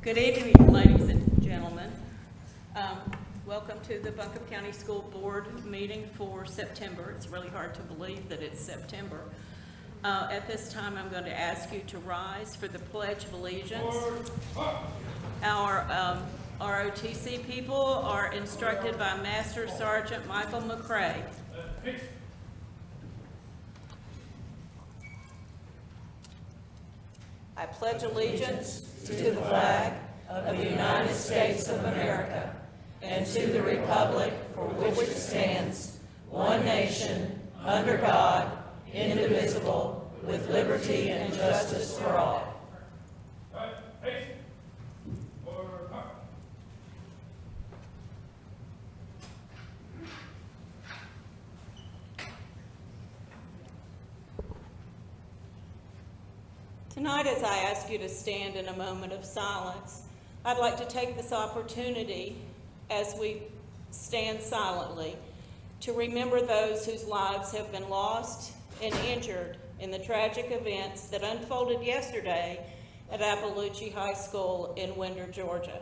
Good evening, ladies and gentlemen. Welcome to the Buncombe County School Board meeting for September. It's really hard to believe that it's September. At this time, I'm going to ask you to rise for the Pledge of Allegiance. Our ROTC people are instructed by Master Sergeant Michael McCrae. I pledge allegiance to the flag of the United States of America and to the republic for which it stands, one nation, under God, indivisible, with liberty and justice for all. Tonight, as I ask you to stand in a moment of silence, I'd like to take this opportunity as we stand silently to remember those whose lives have been lost and injured in the tragic events that unfolded yesterday at Appalachia High School in Winder, Georgia.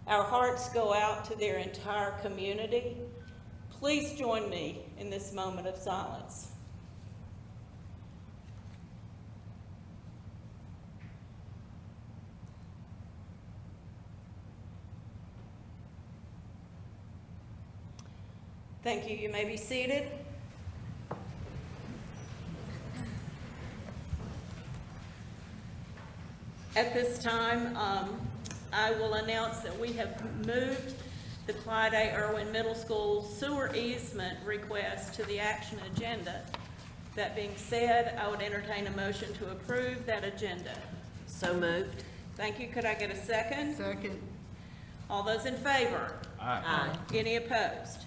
Our hearts go out to their entire community. Please join me in this moment of silence. Thank you. You may be seated. At this time, I will announce that we have moved the Clyde A. Irwin Middle School sewer easement request to the action agenda. That being said, I would entertain a motion to approve that agenda. So moved. Thank you. Could I get a second? Second. All those in favor? Aye. Any opposed?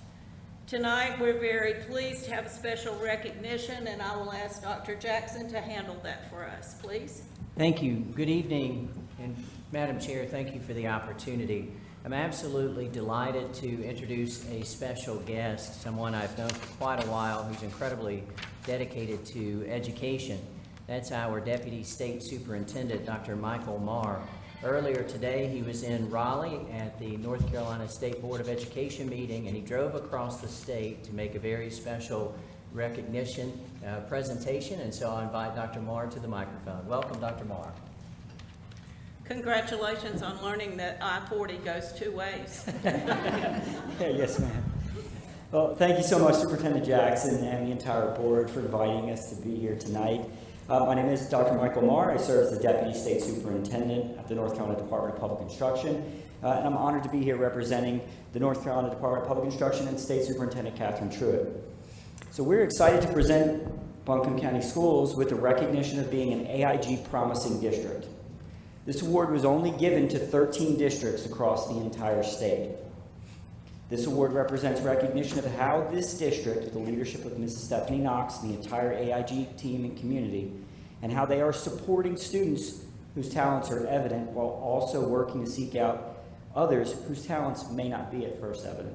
Tonight, we're very pleased to have a special recognition, and I will ask Dr. Jackson to handle that for us, please. Thank you. Good evening, and Madam Chair, thank you for the opportunity. I'm absolutely delighted to introduce a special guest, someone I've known for quite a while who's incredibly dedicated to education. That's our Deputy State Superintendent, Dr. Michael Marr. Earlier today, he was in Raleigh at the North Carolina State Board of Education meeting, and he drove across the state to make a very special recognition presentation, and so I invite Dr. Marr to the microphone. Welcome, Dr. Marr. Congratulations on learning that I-40 goes two ways. Yes, ma'am. Well, thank you so much, Superintendent Jackson and the entire board, for inviting us to be here tonight. My name is Dr. Michael Marr. I serve as the Deputy State Superintendent at the North Carolina Department of Public Instruction, and I'm honored to be here representing the North Carolina Department of Public Instruction and State Superintendent Catherine Truitt. So we're excited to present Buncombe County Schools with the recognition of being an AIG Promising District. This award was only given to 13 districts across the entire state. This award represents recognition of how this district, with the leadership of Mrs. Stephanie Knox and the entire AIG team and community, and how they are supporting students whose talents are evident while also working to seek out others whose talents may not be at first evident.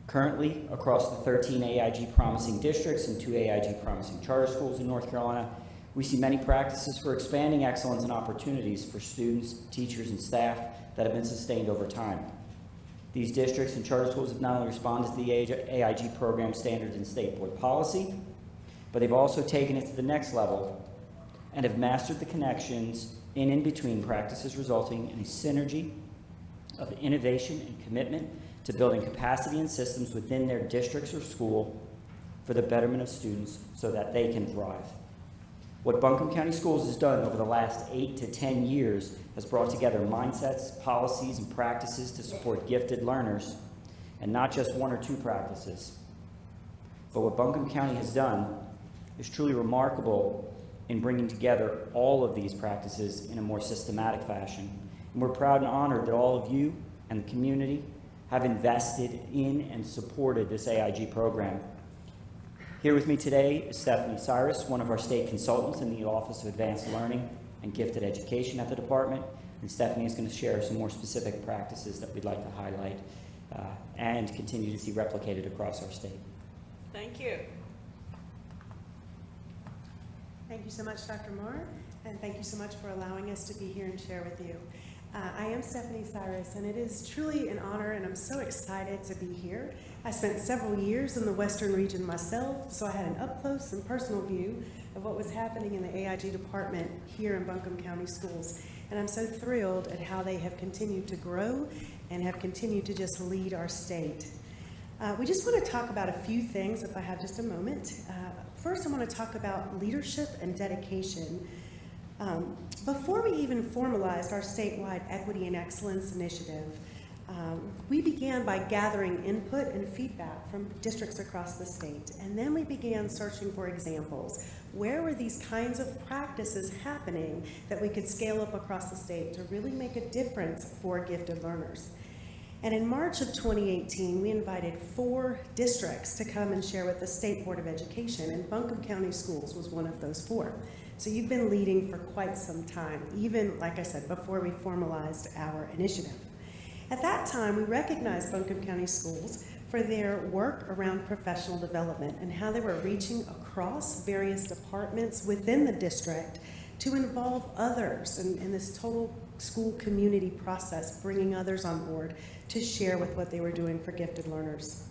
Currently, across the 13 AIG Promising Districts and 2 AIG Promising Charter Schools in North Carolina, we see many practices for expanding excellence and opportunities for students, teachers, and staff that have been sustained over time. These districts and charter schools have not only responded to the AIG program standards and state board policy, but they've also taken it to the next level and have mastered the connections in between practices, resulting in a synergy of innovation and commitment to building capacity and systems within their districts or school for the betterment of students so that they can thrive. What Buncombe County Schools has done over the last 8 to 10 years has brought together mindsets, policies, and practices to support gifted learners, and not just 1 or 2 practices. But what Buncombe County has done is truly remarkable in bringing together all of these practices in a more systematic fashion. And we're proud and honored that all of you and the community have invested in and supported this AIG program. Here with me today is Stephanie Cyrus, one of our state consultants in the Office of Advanced Learning and Gifted Education at the department. And Stephanie is going to share some more specific practices that we'd like to highlight and continue to see replicated across our state. Thank you. Thank you so much, Dr. Moore, and thank you so much for allowing us to be here and share with you. I am Stephanie Cyrus, and it is truly an honor, and I'm so excited to be here. I spent several years in the Western region myself, so I had an up-close and personal view of what was happening in the AIG department here in Buncombe County Schools. And I'm so thrilled at how they have continued to grow and have continued to just lead our state. We just want to talk about a few things, if I have just a moment. First, I want to talk about leadership and dedication. Before we even formalized our statewide Equity and Excellence Initiative, we began by gathering input and feedback from districts across the state, and then we began searching for examples. Where were these kinds of practices happening that we could scale up across the state to really make a difference for gifted learners? And in March of 2018, we invited 4 districts to come and share with the State Board of Education, and Buncombe County Schools was one of those 4. So you've been leading for quite some time, even, like I said, before we formalized our initiative. At that time, we recognized Buncombe County Schools for their work around professional development and how they were reaching across various departments within the district to involve others in this total school community process, bringing others on board to share with what they were doing for gifted learners.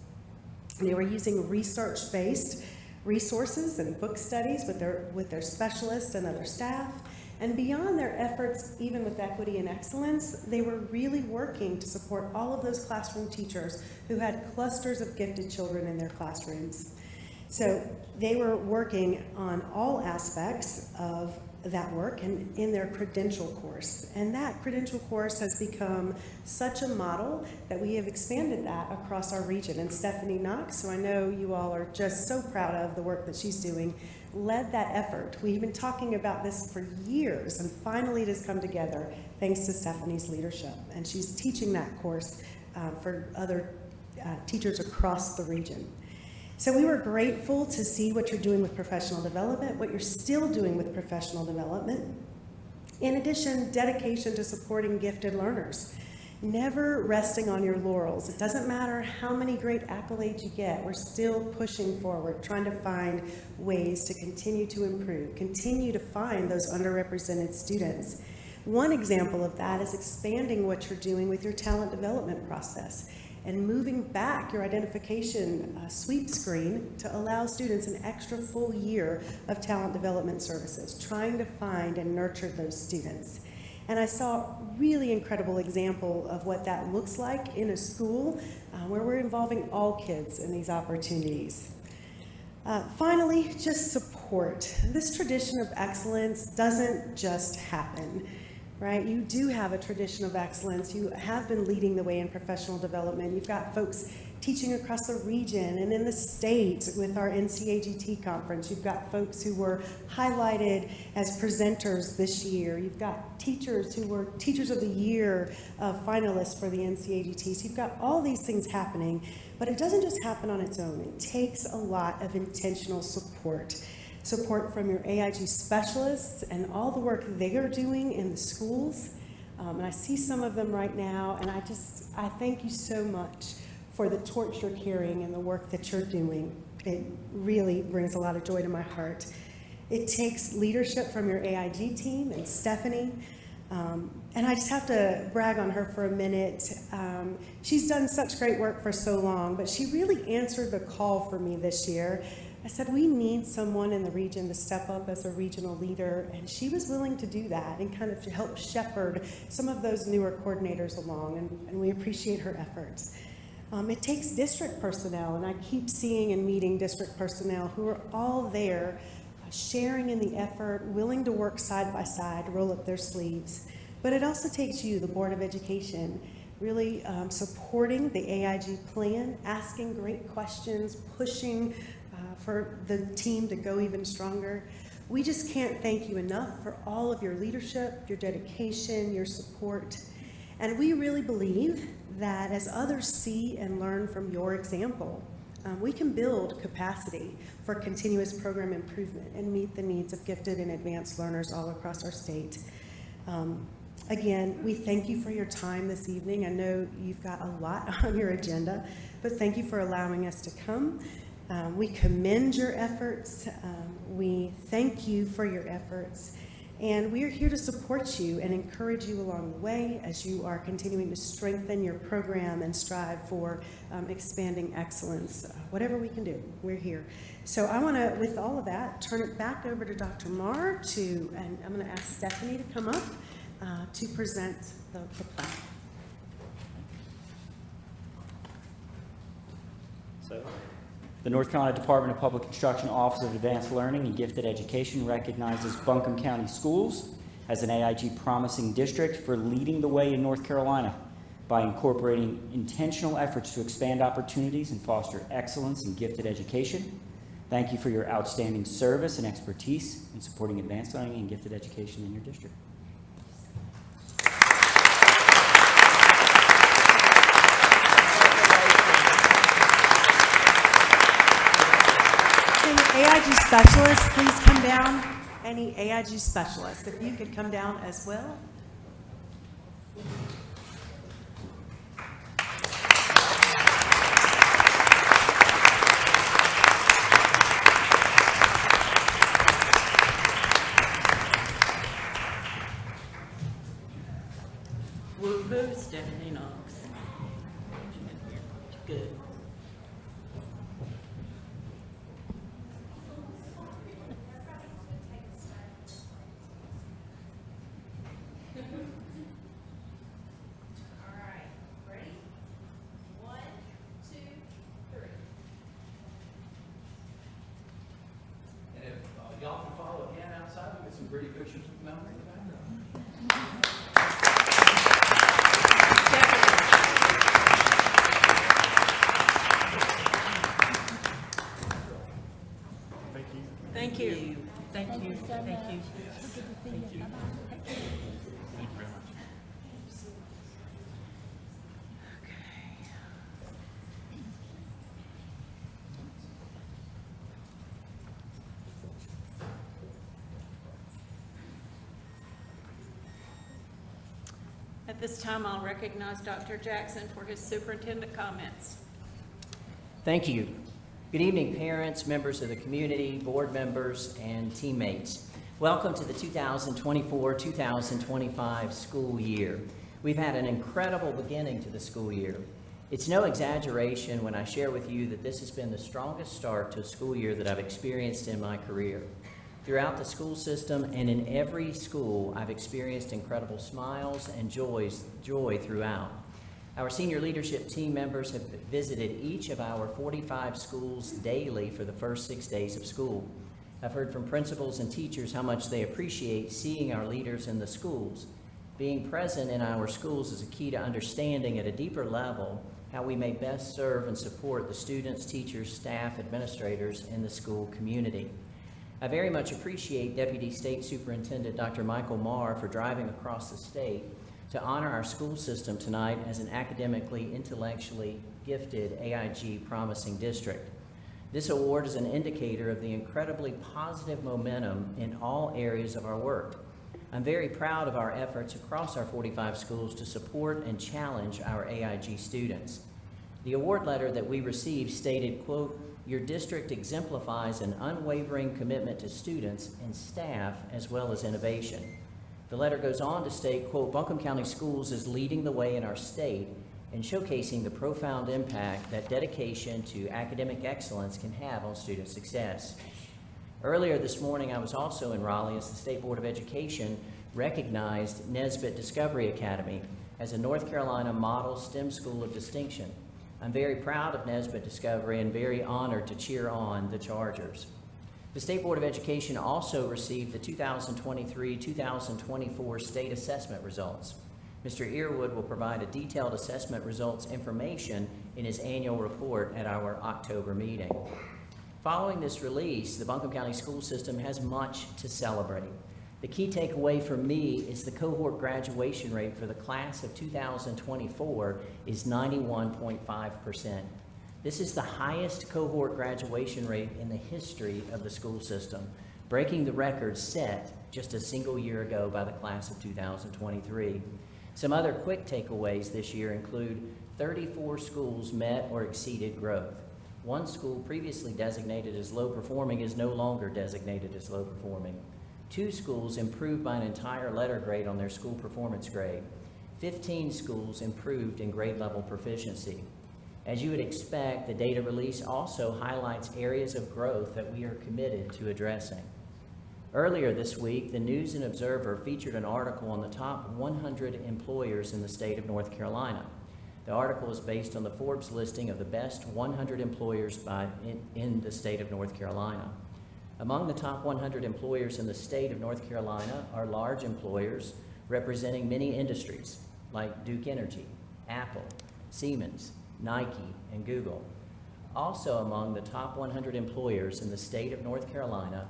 They were using research-based resources and book studies with their specialists and other staff. And beyond their efforts, even with equity and excellence, they were really working to support all of those classroom teachers who had clusters of gifted children in their classrooms. So they were working on all aspects of that work and in their credential course. And that credential course has become such a model that we have expanded that across our region. And Stephanie Knox, who I know you all are just so proud of the work that she's doing, led that effort. We've been talking about this for years, and finally it has come together thanks to Stephanie's leadership. And she's teaching that course for other teachers across the region. So we were grateful to see what you're doing with professional development, what you're still doing with professional development. In addition, dedication to supporting gifted learners. Never resting on your laurels. It doesn't matter how many great accolades you get, we're still pushing forward, trying to find ways to continue to improve, continue to find those underrepresented students. One example of that is expanding what you're doing with your talent development process and moving back your identification sweep screen to allow students an extra full year of talent development services, trying to find and nurture those students. And I saw a really incredible example of what that looks like in a school where we're involving all kids in these opportunities. Finally, just support. This tradition of excellence doesn't just happen. Right? You do have a tradition of excellence. You have been leading the way in professional development. You've got folks teaching across the region and in the state with our NCAGT conference. You've got folks who were highlighted as presenters this year. You've got teachers who were Teachers of the Year finalists for the NCAGT. So you've got all these things happening, but it doesn't just happen on its own. It takes a lot of intentional support. Support from your AIG specialists and all the work they are doing in the schools. And I see some of them right now, and I thank you so much for the torch you're carrying and the work that you're doing. It really brings a lot of joy to my heart. It takes leadership from your AIG team and Stephanie. And I just have to brag on her for a minute. She's done such great work for so long, but she really answered the call for me this year. I said, we need someone in the region to step up as a regional leader, and she was willing to do that and kind of help shepherd some of those newer coordinators along, and we appreciate her efforts. It takes district personnel, and I keep seeing and meeting district personnel who are all there, sharing in the effort, willing to work side by side, roll up their sleeves. But it also takes you, the Board of Education, really supporting the AIG plan, asking great questions, pushing for the team to go even stronger. We just can't thank you enough for all of your leadership, your dedication, your support. And we really believe that as others see and learn from your example, we can build capacity for continuous program improvement and meet the needs of gifted and advanced learners all across our state. Again, we thank you for your time this evening. I know you've got a lot on your agenda, but thank you for allowing us to come. We commend your efforts. We thank you for your efforts. And we are here to support you and encourage you along the way as you are continuing to strengthen your program and strive for expanding excellence. Whatever we can do, we're here. So I want to, with all of that, turn it back over to Dr. Marr and I'm going to ask Stephanie to come up to present the plaque. So, the North Carolina Department of Public Instruction Office of Advanced Learning and Gifted Education recognizes Buncombe County Schools as an AIG Promising District for leading the way in North Carolina by incorporating intentional efforts to expand opportunities and foster excellence in gifted education. Thank you for your outstanding service and expertise in supporting advanced learning and gifted education in your district. AIG specialists, please come down. Any AIG specialists, if you could come down as well. Woo-hoo, Stephanie Knox. Good. Y'all can follow again outside. We got some pretty pictures of memory in the background. Thank you. Thank you. Thank you. At this time, I'll recognize Dr. Jackson for his superintendent comments. Thank you. Good evening, parents, members of the community, board members, and teammates. Welcome to the 2024-2025 school year. We've had an incredible beginning to the school year. It's no exaggeration when I share with you that this has been the strongest start to a school year that I've experienced in my career. Throughout the school system and in every school, I've experienced incredible smiles and joy throughout. Our senior leadership team members have visited each of our 45 schools daily for the first 6 days of school. I've heard from principals and teachers how much they appreciate seeing our leaders in the schools. Being present in our schools is a key to understanding at a deeper level how we may best serve and support the students, teachers, staff, administrators in the school community. I very much appreciate Deputy State Superintendent Dr. Michael Marr for driving across the state to honor our school system tonight as an academically, intellectually gifted AIG Promising District. This award is an indicator of the incredibly positive momentum in all areas of our work. I'm very proud of our efforts across our 45 schools to support and challenge our AIG students. The award letter that we received stated, quote, "Your district exemplifies an unwavering commitment to students and staff as well as innovation." The letter goes on to state, quote, "Buncombe County Schools is leading the way in our state and showcasing the profound impact that dedication to academic excellence can have on student success." Earlier this morning, I was also in Raleigh as the State Board of Education recognized Nesbitt Discovery Academy as a North Carolina Model STEM School of Distinction. I'm very proud of Nesbitt Discovery and very honored to cheer on the Chargers. The State Board of Education also received the 2023-2024 state assessment results. Mr. Earwood will provide a detailed assessment results information in his annual report at our October meeting. Following this release, the Buncombe County School System has much to celebrate. The key takeaway for me is the cohort graduation rate for the class of 2024 is 91.5%. This is the highest cohort graduation rate in the history of the school system, breaking the record set just a single year ago by the class of 2023. Some other quick takeaways this year include 34 schools met or exceeded growth. One school previously designated as low performing is no longer designated as low performing. 2 schools improved by an entire letter grade on their school performance grade. 15 schools improved in grade level proficiency. As you would expect, the data release also highlights areas of growth that we are committed to addressing. Earlier this week, the News and Observer featured an article on the top 100 employers in the state of North Carolina. The article is based on the Forbes listing of the best 100 employers in the state of North Carolina. Among the top 100 employers in the state of North Carolina are large employers representing many industries like Duke Energy, Apple, Siemens, Nike, and Google. Also among the top 100 employers in the state of North Carolina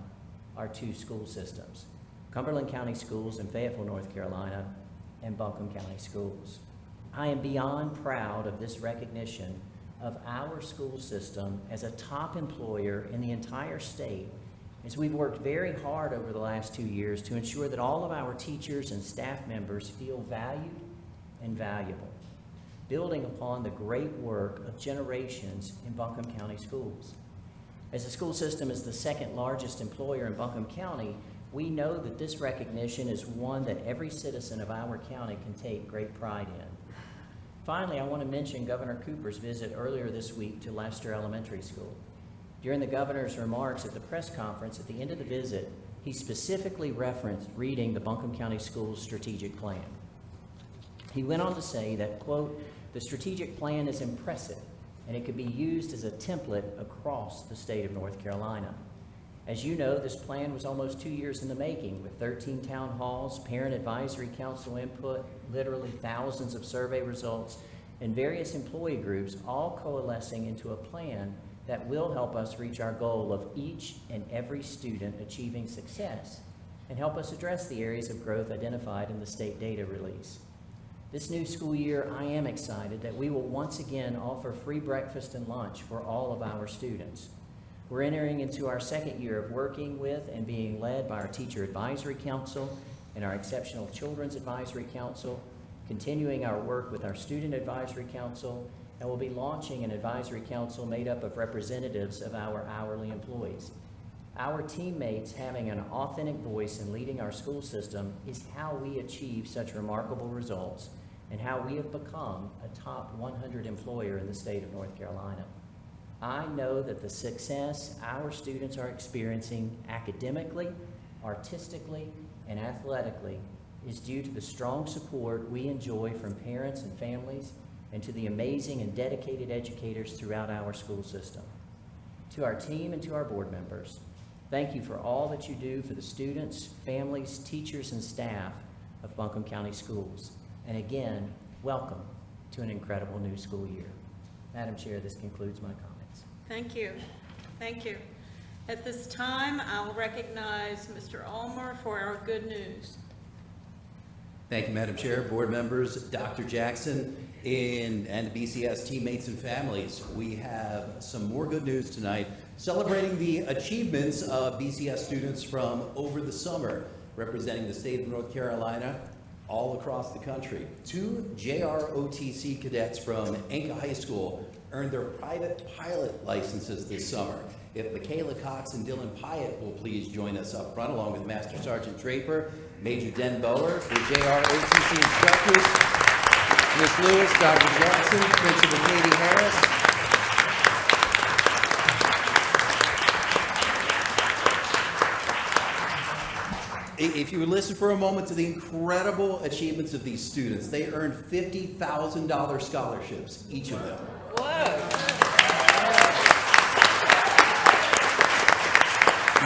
are 2 school systems, Cumberland County Schools in Fayetteville, North Carolina, and Buncombe County Schools. I am beyond proud of this recognition of our school system as a top employer in the entire state, as we've worked very hard over the last 2 years to ensure that all of our teachers and staff members feel valued and valuable, building upon the great work of generations in Buncombe County Schools. As the school system is the second largest employer in Buncombe County, we know that this recognition is one that every citizen of our county can take great pride in. Finally, I want to mention Governor Cooper's visit earlier this week to Lester Elementary School. During the governor's remarks at the press conference at the end of the visit, he specifically referenced reading the Buncombe County Schools strategic plan. He went on to say that, quote, "The strategic plan is impressive and it could be used as a template across the state of North Carolina. As you know, this plan was almost 2 years in the making, with 13 town halls, parent advisory council input, literally thousands of survey results, and various employee groups all coalescing into a plan that will help us reach our goal of each and every student achieving success and help us address the areas of growth identified in the state data release. This new school year, I am excited that we will once again offer free breakfast and lunch for all of our students. We're entering into our second year of working with and being led by our Teacher Advisory Council and our Exceptional Children's Advisory Council, continuing our work with our Student Advisory Council, and we'll be launching an advisory council made up of representatives of our hourly employees. Our teammates having an authentic voice in leading our school system is how we achieve such remarkable results and how we have become a top 100 employer in the state of North Carolina. I know that the success our students are experiencing academically, artistically, and athletically is due to the strong support we enjoy from parents and families and to the amazing and dedicated educators throughout our school system. To our team and to our board members, thank you for all that you do for the students, families, teachers, and staff of Buncombe County Schools. And again, welcome to an incredible new school year. Madam Chair, this concludes my comments. Thank you. Thank you. At this time, I'll recognize Mr. Ulmer for our good news. Thank you, Madam Chair, board members, Dr. Jackson, and BCS teammates and families. We have some more good news tonight, celebrating the achievements of BCS students from over the summer, representing the state of North Carolina all across the country. 2 JROTC cadets from Anka High School earned their private pilot licenses this summer. If Michaela Cox and Dylan Pyatt will please join us up front, along with Master Sergeant Draper, Major Den Bower, the JROTC instructors, Ms. Lewis, Dr. Jackson, Principal Katie Harris. If you would listen for a moment to the incredible achievements of these students, they earned $50,000 scholarships, each of them.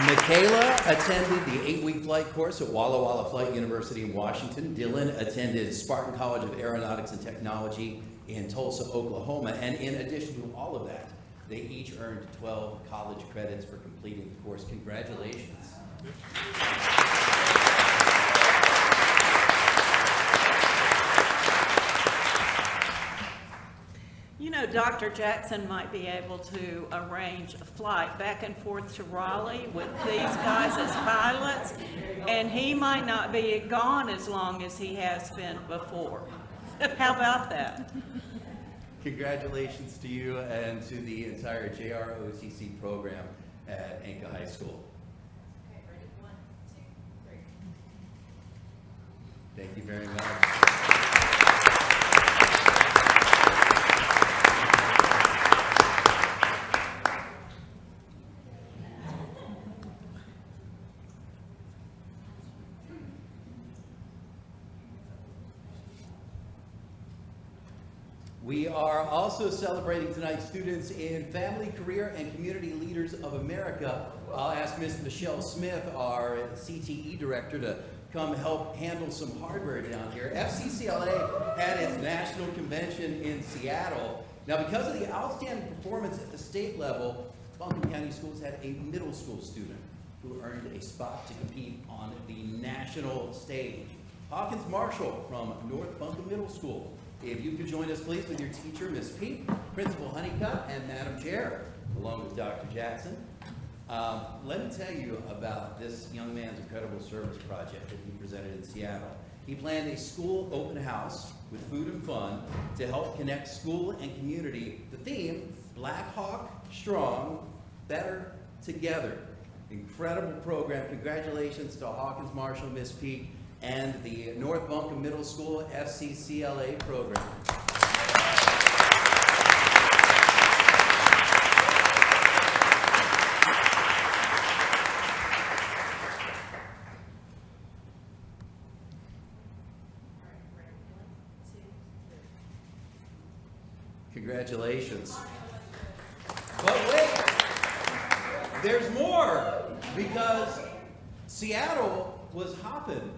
Michaela attended the 8-week flight course at Walla Walla Flight University in Washington. Dylan attended Spartan College of Aeronautics and Technology in Tulsa, Oklahoma. And in addition to all of that, they each earned 12 college credits for completing the course. Congratulations. You know, Dr. Jackson might be able to arrange a flight back and forth to Raleigh with these guys as pilots, and he might not be gone as long as he has been before. How about that? Congratulations to you and to the entire JROTC program at Anka High School. Okay, ready? 1, 2, 3. Thank you very much. We are also celebrating tonight students in Family, Career, and Community Leaders of America. I'll ask Ms. Michelle Smith, our CTE director, to come help handle some hardware down here. FCCLA had its national convention in Seattle. Now, because of the outstanding performance at the state level, Buncombe County Schools had a middle school student who earned a spot to compete on the national stage. Hawkins Marshall from North Buncombe Middle School. If you could join us, please, with your teacher, Ms. Peak, Principal Honeycutt, and Madam Chair, along with Dr. Jackson. Let me tell you about this young man's incredible service project that he presented in Seattle. He planned a school open house with food and fun to help connect school and community. The theme, Black Hawk Strong, Better Together. Incredible program. Congratulations to Hawkins Marshall, Ms. Peak, and the North Buncombe Middle School FCCLA program. Congratulations. But wait, there's more, because Seattle was hopping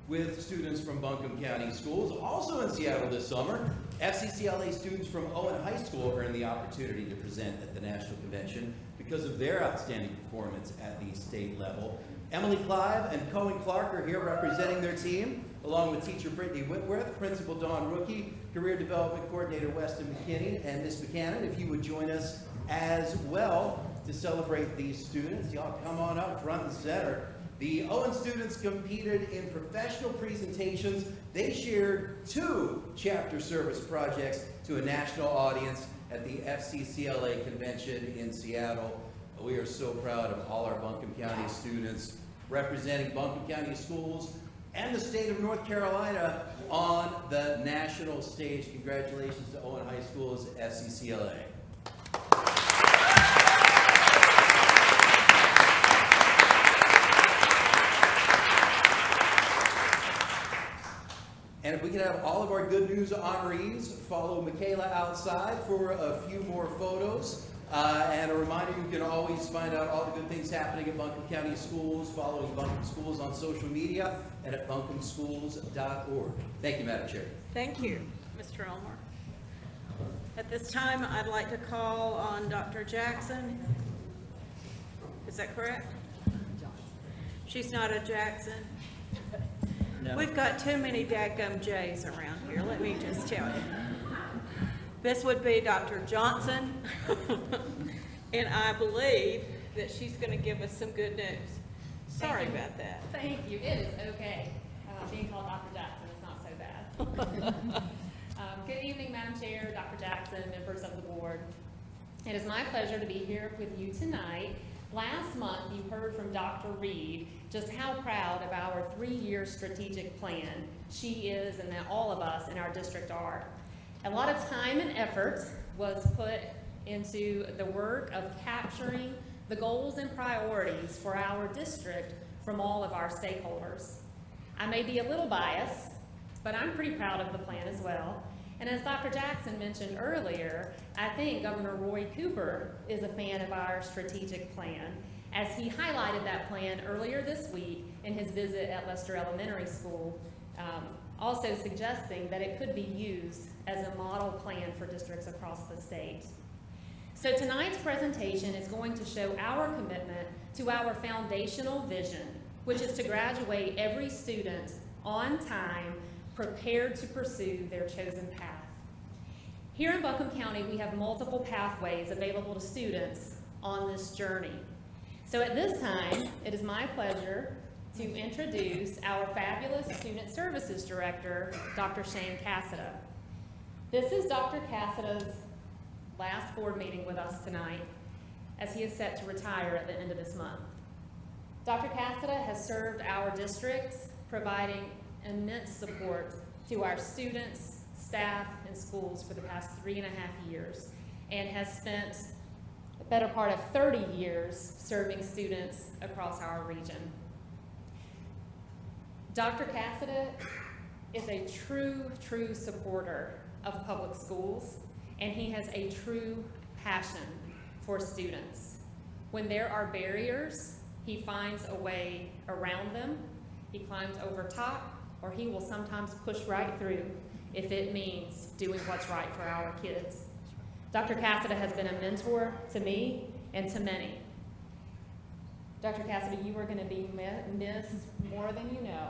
with students from Buncombe County Schools. Also in Seattle this summer, FCCLA students from Owen High School earned the opportunity to present at the National Convention because of their outstanding performance at the state level. Emily Clive and Cohen Clark are here representing their team, along with teacher Brittany Whitworth, Principal Dawn Rookie, Career Development Coordinator Weston McKinney, and Ms. Buchanan, if you would join us as well to celebrate these students. Y'all come on up front and center. The Owen students competed in professional presentations. They shared 2 chapter service projects to a national audience at the FCCLA convention in Seattle. We are so proud of all our Buncombe County students representing Buncombe County Schools and the state of North Carolina on the national stage. Congratulations to Owen High School's FCCLA. And if we could have all of our good news honorees follow Michaela outside for a few more photos. And a reminder, you can always find out all the good things happening at Buncombe County Schools, following Buncombe Schools on social media and at buncombeschools.org. Thank you, Madam Chair. Thank you, Mr. Elmer. At this time, I'd like to call on Dr. Jackson. Is that correct? She's not a Jackson. No. We've got too many dadgum J's around here, let me just tell you. This would be Dr. Johnson, and I believe that she's going to give us some good news. Sorry about that. Thank you. It is okay. Being called Dr. Jackson is not so bad. Good evening, Madam Chair, Dr. Jackson, members of the board. It is my pleasure to be here with you tonight. Last month, you heard from Dr. Reed just how proud of our 3-year strategic plan she is and that all of us in our district are. A lot of time and effort was put into the work of capturing the goals and priorities for our district from all of our stakeholders. I may be a little biased, but I'm pretty proud of the plan as well. And as Dr. Jackson mentioned earlier, I think Governor Roy Cooper is a fan of our strategic plan, as he highlighted that plan earlier this week in his visit at Lester Elementary School, also suggesting that it could be used as a model plan for districts across the state. So tonight's presentation is going to show our commitment to our foundational vision, which is to graduate every student on time, prepared to pursue their chosen path. Here in Buncombe County, we have multiple pathways available to students on this journey. So at this time, it is my pleasure to introduce our fabulous Student Services Director, Dr. Shane Cassida. This is Dr. Cassida's last board meeting with us tonight, as he is set to retire at the end of this month. Dr. Cassida has served our district, providing immense support to our students, staff, and schools for the past 3.5 years, and has spent the better part of 30 years serving students across our region. Dr. Cassida is a true supporter of public schools, and he has a true passion for students. When there are barriers, he finds a way around them. He climbs over top, or he will sometimes push right through if it means doing what's right for our kids. Dr. Cassida has been a mentor to me and to many. Dr. Cassida, you are going to be missed more than you know.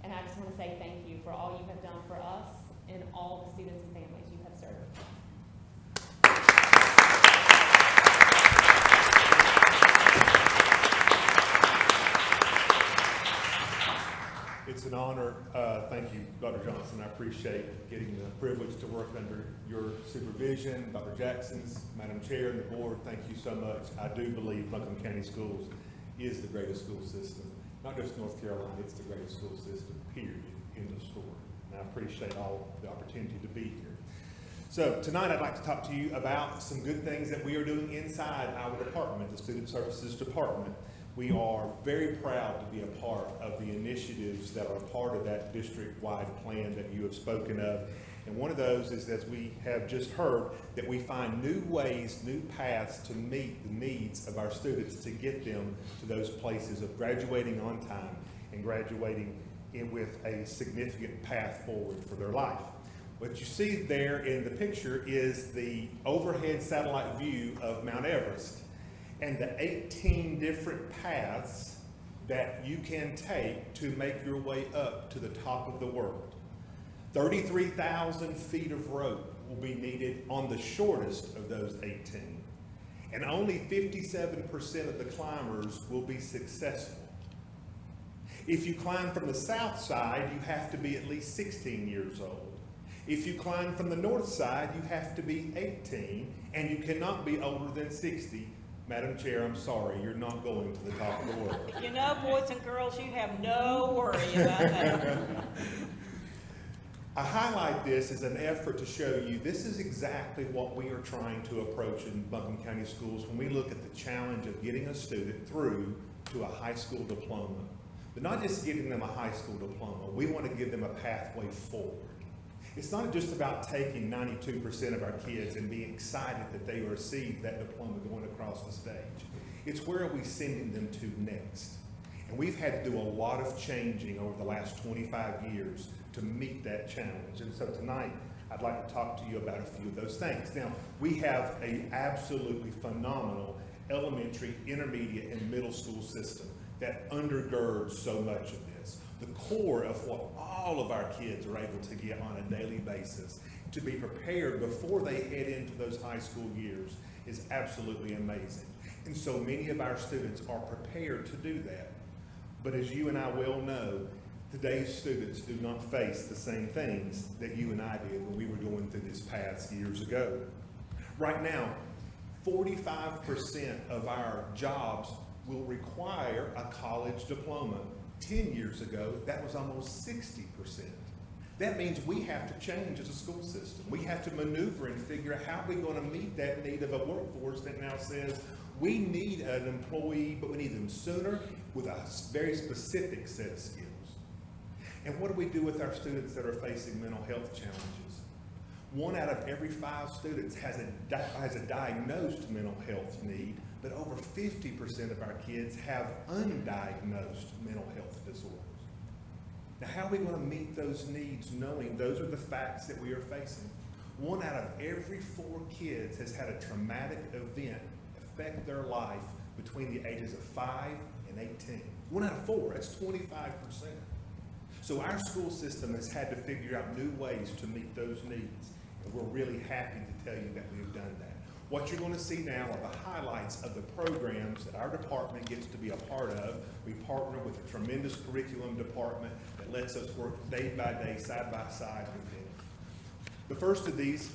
And I just want to say thank you for all you have done for us and all the students and families you have served. It's an honor. Thank you, Dr. Johnson. I appreciate getting the privilege to work under your supervision. Dr. Jackson's, Madam Chair, and the board, thank you so much. I do believe Buncombe County Schools is the greatest school system. Not just North Carolina, it's the greatest school system, period, in the story. And I appreciate all the opportunity to be here. So tonight I'd like to talk to you about some good things that we are doing inside our department, the Student Services Department. We are very proud to be a part of the initiatives that are part of that district-wide plan that you have spoken of. And one of those is, as we have just heard, that we find new ways, new paths to meet the needs of our students to get them to those places of graduating on time and graduating with a significant path forward for their life. What you see there in the picture is the overhead satellite view of Mount Everest and the 18 different paths that you can take to make your way up to the top of the world. 33,000 feet of rope will be needed on the shortest of those 18, and only 57% of the climbers will be successful. If you climb from the south side, you have to be at least 16 years old. If you climb from the north side, you have to be 18, and you cannot be older than 60. Madam Chair, I'm sorry, you're not going to the top of the world. You know, boys and girls, you have no worry about that. I highlight this as an effort to show you this is exactly what we are trying to approach in Buncombe County Schools when we look at the challenge of getting a student through to a high school diploma. But not just getting them a high school diploma, we want to give them a pathway forward. It's not just about taking 92% of our kids and being excited that they received that diploma going across the stage. It's where are we sending them to next? And we've had to do a lot of changing over the last 25 years to meet that challenge. And so tonight, I'd like to talk to you about a few of those things. Now, we have an absolutely phenomenal elementary, intermediate, and middle school system that undergirds so much of this. The core of what all of our kids are able to get on a daily basis to be prepared before they head into those high school years is absolutely amazing. And so many of our students are prepared to do that. But as you and I well know, today's students do not face the same things that you and I did when we were going through this path years ago. Right now, 45% of our jobs will require a college diploma. 10 years ago, that was almost 60%. That means we have to change as a school system. We have to maneuver and figure out how we're going to meet that need of a workforce that now says we need an employee, but we need them sooner with a very specific set of skills. And what do we do with our students that are facing mental health challenges? 1 out of every 5 students has a diagnosed mental health need, but over 50% of our kids have undiagnosed mental health disorders. Now, how are we going to meet those needs knowing those are the facts that we are facing? 1 out of every 4 kids has had a traumatic event affect their life between the ages of 5 and 18. 1 out of 4, that's 25%. So our school system has had to figure out new ways to meet those needs, and we're really happy to tell you that we've done that. What you're going to see now are the highlights of the programs that our department gets to be a part of. We partner with a tremendous curriculum department that lets us work day by day, side by side with them. The first of these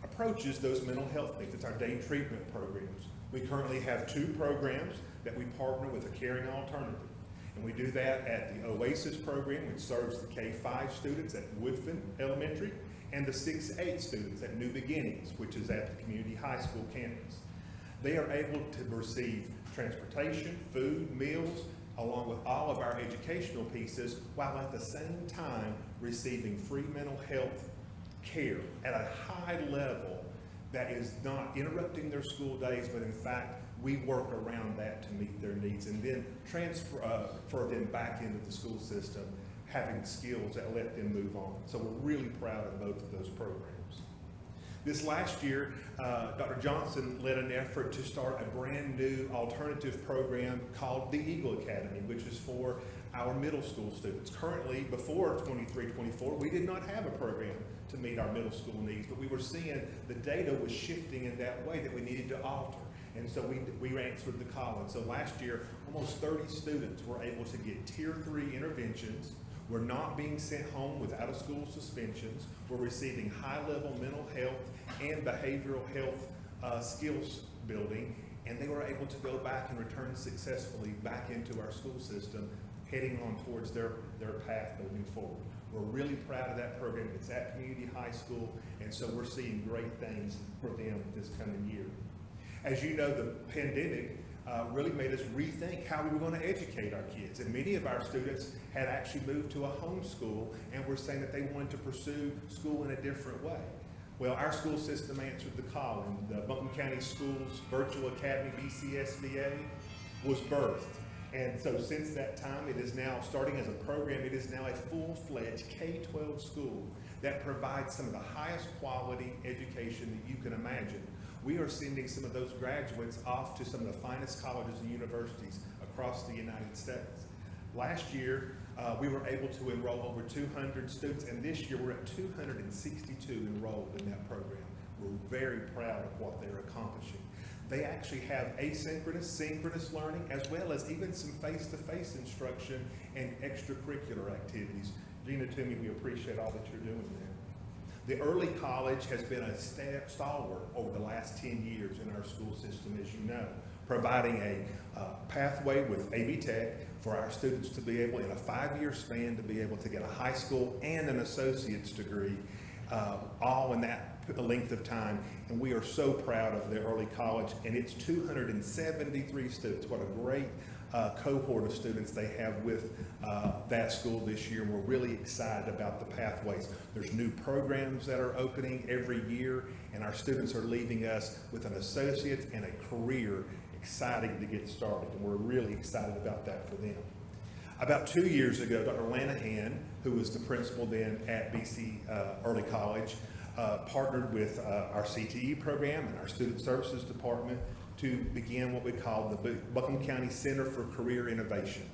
approaches those mental health needs. It's our day treatment programs. We currently have 2 programs that we partner with a caring alternative. And we do that at the OASIS program, which serves the K-5 students at Woodfin Elementary, and the 6-8 students at New Beginnings, which is at the community high school campus. They are able to receive transportation, food, meals, along with all of our educational pieces, while at the same time receiving free mental health care at a high level that is not interrupting their school days, but in fact, we work around that to meet their needs and then transfer them back into the school system, having skills that let them move on. So we're really proud of both of those programs. This last year, Dr. Johnson led an effort to start a brand new alternative program called the Eagle Academy, which is for our middle school students. Currently, before 23-24, we did not have a program to meet our middle school needs, but we were seeing the data was shifting in that way that we needed to alter. And so we answered the call. And so last year, almost 30 students were able to get Tier 3 interventions. We're not being sent home with out-of-school suspensions. We're receiving high-level mental health and behavioral health skills building, and they were able to go back and return successfully back into our school system, heading on towards their path moving forward. We're really proud of that program. It's at community high school, and so we're seeing great things for them this coming year. As you know, the pandemic really made us rethink how we were going to educate our kids. And many of our students had actually moved to a homeschool and were saying that they wanted to pursue school in a different way. Well, our school system answered the call, and the Buncombe County Schools Virtual Academy BCSVA was birthed. And so since that time, it is now, starting as a program, it is now a full-fledged K-12 school that provides some of the highest quality education that you can imagine. We are sending some of those graduates off to some of the finest colleges and universities across the United States. Last year, we were able to enroll over 200 students, and this year we're at 262 enrolled in that program. We're very proud of what they're accomplishing. They actually have asynchronous, synchronous learning, as well as even some face-to-face instruction and extracurricular activities. Gina Toomey, we appreciate all that you're doing there. The early college has been a stalwart over the last 10 years in our school system, as you know, providing a pathway with AB Tech for our students to be able, in a 5-year span, to be able to get a high school and an associate's degree, all in that length of time. And we are so proud of the early college, and it's 273 students. What a great cohort of students they have with that school this year. We're really excited about the pathways. There's new programs that are opening every year, and our students are leaving us with an associate's and a career exciting to get started, and we're really excited about that for them. About 2 years ago, Dr. Lanahan, who was the principal then at BC Early College, partnered with our CTE program and our Student Services Department to begin what we call the Buncombe County Center for Career Innovation.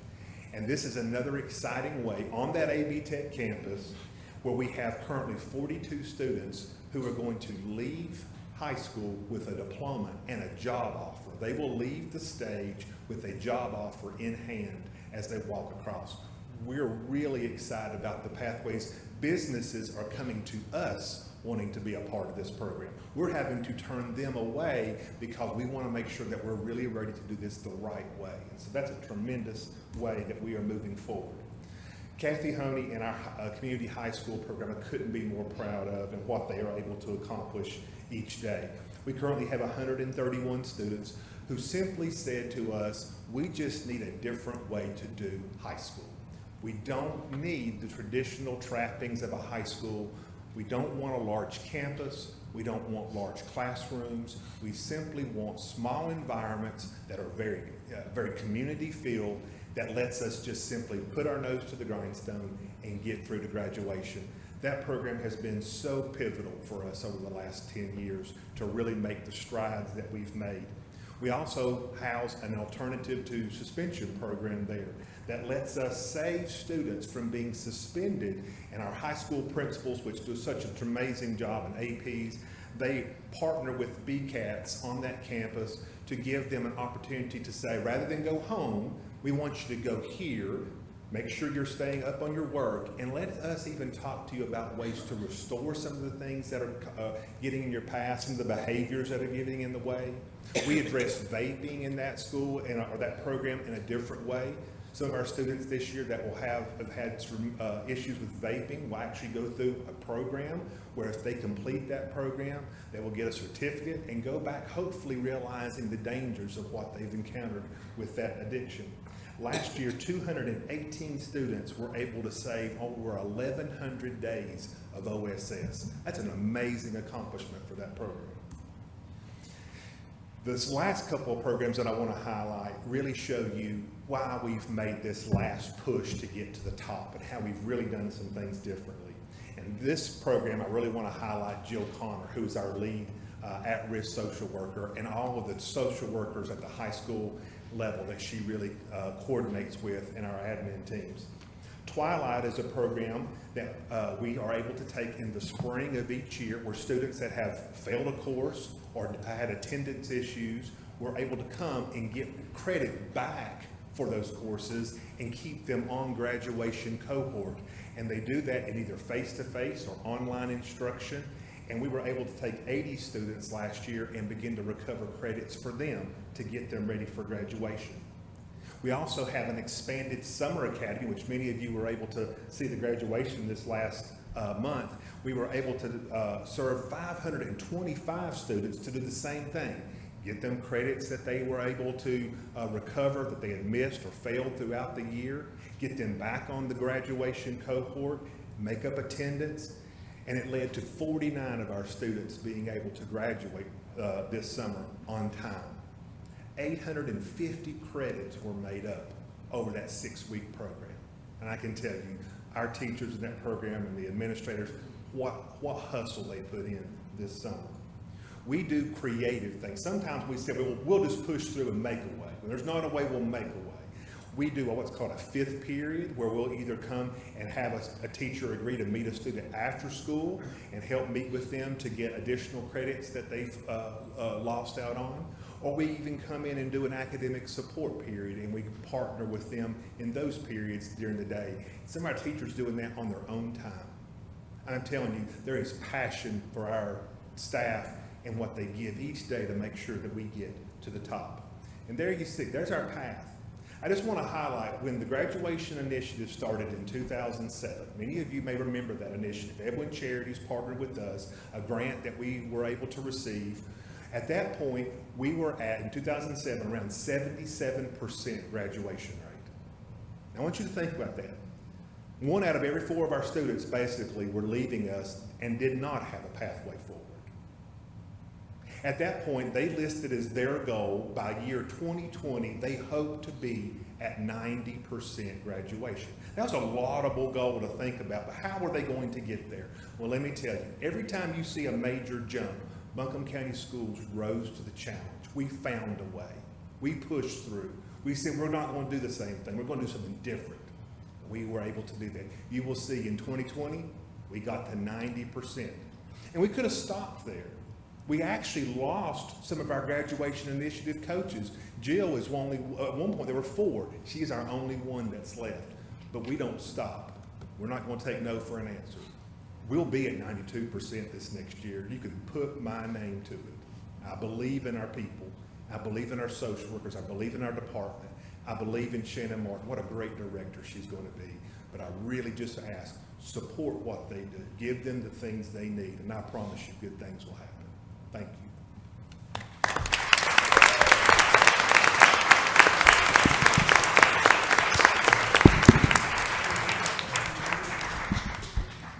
And this is another exciting way on that AB Tech campus where we have currently 42 students who are going to leave high school with a diploma and a job offer. They will leave the stage with a job offer in hand as they walk across. We're really excited about the pathways. Businesses are coming to us wanting to be a part of this program. We're having to turn them away because we want to make sure that we're really ready to do this the right way. And so that's a tremendous way that we are moving forward. Kathy Honey and our community high school program, I couldn't be more proud of and what they are able to accomplish each day. We currently have 131 students who simply said to us, we just need a different way to do high school. We don't need the traditional trappings of a high school. We don't want a large campus. We don't want large classrooms. We simply want small environments that are very community filled, that lets us just simply put our nose to the grindstone and get through to graduation. That program has been so pivotal for us over the last 10 years to really make the strides that we've made. We also house an alternative to suspension program there that lets us save students from being suspended, and our high school principals, which do such an amazing job, and APs, they partner with BCATs on that campus to give them an opportunity to say, rather than go home, we want you to go here, make sure you're staying up on your work, and let us even talk to you about ways to restore some of the things that are getting in your past, some of the behaviors that are getting in the way. We address vaping in that school or that program in a different way. Some of our students this year that will have had some issues with vaping will actually go through a program where if they complete that program, they will get a certificate and go back hopefully realizing the dangers of what they've encountered with that addiction. Last year, 218 students were able to save over 1,100 days of OSS. That's an amazing accomplishment for that program. This last couple of programs that I want to highlight really show you why we've made this last push to get to the top and how we've really done some things differently. And this program, I really want to highlight Jill Connor, who's our lead at-risk social worker, and all of the social workers at the high school level that she really coordinates with in our admin teams. Twilight is a program that we are able to take in the spring of each year where students that have failed a course or had attendance issues were able to come and get credit back for those courses and keep them on graduation cohort. And they do that in either face-to-face or online instruction. And we were able to take 80 students last year and begin to recover credits for them to get them ready for graduation. We also have an expanded summer academy, which many of you were able to see the graduation this last month. We were able to serve 525 students to do the same thing. Get them credits that they were able to recover, that they had missed or failed throughout the year, get them back on the graduation cohort, make up attendance, and it led to 49 of our students being able to graduate this summer on time. 850 credits were made up over that 6-week program. And I can tell you, our teachers in that program and the administrators, what hustle they put in this summer. We do creative things. Sometimes we say, well, we'll just push through and make a way. When there's not a way, we'll make a way. We do what's called a 5th period, where we'll either come and have a teacher agree to meet a student after school and help meet with them to get additional credits that they've lost out on. Or we even come in and do an academic support period, and we partner with them in those periods during the day. Some of our teachers doing that on their own time. And I'm telling you, there is passion for our staff and what they give each day to make sure that we get to the top. And there you see, there's our path. I just want to highlight when the graduation initiative started in 2007. Many of you may remember that initiative. Edwin Charities partnered with us, a grant that we were able to receive. At that point, we were at, in 2007, around 77% graduation rate. Now, I want you to think about that. 1 out of every 4 of our students basically were leaving us and did not have a pathway forward. At that point, they listed as their goal by year 2020, they hope to be at 90% graduation. That was a laudable goal to think about, but how were they going to get there? Well, let me tell you, every time you see a major jump, Buncombe County Schools rose to the challenge. We found a way. We pushed through. We said, we're not going to do the same thing. We're going to do something different. We were able to do that. You will see in 2020, we got to 90%. And we could have stopped there. We actually lost some of our graduation initiative coaches. Jill is only, at one point there were 4. She is our only one that's left. But we don't stop. We're not going to take no for an answer. We'll be at 92% this next year. You can put my name to it. I believe in our people. I believe in our social workers. I believe in our department. I believe in Shannon Martin. What a great director she's going to be. But I really just ask, support what they do. Give them the things they need. And I promise you good things will happen. Thank you.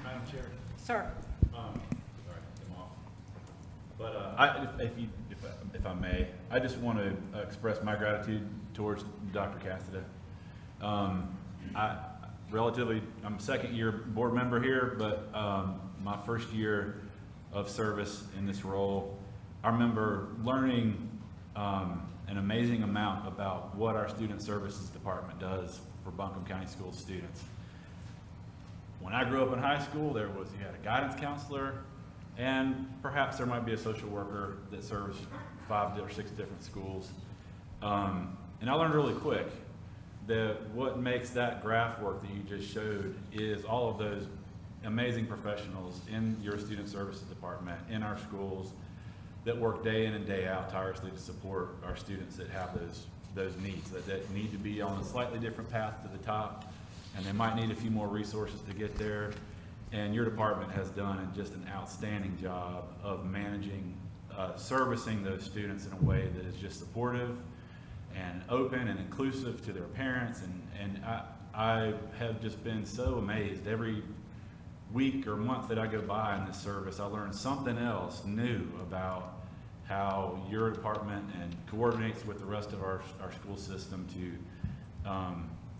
Madam Chair. Sir. Sorry, I'm off. But if I may, I just want to express my gratitude towards Dr. Cassidy. I'm a second-year board member here, but my first year of service in this role, I remember learning an amazing amount about what our student services department does for Buncombe County School students. When I grew up in high school, you had a guidance counselor, and perhaps there might be a social worker that serves 5 or 6 different schools. And I learned really quick that what makes that graph work that you just showed is all of those amazing professionals in your student services department, in our schools, that work day in and day out tirelessly to support our students that have those those needs, that need to be on a slightly different path to the top, and they might need a few more resources to get there. And your department has done just an outstanding job of managing, servicing those students in a way that is just supportive and open and inclusive to their parents. And I have just been so amazed. Every week or month that I go by in this service, I learn something else new about how your department and coordinates with the rest of our school system to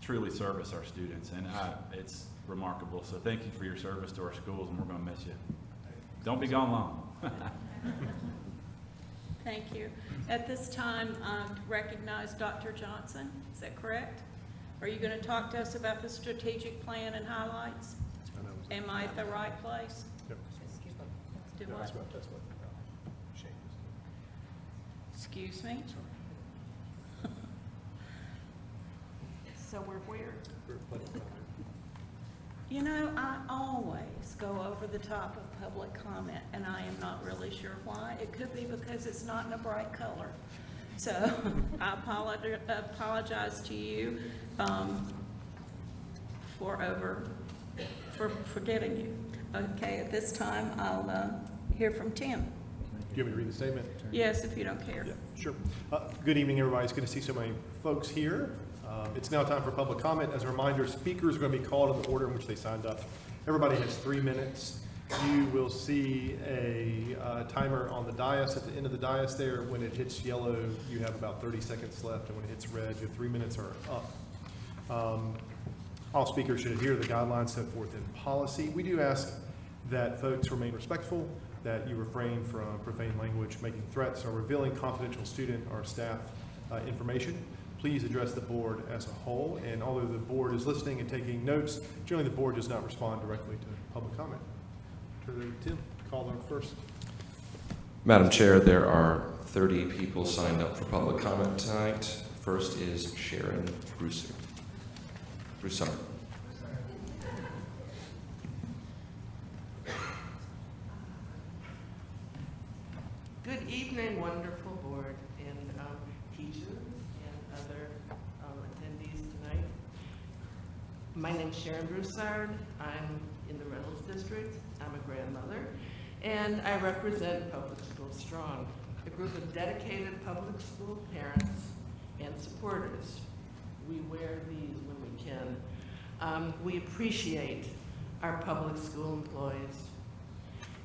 truly service our students. And it's remarkable. So thank you for your service to our schools, and we're going to miss you. Don't be gone long. Thank you. At this time, to recognize Dr. Johnson. Is that correct? Are you going to talk to us about the strategic plan and highlights? Am I at the right place? Yep. Do Yeah, what? that's what Shane is. Excuse me? So we're where? You know, I always go over the top of public comment, and I am not really sure why. It could be because it's not in a bright color. So I apologize to you for forgetting you. Okay, at this time, I'll hear from Tim. Do you want me to read the statement? Yes, if you don't care. Yeah, sure. Good evening, everybody. It's good to see so many folks here. It's now time for public comment. As a reminder, speakers are going to be called in the order in which they signed up. Everybody has 3 minutes. You will see a timer on the dais at the end of the dais there. When it hits yellow, you have about 30 seconds left, and when it hits red, your 3 minutes are up. All speakers should adhere to the guidelines set forth in policy. We do ask that folks remain respectful, that you refrain from profane language, making threats, or revealing confidential student or staff information. Please address the board as a whole, and although the board is listening and taking notes, generally the board does not respond directly to public comment. Turn it over to Tim. Call them first. Madam Chair, there are 30 people signed up for public comment tonight. First is Sharon Broussard. Good evening, wonderful board and teachers and other attendees tonight. My name's Sharon Broussard. I'm in the Reynolds District. I'm a grandmother, and I represent Public School Strong, a group of dedicated public school parents and supporters. We wear these when we can. We appreciate our public school employees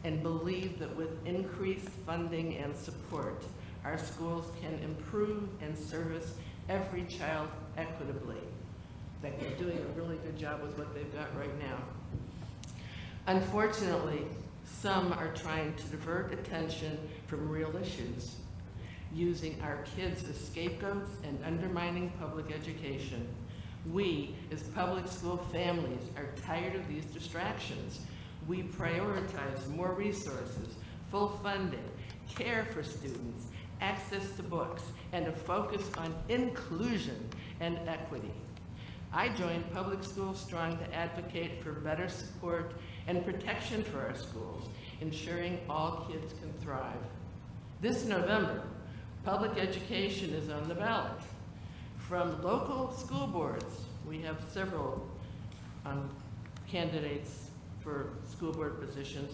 and believe that with increased funding and support, our schools can improve and service every child equitably. That they're doing a really good job with what they've got right now. Unfortunately, some are trying to divert attention from real issues, using our kids as scapegoats and undermining public education. We, as public school families, are tired of these distractions. We prioritize more resources, full funding, care for students, access to books, and a focus on inclusion and equity. I joined Public School Strong to advocate for better support and protection for our schools, ensuring all kids can thrive. This November, public education is on the ballot. From local school boards, we have several candidates for school board positions,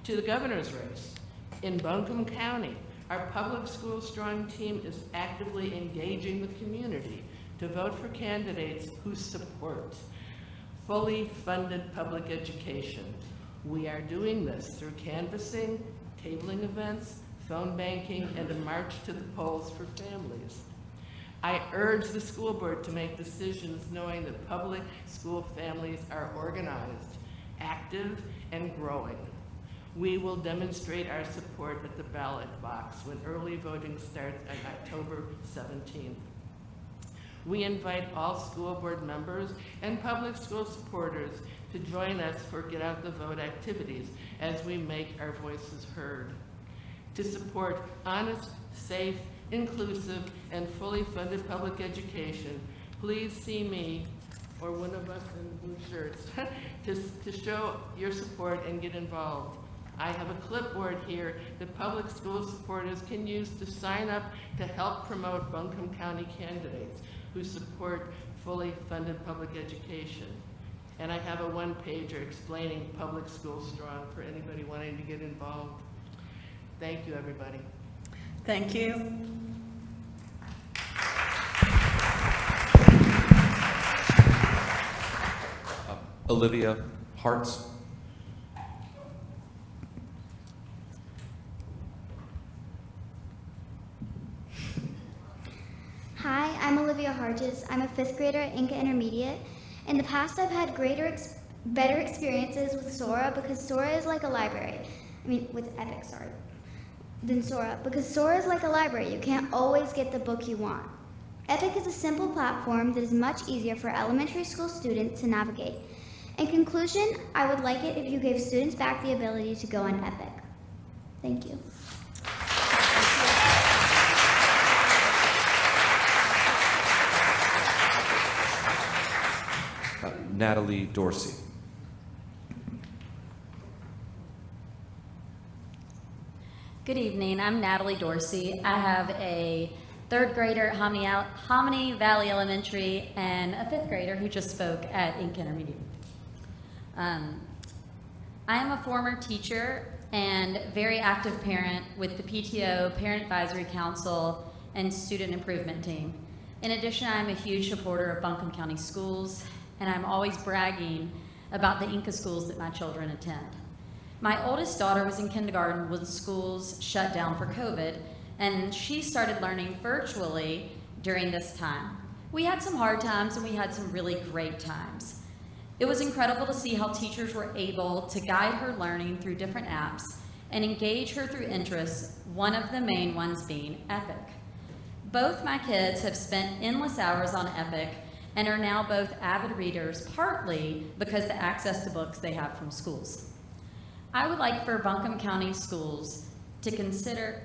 to the governor's race. In Buncombe County, our Public School Strong team is actively engaging the community to vote for candidates who support fully funded public education. We are doing this through canvassing, tabling events, phone banking, and a march to the polls for families. I urge the school board to make decisions knowing that public school families are organized, active, and growing. We will demonstrate our support at the ballot box when early voting starts on October 17th. We invite all school board members and public school supporters to join us for Get Out the Vote activities as we make our voices heard. To support honest, safe, inclusive, and fully funded public education, please see me or one of us in blue shirts to show your support and get involved. I have a clipboard here that public school supporters can use to sign up to help promote Buncombe County candidates who support fully funded public education. And I have a one-pager explaining Public School Strong for anybody wanting to get involved. Thank you, everybody. Thank you. Olivia Hartz. Hi, I'm Olivia Harges. I'm a 5th grader at Inca Intermediate. In the past, I've had better experiences with Sora because Sora is like a library. With Epic, sorry. Than Sora, because Sora is like a library. You can't always get the book you want. Epic is a simple platform that is much easier for elementary school students to navigate. In conclusion, I would like it if you gave students back the ability to go on Epic. Thank you. Natalie Dorsey. Good evening, I'm Natalie Dorsey. I have a 3rd grader at Hominy Valley Elementary and a 5th grader who just spoke at Inc. Intermediate. I am a former teacher and very active parent with the PTO, Parent Advisory Council, and Student Improvement Team. In addition, I'm a huge supporter of Buncombe County Schools, and I'm always bragging about the Inca schools that my children attend. My oldest daughter was in kindergarten when schools shut down for COVID, and she started learning virtually during this time. We had some hard times and we had some really great times. It was incredible to see how teachers were able to guide her learning through different apps and engage her through interests, one of the main ones being Epic. Both my kids have spent endless hours on Epic and are now both avid readers, partly because of the access to books they have from schools. I would like for Buncombe County Schools to consider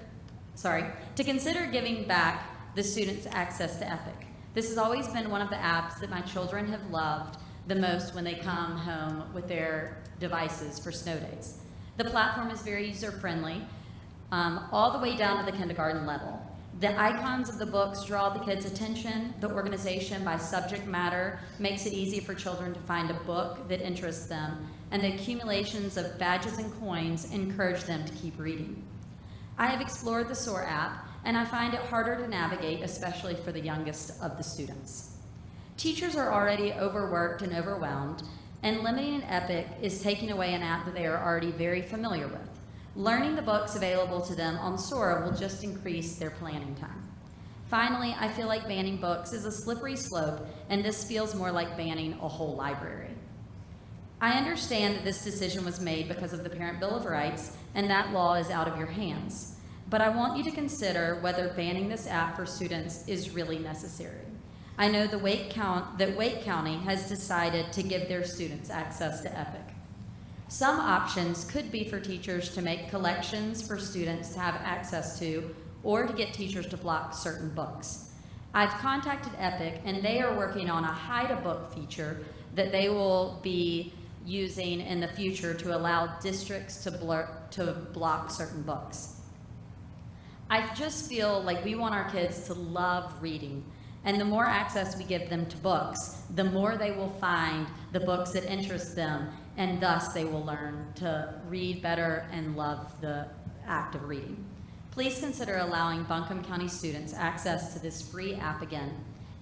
giving back the students access to Epic. This has always been one of the apps that my children have loved the most when they come home with their devices for snow days. The platform is very user-friendly, all the way down to the kindergarten level. The icons of the books draw the kids' attention. The organization by subject matter makes it easy for children to find a book that interests them, and the accumulations of badges and coins encourage them to keep reading. I have explored the SOAR app, and I find it harder to navigate, especially for the youngest of the students. Teachers are already overworked and overwhelmed, and limiting an Epic is taking away an app that they are already very familiar with. Learning the books available to them on Sora will just increase their planning time. Finally, I feel like banning books is a slippery slope, and this feels more like banning a whole library. I understand that this decision was made because of the Parent Bill of Rights, and that law is out of your hands. But I want you to consider whether banning this app for students is really necessary. I know that Wake County has decided to give their students access to Epic. Some options could be for teachers to make collections for students to have access to, or to get teachers to block certain books. I've contacted Epic, and they are working on a hide a book feature that they will be using in the future to allow districts to block certain books. I just feel like we want our kids to love reading, and the more access we give them to books, the more they will find the books that interest them, and thus they will learn to read better and love the act of reading. Please consider allowing Buncombe County students access to this free app again.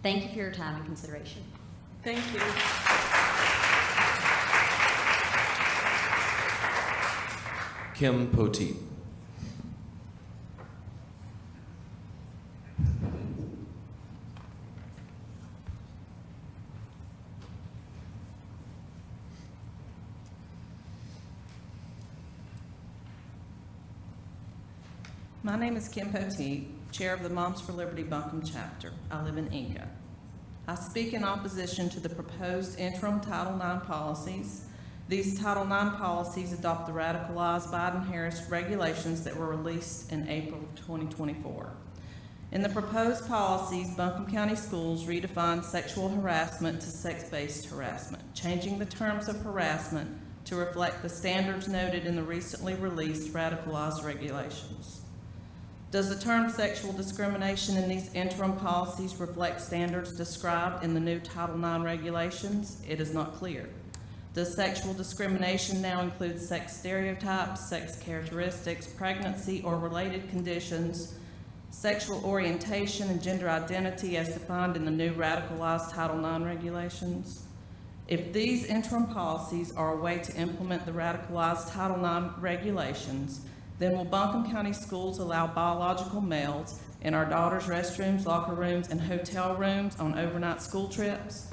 Thank you for your time and consideration. Thank you. Kim Poteet. My name is Kim Poteet, Chair of the Moms for Liberty Buncombe chapter. I live in Inca. I speak in opposition to the proposed interim Title IX policies. These Title IX policies adopt the radicalized Biden-Harris regulations that were released in April of 2024. In the proposed policies, Buncombe County Schools redefine sexual harassment to sex-based harassment, changing the terms of harassment to reflect the standards noted in the recently released radicalized regulations. Does the term sexual discrimination in these interim policies reflect standards described in the new Title IX regulations? It is not clear. Does sexual discrimination now include sex stereotypes, sex characteristics, pregnancy or related conditions, sexual orientation, and gender identity as defined in the new radicalized Title IX regulations? If these interim policies are a way to implement the radicalized Title IX regulations, then will Buncombe County Schools allow biological males in our daughters' restrooms, locker rooms, and hotel rooms on overnight school trips?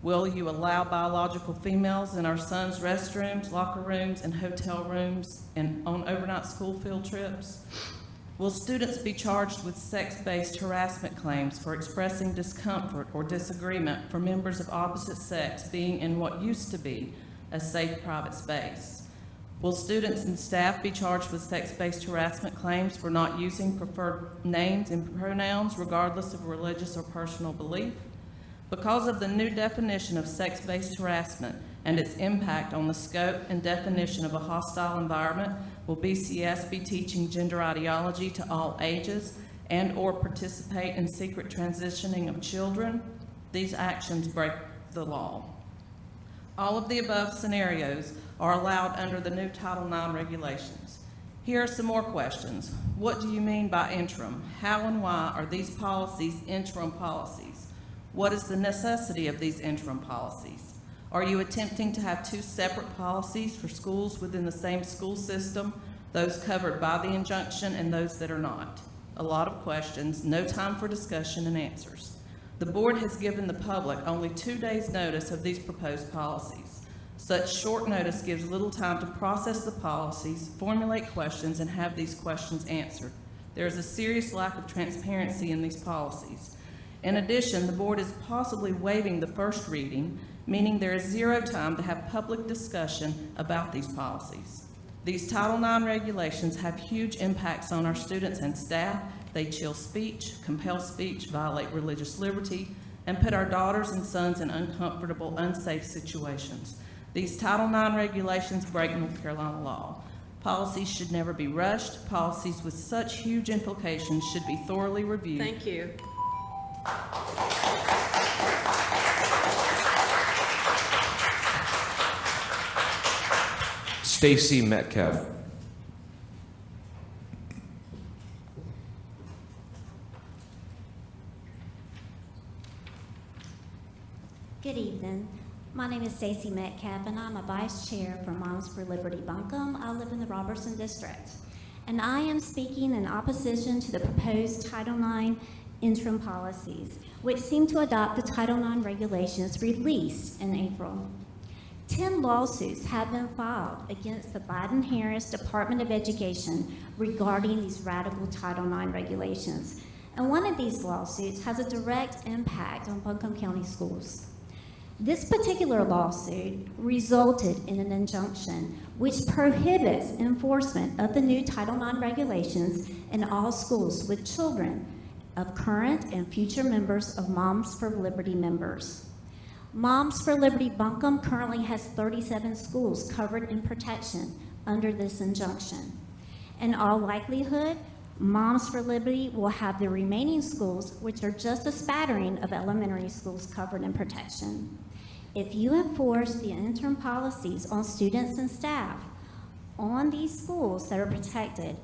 Will you allow biological females in our sons' restrooms, locker rooms, and hotel rooms and on overnight school field trips? Will students be charged with sex-based harassment claims for expressing discomfort or disagreement for members of opposite sex being in what used to be a safe private space? Will students and staff be charged with sex-based harassment claims for not using preferred names and pronouns regardless of religious or personal belief? Because of the new definition of sex-based harassment and its impact on the scope and definition of a hostile environment, will BCS be teaching gender ideology to all ages and/or participate in secret transitioning of children? These actions break the law. All of the above scenarios are allowed under the new Title IX regulations. Here are some more questions. What do you mean by interim? How and why are these policies interim policies? What is the necessity of these interim policies? Are you attempting to have two separate policies for schools within the same school system, those covered by the injunction and those that are not? A lot of questions, no time for discussion and answers. The board has given the public only 2 days' notice of these proposed policies. Such short notice gives little time to process the policies, formulate questions, and have these questions answered. There is a serious lack of transparency in these policies. In addition, the board is possibly waiving the first reading, meaning there is 0 time to have public discussion about these policies. These Title IX regulations have huge impacts on our students and staff. They chill speech, compel speech, violate religious liberty, and put our daughters and sons in uncomfortable, unsafe situations. These Title IX regulations break North Carolina law. Policies should never be rushed. Policies with such huge implications should be thoroughly reviewed. Thank you. Stacy Metcalf. Good evening. My name is Stacy Metcalf, and I'm a vice chair for Moms for Liberty Buncombe. I live in the Robertson District, and I am speaking in opposition to the proposed Title IX interim policies, which seem to adopt the Title IX regulations released in April. 10 lawsuits have been filed against the Biden-Harris Department of Education regarding these radical Title IX regulations, and one of these lawsuits has a direct impact on Buncombe County schools. This particular lawsuit resulted in an injunction which prohibits enforcement of the new Title IX regulations in all schools with children of current and future members of Moms for Liberty members. Moms for Liberty Buncombe currently has 37 schools covered in protection under this injunction. In all likelihood, Moms for Liberty will have the remaining schools, which are just a spattering of elementary schools, covered in protection. If you enforce the interim policies on students and staff on these schools that are protected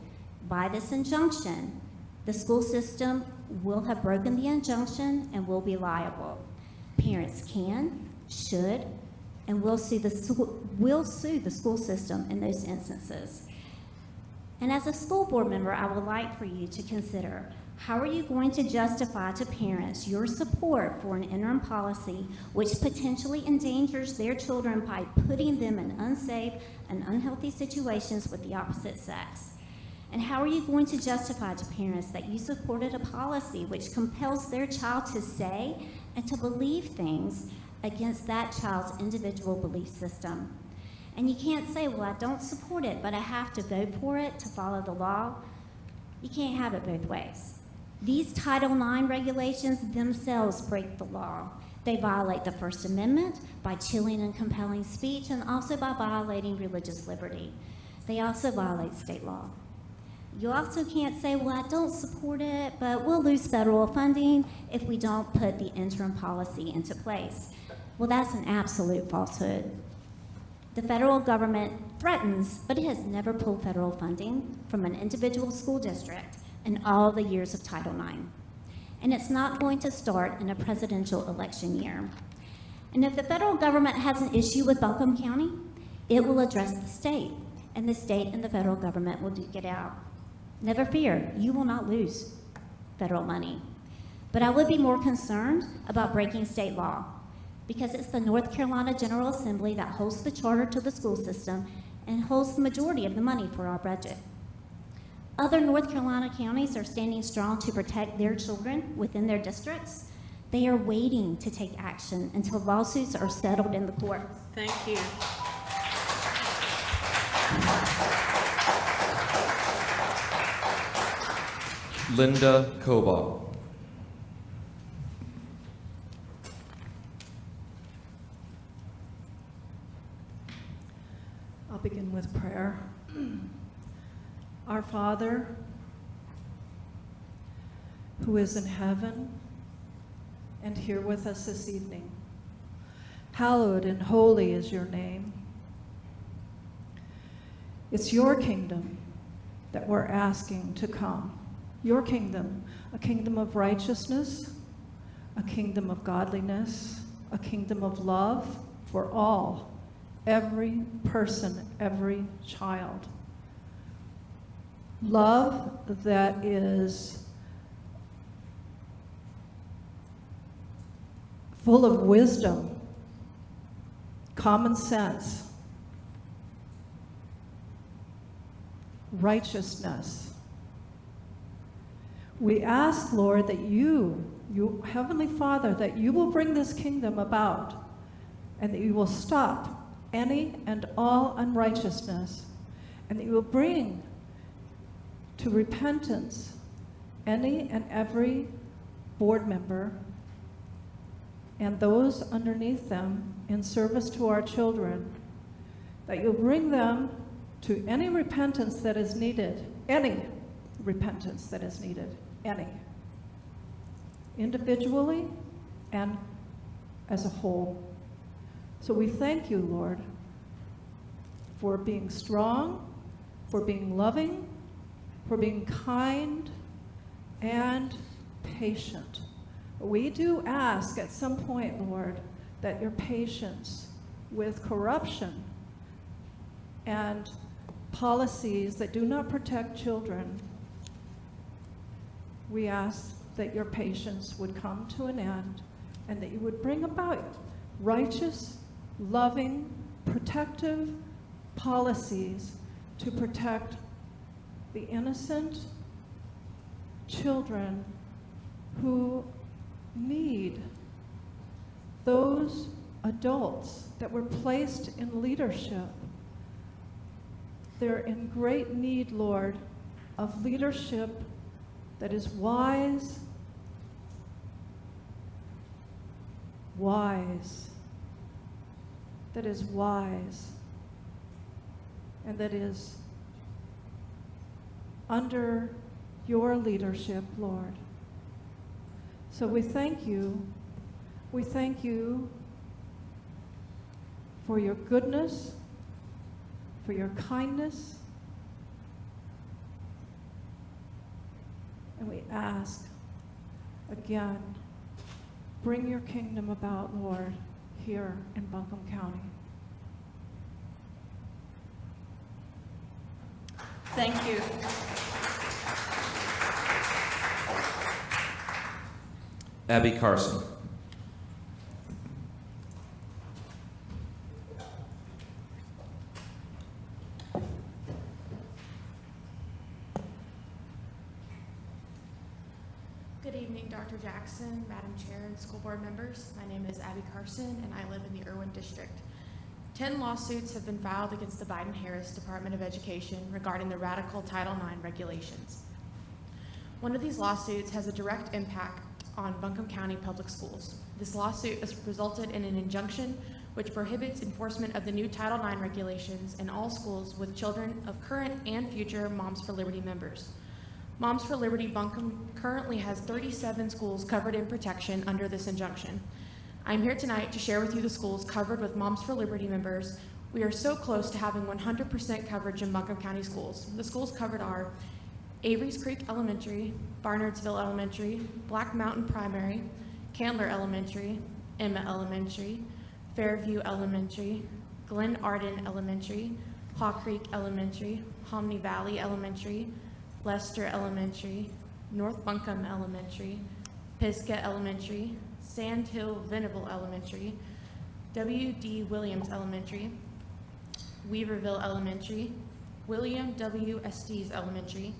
by this injunction, the school system will have broken the injunction and will be liable. Parents can, should, and will sue the school system in those instances. And as a school board member, I would like for you to consider, how are you going to justify to parents your support for an interim policy which potentially endangers their children by putting them in unsafe and unhealthy situations with the opposite sex? And how are you going to justify to parents that you supported a policy which compels their child to say and to believe things against that child's individual belief system? And you can't say, well, I don't support it, but I have to vote for it to follow the law. You can't have it both ways. These Title IX regulations themselves break the law. They violate the First Amendment by chilling and compelling speech and also by violating religious liberty. They also violate state law. You also can't say, well, I don't support it, but we'll lose federal funding if we don't put the interim policy into place. Well, that's an absolute falsehood. The federal government threatens, but it has never pulled federal funding from an individual school district in all the years of Title IX. And it's not going to start in a presidential election year. And if the federal government has an issue with Buncombe County, it will address the state, and the state and the federal government will duke it out. Never fear, you will not lose federal money. But I would be more concerned about breaking state law, because it's the North Carolina General Assembly that holds the charter to the school system and holds the majority of the money for our budget. Other North Carolina counties are standing strong to protect their children within their districts. They are waiting to take action until lawsuits are settled in the courts. Thank you. Linda Cobalt. I'll begin with prayer. Our Father, who is in heaven and here with us this evening, hallowed and holy is your name. It's your kingdom that we're asking to come. Your kingdom, a kingdom of righteousness, a kingdom of godliness, a kingdom of love for all, every person, every child. Love that is full of wisdom, common sense, righteousness. We ask, Lord, that you, Heavenly Father, that you will bring this kingdom about and that you will stop any and all unrighteousness and that you will bring to repentance any and every board member and those underneath them in service to our children, that you'll bring them to any repentance that is needed, any repentance that is needed, any, individually and as a whole. So we thank you, Lord, for being strong, for being loving, for being kind and patient. We do ask at some point, Lord, that your patience with corruption and policies that do not protect children, we ask that your patience would come to an end and that you would bring about righteous, loving, protective policies to protect the innocent children who need those adults that were placed in leadership. They're in great need, Lord, of leadership that is wise, that is wise, and that is under your leadership, Lord. So we thank you. We thank you for your goodness, for your kindness, and we ask again, bring your kingdom about, Lord, here in Buncombe County. Thank you. Abby Carson. Good evening, Dr. Jackson, Madam Chair, and school board members. My name is Abby Carson, and I live in the Irwin District. 10 lawsuits have been filed against the Biden-Harris Department of Education regarding the radical Title IX regulations. One of these lawsuits has a direct impact on Buncombe County Public Schools. This lawsuit has resulted in an injunction which prohibits enforcement of the new Title IX regulations in all schools with children of current and future Moms for Liberty members. Moms for Liberty Buncombe currently has 37 schools covered in protection under this injunction. I'm here tonight to share with you the schools covered with Moms for Liberty members. We are so close to having 100% coverage in Buncombe County schools. The schools covered are Avery's Creek Elementary, Barnardsville Elementary, Black Mountain Primary, Candler Elementary, Emma Elementary, Fairview Elementary, Glen Arden Elementary, Haw Creek Elementary, Hominy Valley Elementary, Lester Elementary, North Buncombe Elementary, Pisgah Elementary, Sand Hill Venable Elementary, W.D. Williams Elementary, Weaverville Elementary, William W. Estes Elementary,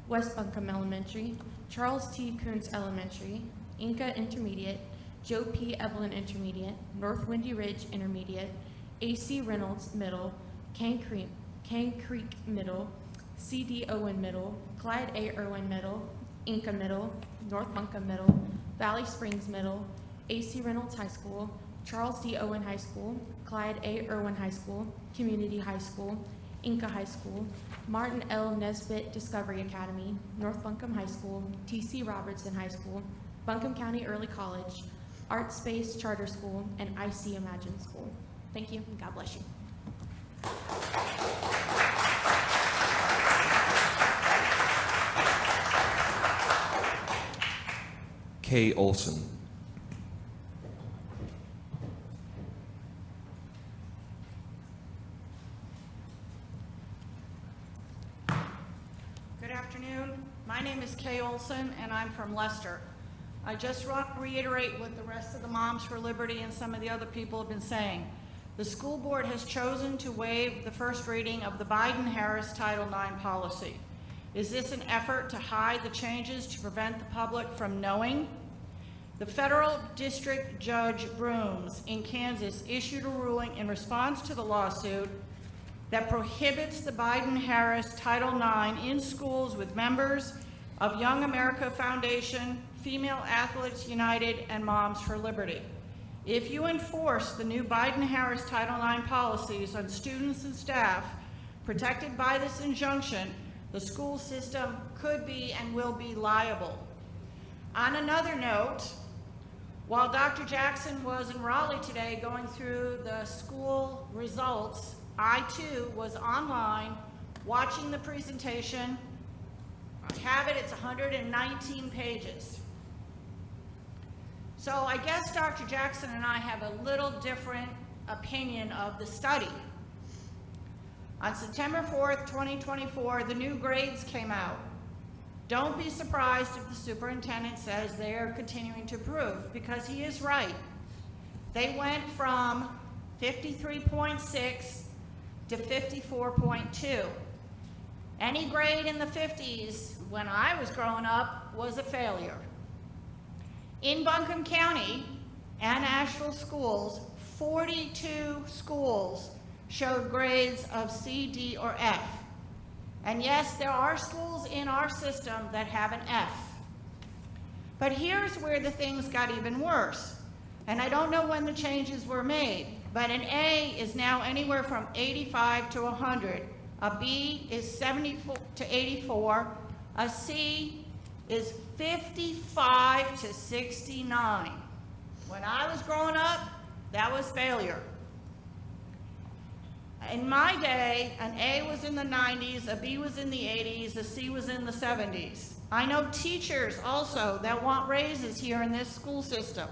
West Buncombe Elementary, Charles T. Kuntz Elementary, Inca Intermediate, Joe P. Evelyn Intermediate, North Windy Ridge Intermediate, A.C. Reynolds Middle, Cane Creek Middle, C.D. Owen Middle, Clyde A. Irwin Middle, Inca Middle, North Buncombe Middle, Valley Springs Middle, A.C. Reynolds High School, Charles D. Owen High School, Clyde A. Irwin High School, Community High School, Inca High School, Martin L. Nesbitt Discovery Academy, North Buncombe High School, T.C. Robertson High School, Buncombe County Early College, Art Space Charter School, and IC Imagine School. Thank you, and God bless you. Kay Olson. Good afternoon. My name is Kay Olson, and I'm from Leicester. I just want to reiterate what the rest of the Moms for Liberty and some of the other people have been saying. The school board has chosen to waive the first reading of the Biden-Harris Title IX policy. Is this an effort to hide the changes to prevent the public from knowing? The federal district judge Brooms in Kansas issued a ruling in response to the lawsuit that prohibits the Biden-Harris Title IX in schools with members of Young America Foundation, Female Athletes United, and Moms for Liberty. If you enforce the new Biden-Harris Title IX policies on students and staff protected by this injunction, the school system could be and will be liable. On another note, while Dr. Jackson was in Raleigh today going through the school results, I too was online watching the presentation. I have it, it's 119 pages. So I guess Dr. Jackson and I have a little different opinion of the study. On September 4th, 2024, the new grades came out. Don't be surprised if the superintendent says they are continuing to improve, because he is right. They went from 53.6 to 54.2. Any grade in the 50s when I was growing up was a failure. In Buncombe County and Asheville schools, 42 schools showed grades of C, D, or F. And yes, there are schools in our system that have an F. But here's where the things got even worse. And I don't know when the changes were made, but an A is now anywhere from 85 to 100. A B is 70 to 84. A C is 55 to 69. When I was growing up, that was failure. In my day, an A was in the 90s, a B was in the 80s, a C was in the 70s. I know teachers also that want raises here in this school system.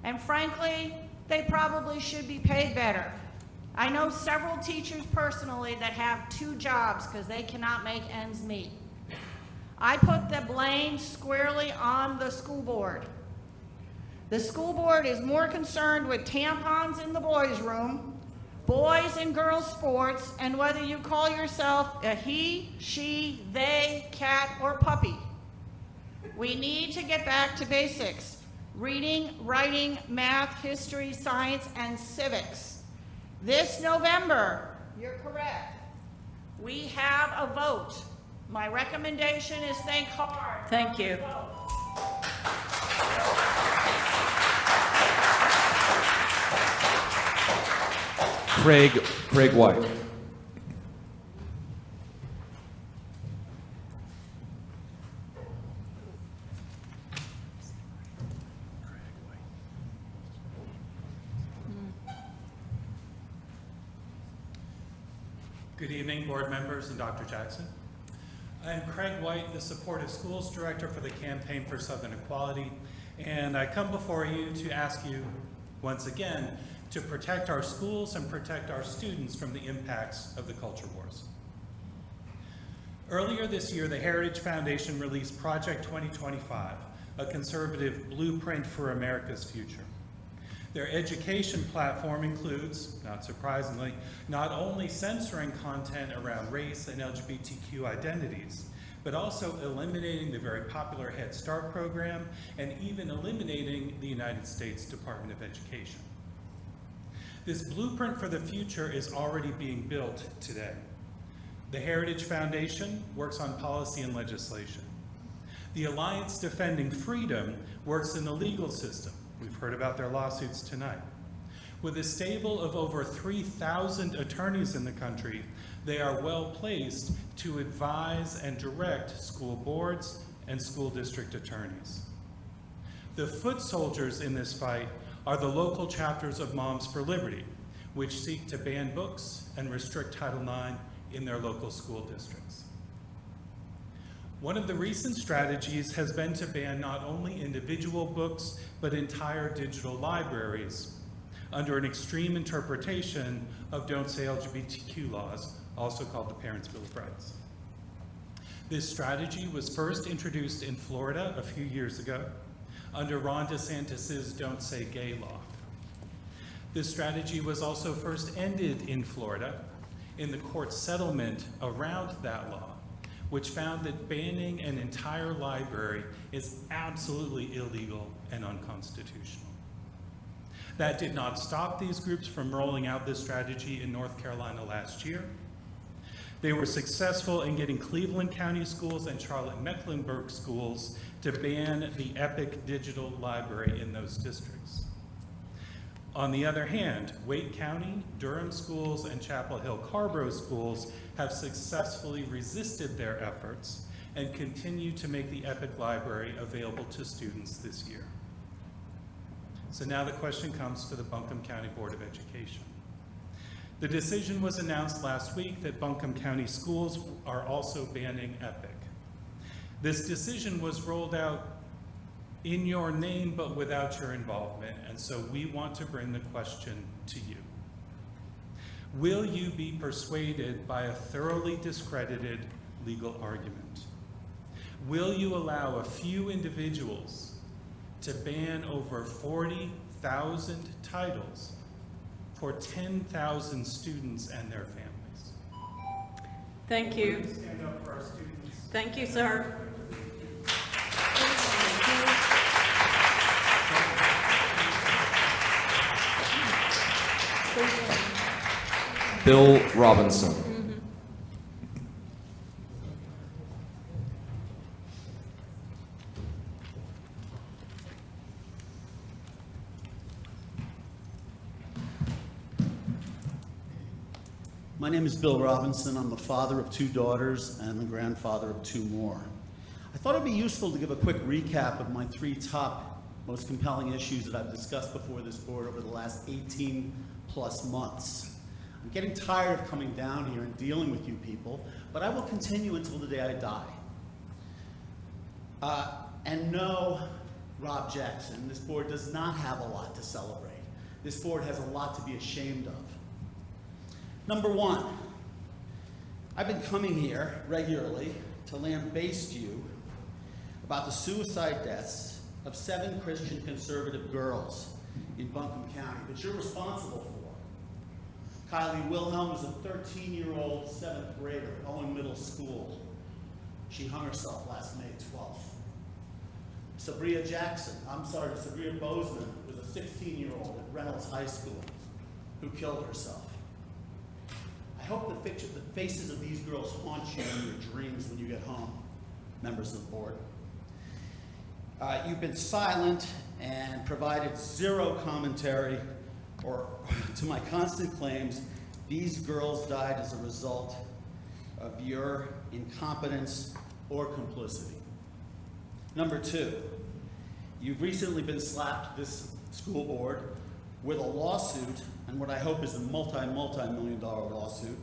And frankly, they probably should be paid better. I know several teachers personally that have 2 jobs because they cannot make ends meet. I put the blame squarely on the school board. The school board is more concerned with tampons in the boys' room, boys and girls sports, and whether you call yourself a he, she, they, cat, or puppy. We need to get back to basics: reading, writing, math, history, science, and civics. This November, you're correct, we have a vote. My recommendation is think hard. Thank you. Vote. Craig White. Good evening, board members and Dr. Jackson. I am Craig White, the Supportive Schools Director for the Campaign for Southern Equality, and I come before you to ask you, once again, to protect our schools and protect our students from the impacts of the culture wars. Earlier this year, the Heritage Foundation released Project 2025, a conservative blueprint for America's future. Their education platform includes, not surprisingly, not only censoring content around race and LGBTQ identities, but also eliminating the very popular Head Start program and even eliminating the United States Department of Education. This blueprint for the future is already being built today. The Heritage Foundation works on policy and legislation. The Alliance Defending Freedom works in the legal system. We've heard about their lawsuits tonight. With a stable of over 3,000 attorneys in the country, they are well placed to advise and direct school boards and school district attorneys. The foot soldiers in this fight are the local chapters of Moms for Liberty, which seek to ban books and restrict Title IX in their local school districts. One of the recent strategies has been to ban not only individual books, but entire digital libraries under an extreme interpretation of Don't Say LGBTQ laws, also called the Parents' Bill of Rights. This strategy was first introduced in Florida a few years ago under Ron DeSantis's Don't Say Gay law. This strategy was also first ended in Florida in the court settlement around that law, which found that banning an entire library is absolutely illegal and unconstitutional. That did not stop these groups from rolling out this strategy in North Carolina last year. They were successful in getting Cleveland County schools and Charlotte-Mecklenburg schools to ban the EPIC digital library in those districts. On the other hand, Wake County, Durham schools, and Chapel Hill Carborough schools have successfully resisted their efforts and continue to make the EPIC library available to students this year. So now the question comes to the Buncombe County Board of Education. The decision was announced last week that Buncombe County schools are also banning EPIC. This decision was rolled out in your name but without your involvement, and so we want to bring the question to you. Will you be persuaded by a thoroughly discredited legal argument? Will you allow a few individuals to ban over 40,000 titles for 10,000 students and their families? Thank you. Stand up for our students. Thank you, sir. Bill Robinson. My name is Bill Robinson. I'm the father of 2 daughters and the grandfather of 2 more. I thought it'd be useful to give a quick recap of my 3 top most compelling issues that I've discussed before this board over the last 18 plus months. I'm getting tired of coming down here and dealing with you people, but I will continue until the day I die. And no, Rob Jackson, this board does not have a lot to celebrate. This board has a lot to be ashamed of. Number 1, I've been coming here regularly to lambaste you about the suicide deaths of 7 Christian conservative girls in Buncombe County that you're responsible for. Kylie Wilhelm is a 13-year-old 7th grader at Owen Middle School. She hung herself last May 12th. Sabria Bozeman was a 16-year-old at Reynolds High School who killed herself. I hope the faces of these girls haunt you in your dreams when you get home, members of the board. You've been silent and provided zero commentary to my constant claims These girls died as a result of your incompetence or complicity. Number two, you've recently been slapped, this school board, with a lawsuit, and what I hope is a multi-million-dollar lawsuit,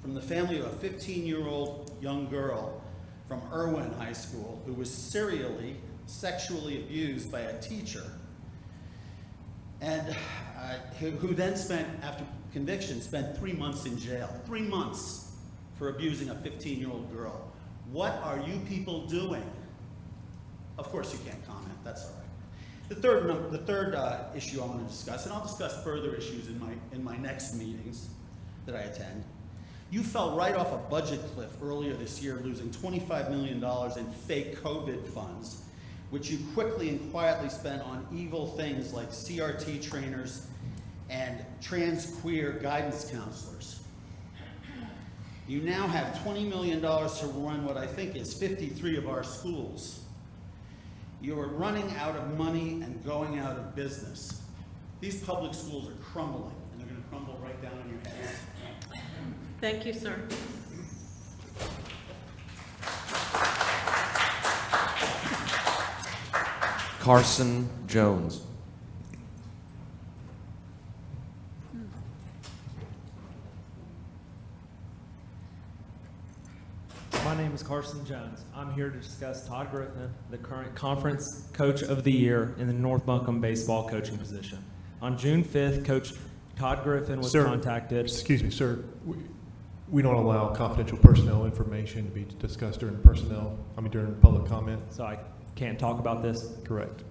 from the family of a 15-year-old young girl from Irwin High School who was serially sexually abused by a teacher, and who then spent, after conviction, spent 3 months in jail. 3 months for abusing a 15-year-old girl. What are you people doing? Of course you can't comment, that's all right. The third issue I want to discuss, and I'll discuss further issues in my next meetings that I attend. You fell right off a budget cliff earlier this year, losing $25 million in fake COVID funds, which you quickly and quietly spent on evil things like CRT trainers and trans-queer guidance counselors. You now have $20 million to run what I think is 53 of our schools. You are running out of money and going out of business. These public schools are crumbling, and they're going to crumble right down on your heads. Thank you, sir. Carson Jones. My name is Carson Jones. I'm here to discuss Todd Griffin, the current Conference Coach of the Year in the North Buncombe baseball coaching position. On June 5th, Coach Todd Griffin was contacted. Excuse me, sir. We don't allow confidential personnel information to be discussed during during public comment. So I can't talk about this? Correct.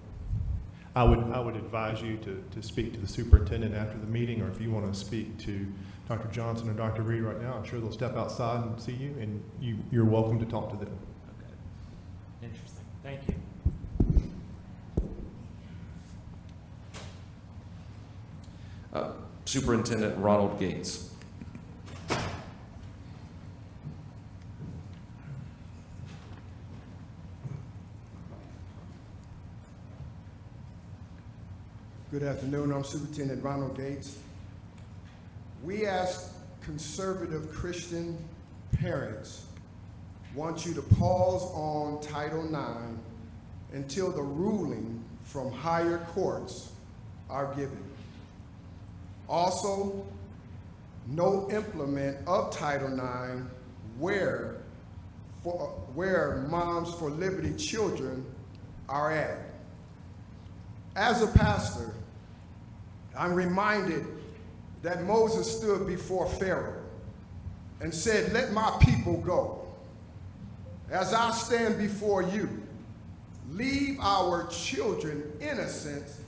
I would advise you to speak to the superintendent after the meeting, or if you want to speak to Dr. Johnson or Dr. Reed right now, I'm sure they'll step outside and see you, and you're welcome to talk to them. Okay. Interesting. Thank you. Superintendent Ronald Gates. Good afternoon, I'm Superintendent Ronald Gates. We as conservative Christian parents want you to pause on Title IX until the ruling from higher courts are given. Also, no implement of Title IX where Moms for Liberty children are at. As a pastor, I'm reminded that Moses stood before Pharaoh and said, "Let my people go. As I stand before you, leave our children innocence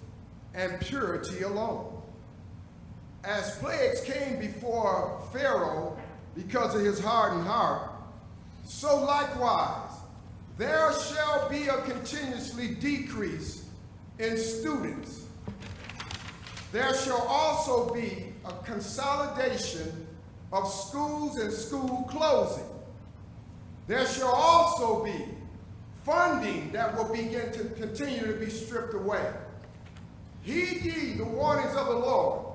and purity alone." As plagues came before Pharaoh because of his hardened heart, so likewise there shall be a continuously decrease in students. There shall also be a consolidation of schools and school closing. There shall also be funding that will begin to continue to be stripped away. Heed ye the warnings of the Lord,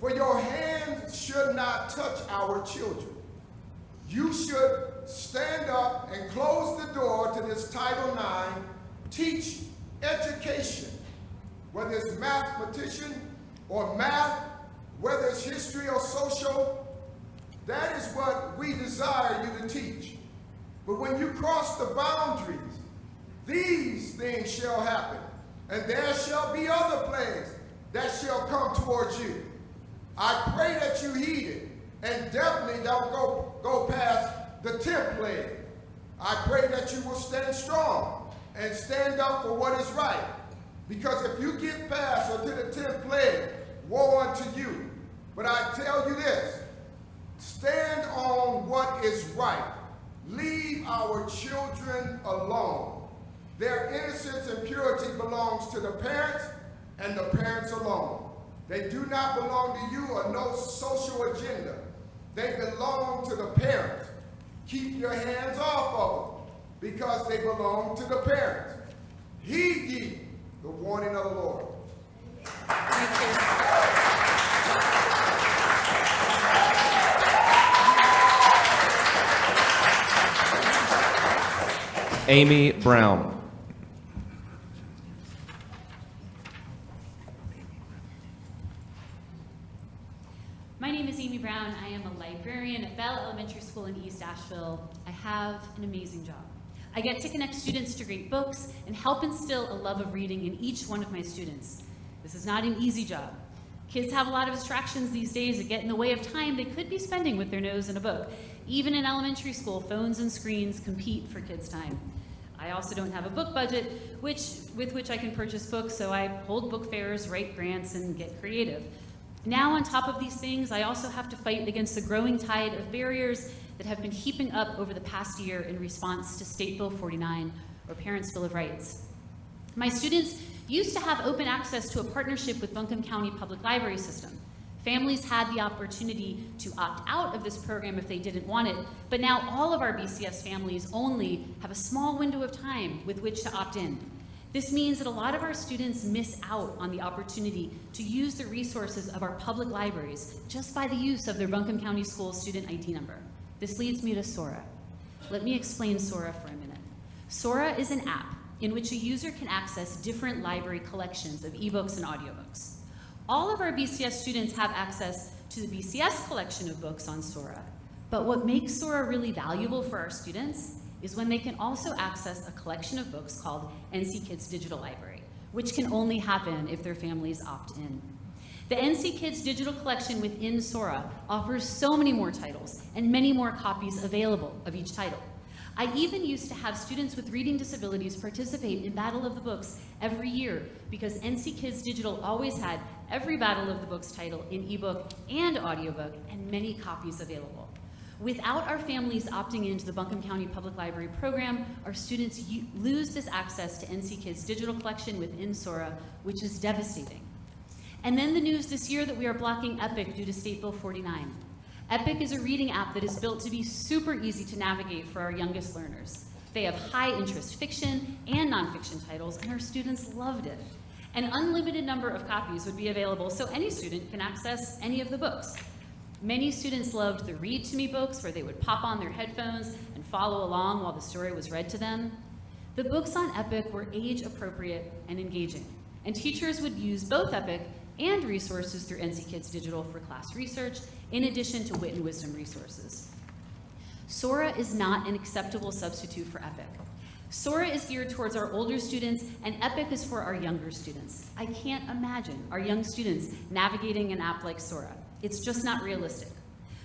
for your hands should not touch our children. You should stand up and close the door to this Title IX, teach education, whether it's mathematician or math, whether it's history or social. That is what we desire you to teach. But when you cross the boundaries, these things shall happen, and there shall be other plagues that shall come towards you. I pray that you heed it, and definitely don't go past the 10th plague. I pray that you will stand strong and stand up for what is right. Because if you get past or to the 10th plague, woe unto you. But I tell you this, stand on what is right. Leave our children alone. Their innocence and purity belongs to the parents and the parents alone. They do not belong to you or no social agenda. They belong to the parents. Keep your hands off of them because they belong to the parents. Heed ye the warning of the Lord. Thank you. Amy Brown. My name is Amy Brown. I am a librarian at Bell Elementary School in East Asheville. I have an amazing job. I get to connect students to great books and help instill a love of reading in each one of my students. This is not an easy job. Kids have a lot of distractions these days that get in the way of time they could be spending with their nose in a book. Even in elementary school, phones and screens compete for kids' time. I also don't have a book budget with which I can purchase books, so I hold book fairs, write grants, and get creative. Now, on top of these things, I also have to fight against the growing tide of barriers that have been heaping up over the past year in response to State Bill 49, or Parents' Bill of Rights. My students used to have open access to a partnership with Buncombe County Public Library System. Families had the opportunity to opt out of this program if they didn't want it, but now all of our BCS families only have a small window of time with which to opt in. This means that a lot of our students miss out on the opportunity to use the resources of our public libraries just by the use of their Buncombe County School student ID number. This leads me to Sora. Let me explain Sora for a minute. Sora is an app in which a user can access different library collections of ebooks and audiobooks. All of our BCS students have access to the BCS collection of books on Sora, but what makes Sora really valuable for our students is when they can also access a collection of books called NC Kids Digital Library, which can only happen if their families opt in. The NC Kids Digital Collection within Sora offers so many more titles and many more copies available of each title. I even used to have students with reading disabilities participate in Battle of the Books every year because NC Kids Digital always had every Battle of the Books title in ebook and audiobook and many copies available. Without our families opting into the Buncombe County Public Library program, our students lose this access to NC Kids Digital Collection within Sora, which is devastating. And then the news this year that we are blocking EPIC due to State Bill 49. EPIC is a reading app that is built to be super easy to navigate for our youngest learners. They have high interest fiction and nonfiction titles, and our students loved it. An unlimited number of copies would be available so any student can access any of the books. Many students loved the Read to Me books where they would pop on their headphones and follow along while the story was read to them. The books on EPIC were age appropriate and engaging, and teachers would use both EPIC and resources through NC Kids Digital for class research, in addition to Wit and Wisdom resources. Sora is not an acceptable substitute for EPIC. Sora is geared towards our older students, and EPIC is for our younger students. I can't imagine our young students navigating an app like Sora. It's just not realistic.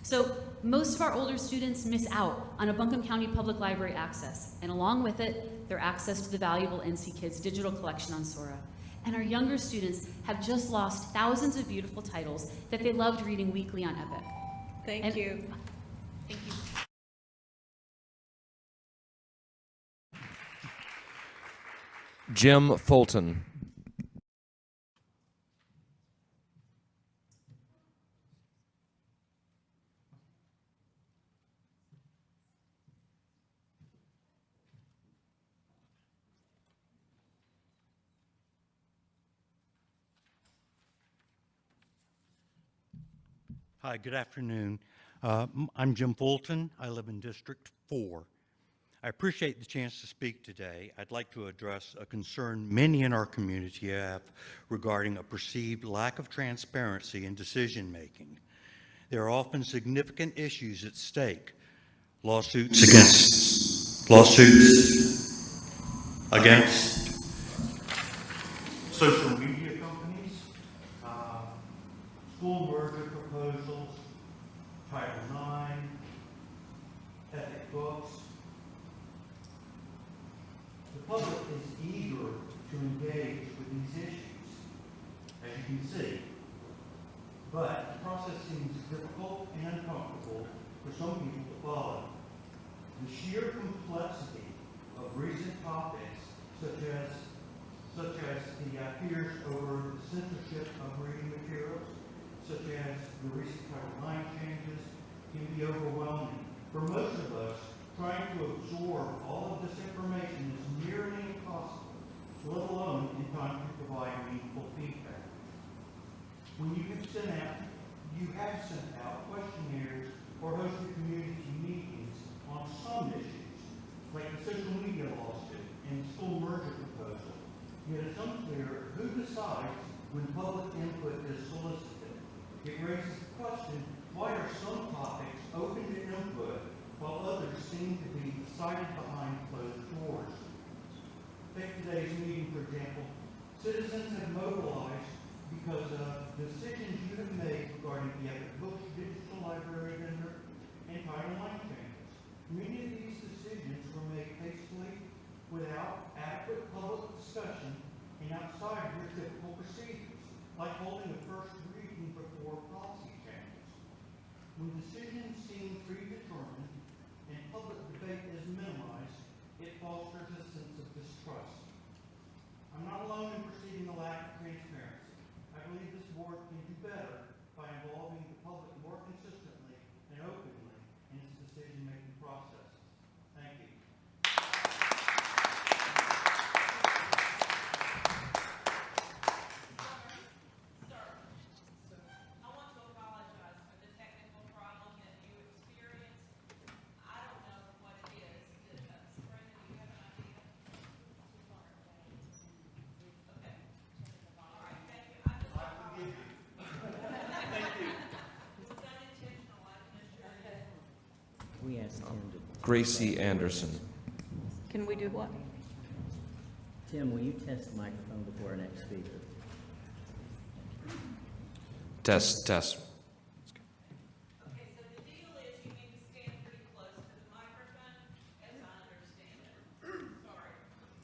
So most of our older students miss out on a Buncombe County Public Library access, and along with it, their access to the valuable NC Kids Digital Collection on Sora. And our younger students have just lost thousands of beautiful titles that they loved reading weekly on EPIC. Thank you. Thank you. Jim Fulton. Hi, good afternoon. I'm Jim Fulton. I live in District 4. I appreciate the chance to speak today. I'd like to address a concern many in our community have regarding a perceived lack of transparency in decision-making. There are often significant issues at stake. Lawsuits against social media companies, school merger proposals, Title IX, ethic books. The public is eager to engage with these issues, as you can see. But the process seems difficult and uncomfortable for some people to follow. The sheer complexity of recent topics, such as the fears over the censorship of reading materials, such as the recent Title IX changes, can be overwhelming. For most of us, trying to absorb all of this information is nearly impossible, let alone in time to provide meaningful feedback. When you have sent out questionnaires or hosted community meetings on some issues, like the social media lawsuit and school merger proposal, yet it's unclear who decides when public input is solicited. It raises the question, why are some topics open to input while others seem to be decided behind closed doors? Take today's meeting, for example. Citizens have mobilized because of decisions you have made regarding the Epic Books digital library vendor and Title IX changes. Many of these decisions were made hastily, without adequate public discussion, and outside of your typical procedures, like holding a first reading before policy changes. When decisions seem predetermined and public debate is minimized, it fosters a sense of distrust. I'm not alone in perceiving a lack of transparency. I believe this board can do better by involving the public more consistently and openly in its decision-making process. Thank you. We asked Tim to. Gracie Anderson. Can we do what? Tim, will you test the microphone before our next speaker? Test, test. Okay, so the deal is you need to stand pretty close to the microphone, as I understand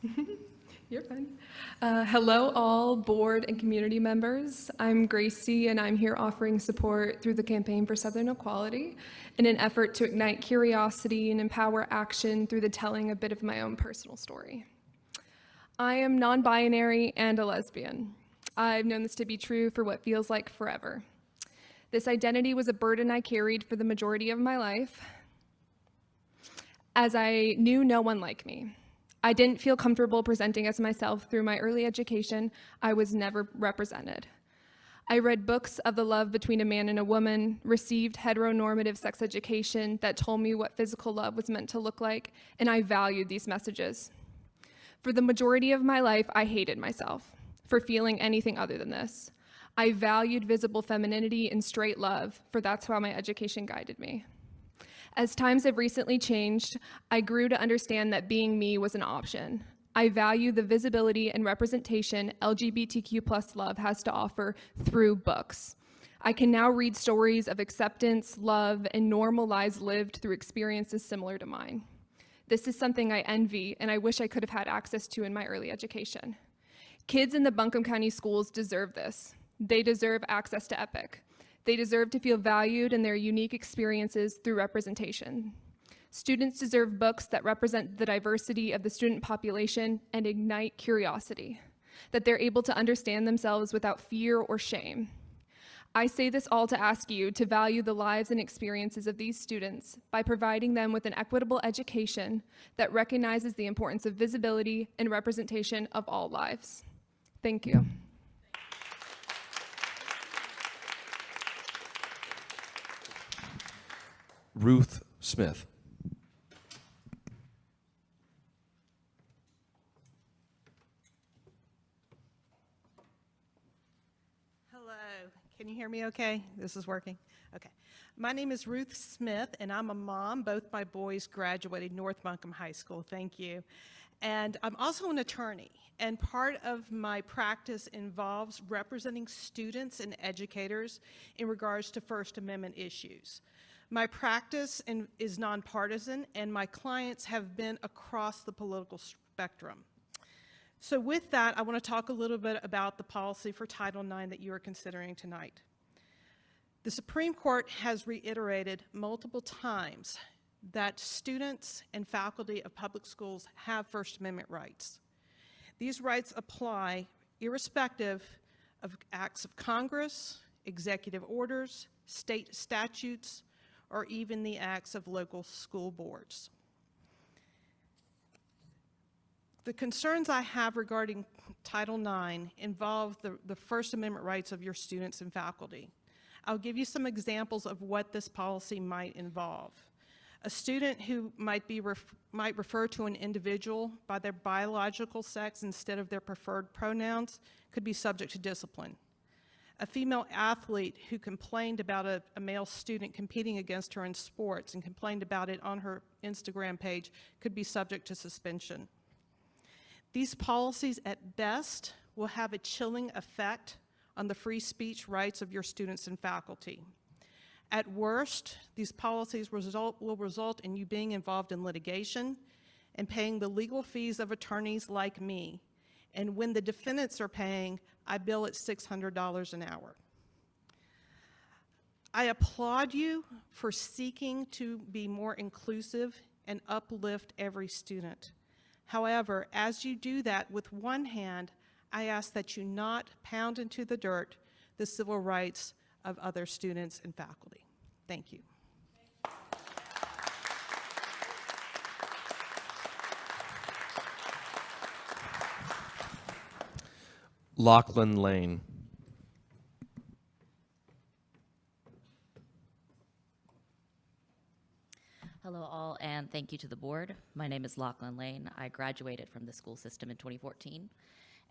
it. Sorry. You're fine. Hello, all board and community members. I'm Gracie, and I'm here offering support through the Campaign for Southern Equality in an effort to ignite curiosity and empower action through the telling a bit of my own personal story. I am non-binary and a lesbian. I've known this to be true for what feels like forever. This identity was a burden I carried for the majority of my life, as I knew no one like me. I didn't feel comfortable presenting as myself through my early education. I was never represented. I read books of the love between a man and a woman, received heteronormative sex education that told me what physical love was meant to look like, and I valued these messages. For the majority of my life, I hated myself for feeling anything other than this. I valued visible femininity and straight love, for that's how my education guided me. As times have recently changed, I grew to understand that being me was an option. I value the visibility and representation LGBTQ+ love has to offer through books. I can now read stories of acceptance, love, and normal lives lived through experiences similar to mine. This is something I envy and I wish I could have had access to in my early education. Kids in the Buncombe County schools deserve this. They deserve access to EPIC. They deserve to feel valued in their unique experiences through representation. Students deserve books that represent the diversity of the student population and ignite curiosity, that they're able to understand themselves without fear or shame. I say this all to ask you to value the lives and experiences of these students by providing them with an equitable education that recognizes the importance of visibility and representation of all lives. Thank you. Ruth Smith. Hello, can you hear me okay? This is working? Okay. My name is Ruth Smith, and I'm a mom. Both my boys graduated North Buncombe High School, thank you. And I'm also an attorney, and part of my practice involves representing students and educators in regards to First Amendment issues. My practice is nonpartisan, and my clients have been across the political spectrum. So with that, I want to talk a little bit about the policy for Title IX that you are considering tonight. The Supreme Court has reiterated multiple times that students and faculty of public schools have First Amendment rights. These rights apply irrespective of acts of Congress, executive orders, state statutes, or even the acts of local school boards. The concerns I have regarding Title IX involve the First Amendment rights of your students and faculty. I'll give you some examples of what this policy might involve. A student who might refer to an individual by their biological sex instead of their preferred pronouns could be subject to discipline. A female athlete who complained about a male student competing against her in sports and complained about it on her Instagram page could be subject to suspension. These policies at best will have a chilling effect on the free speech rights of your students and faculty. At worst, these policies will result in you being involved in litigation and paying the legal fees of attorneys like me. And when the defendants are paying, I bill at $600 an hour. I applaud you for seeking to be more inclusive and uplift every student. However, as you do that with one hand, I ask that you not pound into the dirt the civil rights of other students and faculty. Thank you. Lachlan Lane. Hello all, and thank you to the board. My name is Lachlan Lane. I graduated from the school system in 2014,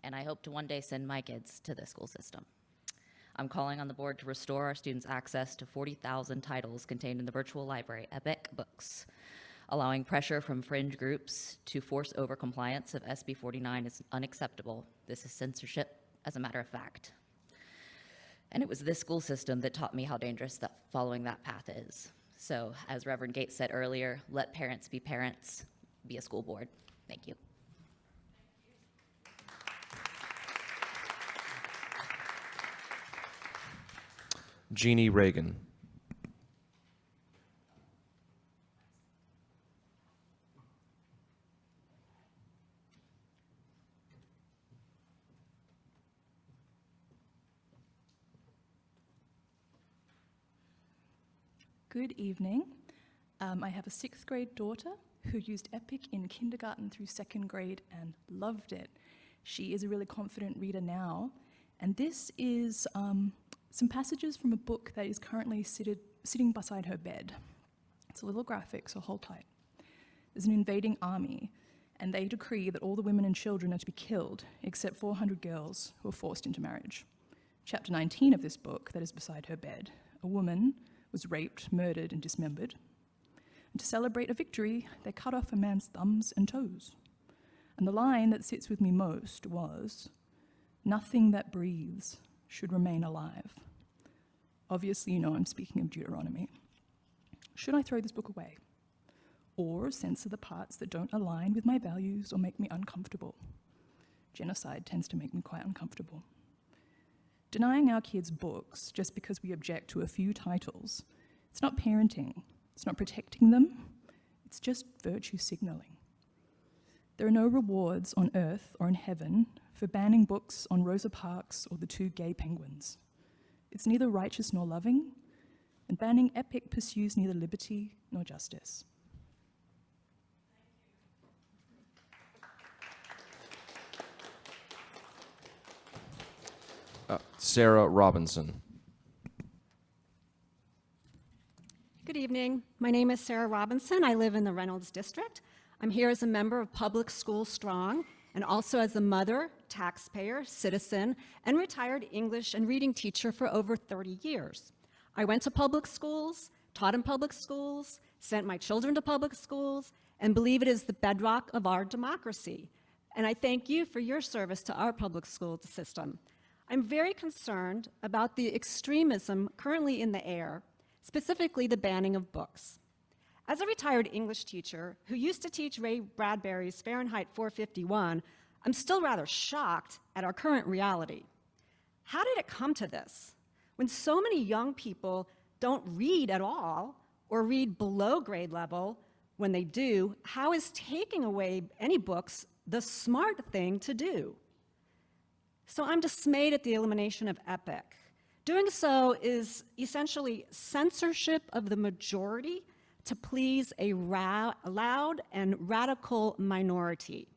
and I hope to one day send my kids to the school system. I'm calling on the board to restore our students' access to 40,000 titles contained in the virtual library, Epic Books. Allowing pressure from fringe groups to force over compliance of SB 49 is unacceptable. This is censorship, as a matter of fact. And it was this school system that taught me how dangerous that following that path is. So, as Reverend Gates said earlier, let parents, be a school board. Thank you. Jeannie Reagan. Good evening. I have a 6th grade daughter who used Epic in kindergarten through 2nd grade and loved it. She is a really confident reader now, and this is some passages from a book that is currently sitting beside her bed. It's a little graphic, so hold tight. There's an invading army, and they decree that all the women and children are to be killed, except 400 girls who are forced into marriage. Chapter 19 of this book that is beside her bed, a woman was raped, murdered, and dismembered. And to celebrate a victory, they cut off a man's thumbs and toes. And the line that sits with me most was, "Nothing that breathes should remain alive." Obviously, you know I'm speaking of Deuteronomy. Should I throw this book away? Or censor the parts that don't align with my values or make me uncomfortable? Genocide tends to make me quite uncomfortable. Denying our kids books just because we object to a few titles, it's not parenting, it's not protecting them, it's just virtue signaling. There are no rewards on earth or in heaven for banning books on Rosa Parks or the 2 gay penguins. It's neither righteous nor loving, and banning Epic pursues neither liberty nor justice. Sarah Robinson. Good evening. My name is Sarah Robinson. I live in the Reynolds District. I'm here as a member of Public School Strong and also as a mother, taxpayer, citizen, and retired English and reading teacher for over 30 years. I went to public schools, taught in public schools, sent my children to public schools, and believe it is the bedrock of our democracy. And I thank you for your service to our public school system. I'm very concerned about the extremism currently in the air, specifically the banning of books. As a retired English teacher who used to teach Ray Bradbury's Fahrenheit 451, I'm still rather shocked at our current reality. How did it come to this? When so many young people don't read at all or read below grade level, when they do, how is taking away any books the smart thing to do? So I'm dismayed at the elimination of Epic. Doing so is essentially censorship of the majority to please a loud and radical minority.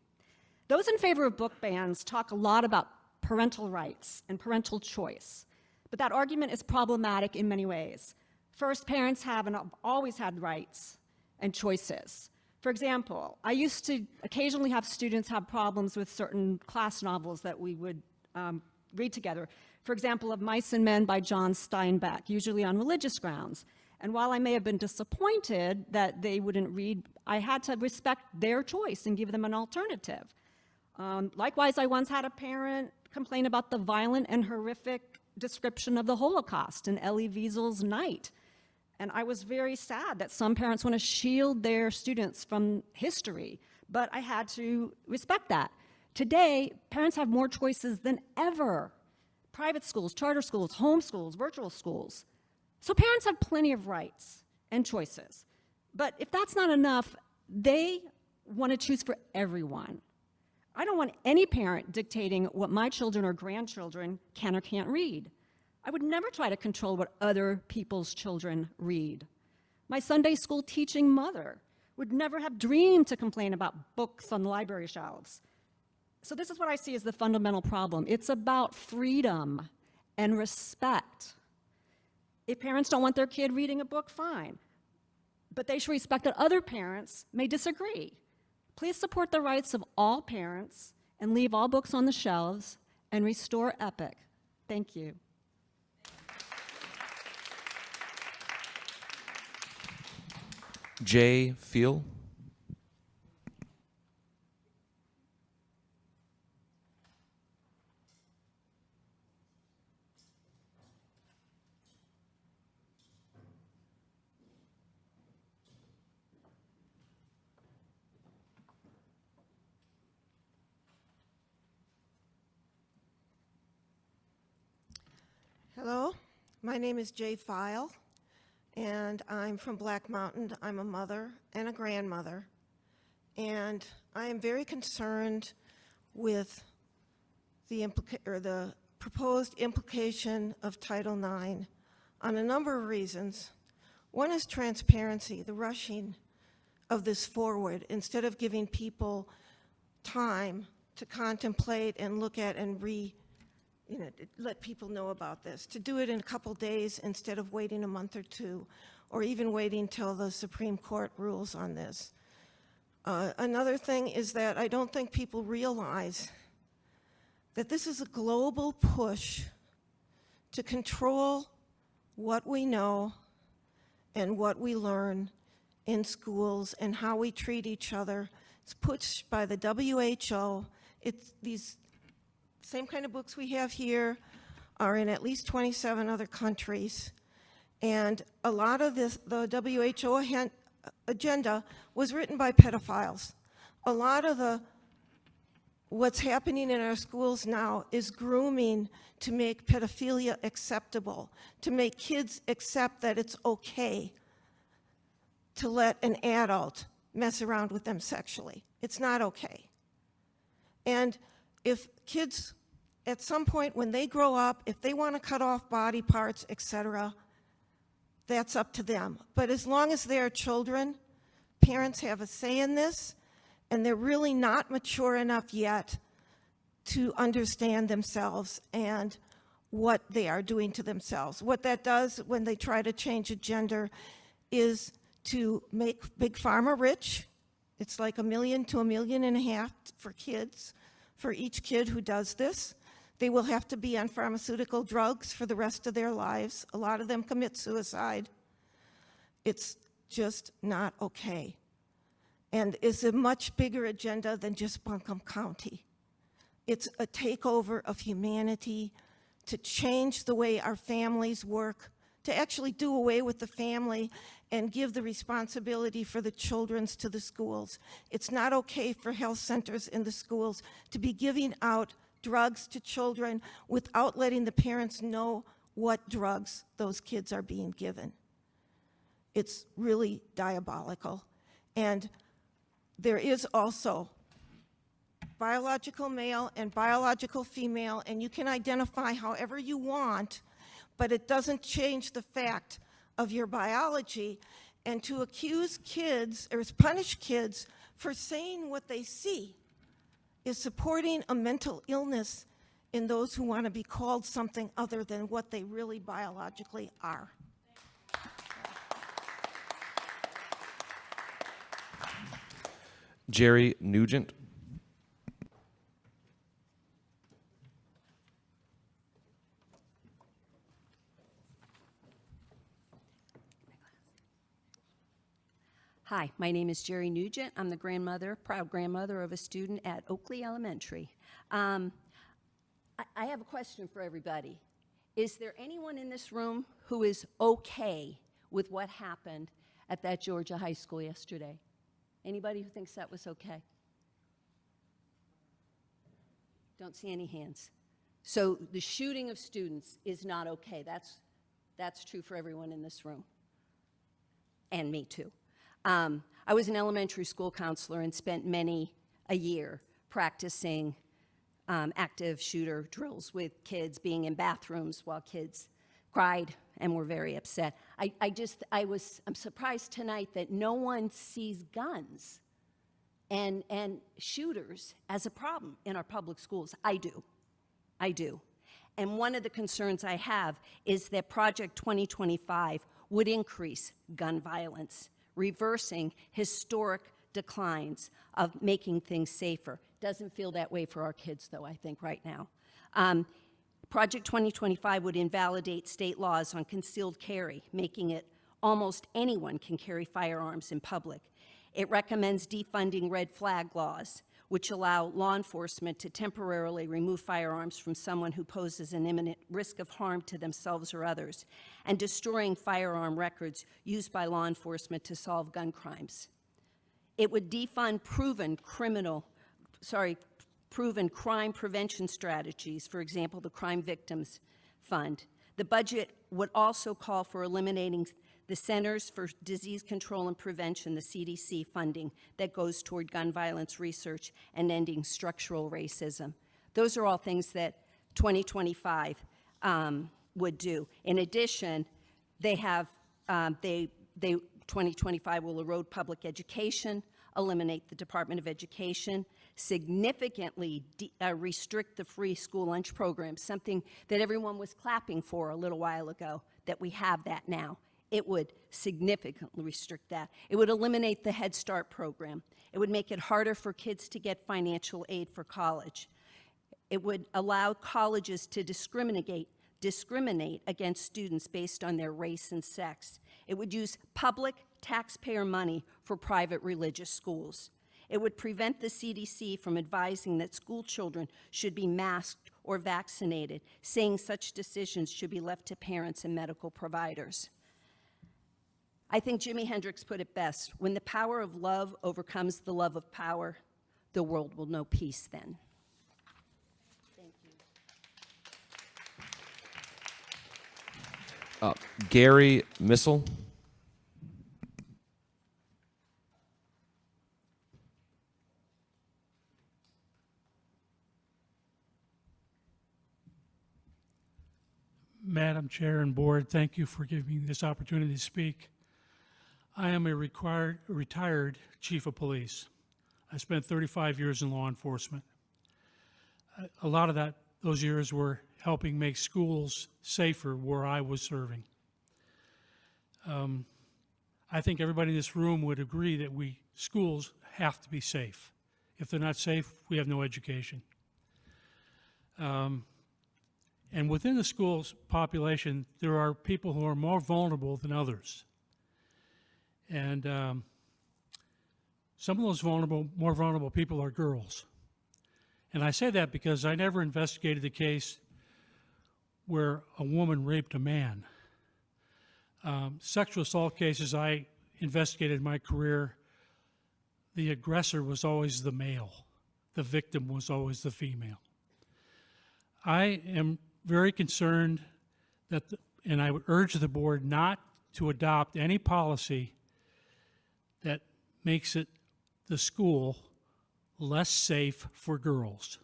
Those in favor of book bans talk a lot about parental rights and parental choice, but that argument is problematic in many ways. First, parents have and have always had rights, and choices. For example, I used to occasionally have students have problems with certain class novels that we would read together. For example, Of Mice and Men by John Steinbeck, usually on religious grounds. And while I may have been disappointed that they wouldn't read, I had to respect their choice and give them an alternative. Likewise, I once had a parent complain about the violent and horrific description of the Holocaust in Elie Wiesel's Night. And I was very sad that some parents want to shield their students from history, but I had to respect that. Today, parents have more choices than ever. Private schools, charter schools, homeschools, virtual schools. So parents have plenty of rights and choices. But if that's not enough, they want to choose for everyone. I don't want any parent dictating what my children or grandchildren can or can't read. I would never try to control what other people's children read. My Sunday school teaching mother would never have dreamed to complain about books on the library shelves. So this is what I see as the fundamental problem. It's about freedom and respect. If parents don't want their kid reading a book, fine. But they should respect that other parents may disagree. Please support the rights of all parents and leave all books on the shelves and restore EPIC. Thank you. Jay Feel. Hello, my name is Jay File, and I'm from Black Mountain. I'm a mother and a grandmother, and I am very concerned with the proposed implication of Title IX on a number of reasons. One is transparency, the rushing of this forward, instead of giving people time to contemplate and look at and let people know about this, to do it in a couple days instead of waiting a month or two, or even waiting till the Supreme Court rules on this. Another thing is that I don't think people realize that this is a global push to control what we know and what we learn in schools and how we treat each other. It's pushed by the WHO. It's these same kind of books we have here are in at least 27 other countries. And a lot of this, the WHO agenda was written by pedophiles. A lot of what's happening in our schools now is grooming to make pedophilia acceptable, to make kids accept that it's okay to let an adult mess around with them sexually. It's not okay. And if kids, at some point when they grow up, if they want to cut off body parts, etc., that's up to them. But as long as they are children, parents have a say in this, and they're really not mature enough yet to understand themselves and what they are doing to themselves. What that does when they try to change a gender is to make Big Pharma rich. It's like $1 million to $1.5 million for kids, for each kid who does this. They will have to be on pharmaceutical drugs for the rest of their lives. A lot of them commit suicide. It's just not okay. And it's a much bigger agenda than just Buncombe County. It's a takeover of humanity to change the way our families work, to actually do away with the family and give the responsibility for the children to the schools. It's not okay for health centers in the schools to be giving out drugs to children without letting the parents know what drugs those kids are being given. It's really diabolical. And there is also biological male and biological female, and you can identify however you want, but it doesn't change the fact of your biology. And to accuse kids or punish kids for saying what they see is supporting a mental illness in those who want to be called something other than what they really biologically are. Jerry Nugent. Hi, my name is Jerry Nugent. I'm the proud grandmother of a student at Oakley Elementary. I have a question for everybody. Is there anyone in this room who is okay with what happened at that Georgia high school yesterday? Anybody who thinks that was okay? Don't see any hands. So the shooting of students is not okay. That's true for everyone in this room, and me too. I was an elementary school counselor and spent many a year practicing active shooter drills with kids, being in bathrooms while kids cried and were very upset. I'm surprised tonight that no one sees guns and shooters as a problem in our public schools. I do. And one of the concerns I have is that Project 2025 would increase gun violence, reversing historic declines of making things safer. Doesn't feel that way for our kids, though, I think, right now. Project 2025 would invalidate state laws on concealed carry, making it almost anyone can carry firearms in public. It recommends defunding red flag laws, which allow law enforcement to temporarily remove firearms from someone who poses an imminent risk of harm to themselves or others, and destroying firearm records used by law enforcement to solve gun crimes. It would defund proven crime prevention strategies, for example, the Crime Victims Fund. The budget would also call for eliminating the Centers for Disease Control and Prevention, the CDC funding that goes toward gun violence research and ending structural racism. Those are all things that 2025 would do. In addition, they have, 2025 will erode public education, eliminate the Department of Education, significantly restrict the free school lunch program, something that everyone was clapping for a little while ago, that we have that now. It would significantly restrict that. It would eliminate the Head Start program. It would make it harder for kids to get financial aid for college. It would allow colleges to discriminate against students based on their race and sex. It would use public taxpayer money for private religious schools. It would prevent the CDC from advising that school children should be masked or vaccinated, saying such decisions should be left to parents and medical providers. I think Jimi Hendrix put it best: when the power of love overcomes the love of power, the world will know peace then. Thank you. Gary Missel. Madam Chair and Board, thank you for giving me this opportunity to speak. I am a retired Chief of Police. I spent 35 years in law enforcement. A lot of those years were helping make schools safer where I was serving. I think everybody in this room would agree that schools have to be safe. If they're not safe, we have no education. And within the school's population, there are people who are more vulnerable than others. And some of those more vulnerable people are girls. And I say that because I never investigated the case where a woman raped a man. Sexual assault cases I investigated in my career, the aggressor was always the male. The victim was always the female. I am very concerned that, and I would urge the board not to adopt any policy that makes the school less safe for girls.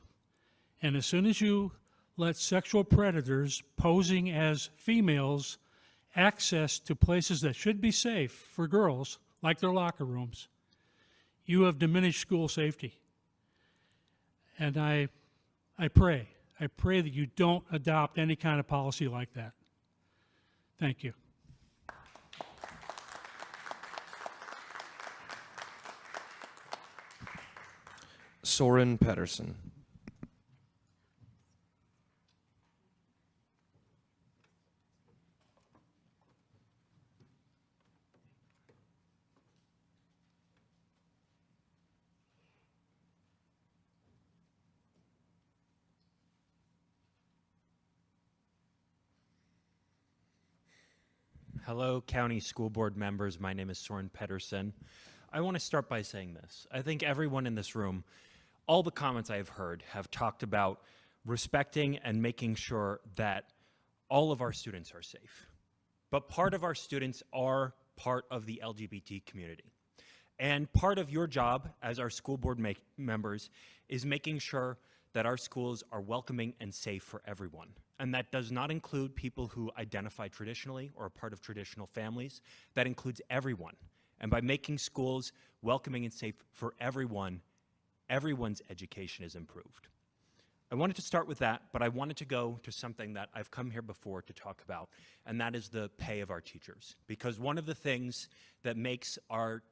And as soon as you let sexual predators posing as females access to places that should be safe for girls, like their locker rooms, you have diminished school safety. And I pray that you don't adopt any kind of policy like that. Thank you. Soren Pedersen. Hello, County School Board members. My name is Soren Pedersen. I want to start by saying this. I think everyone in this room, all the comments I have heard have talked about respecting and making sure that all of our students are safe. But part of our students are part of the LGBT community. And part of your job as our school board members is making sure that our schools are welcoming and safe for everyone. And that does not include people who identify traditionally or are part of traditional families. That includes everyone. And by making schools welcoming and safe for everyone, everyone's education is improved. I wanted to start with that, but I wanted to go to something that I've come here before to talk about, and that is the pay of our teachers. Because one of the things that makes our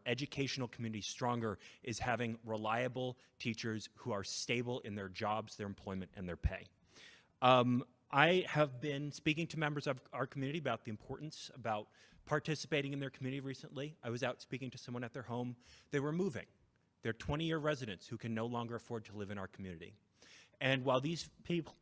educational community stronger is having reliable teachers who are stable in their jobs, their employment, and their pay. I have been speaking to members of our community about the importance about participating in their community recently. I was out speaking to someone at their home. They were moving. They're 20-year residents who can no longer afford to live in our community. And while these people,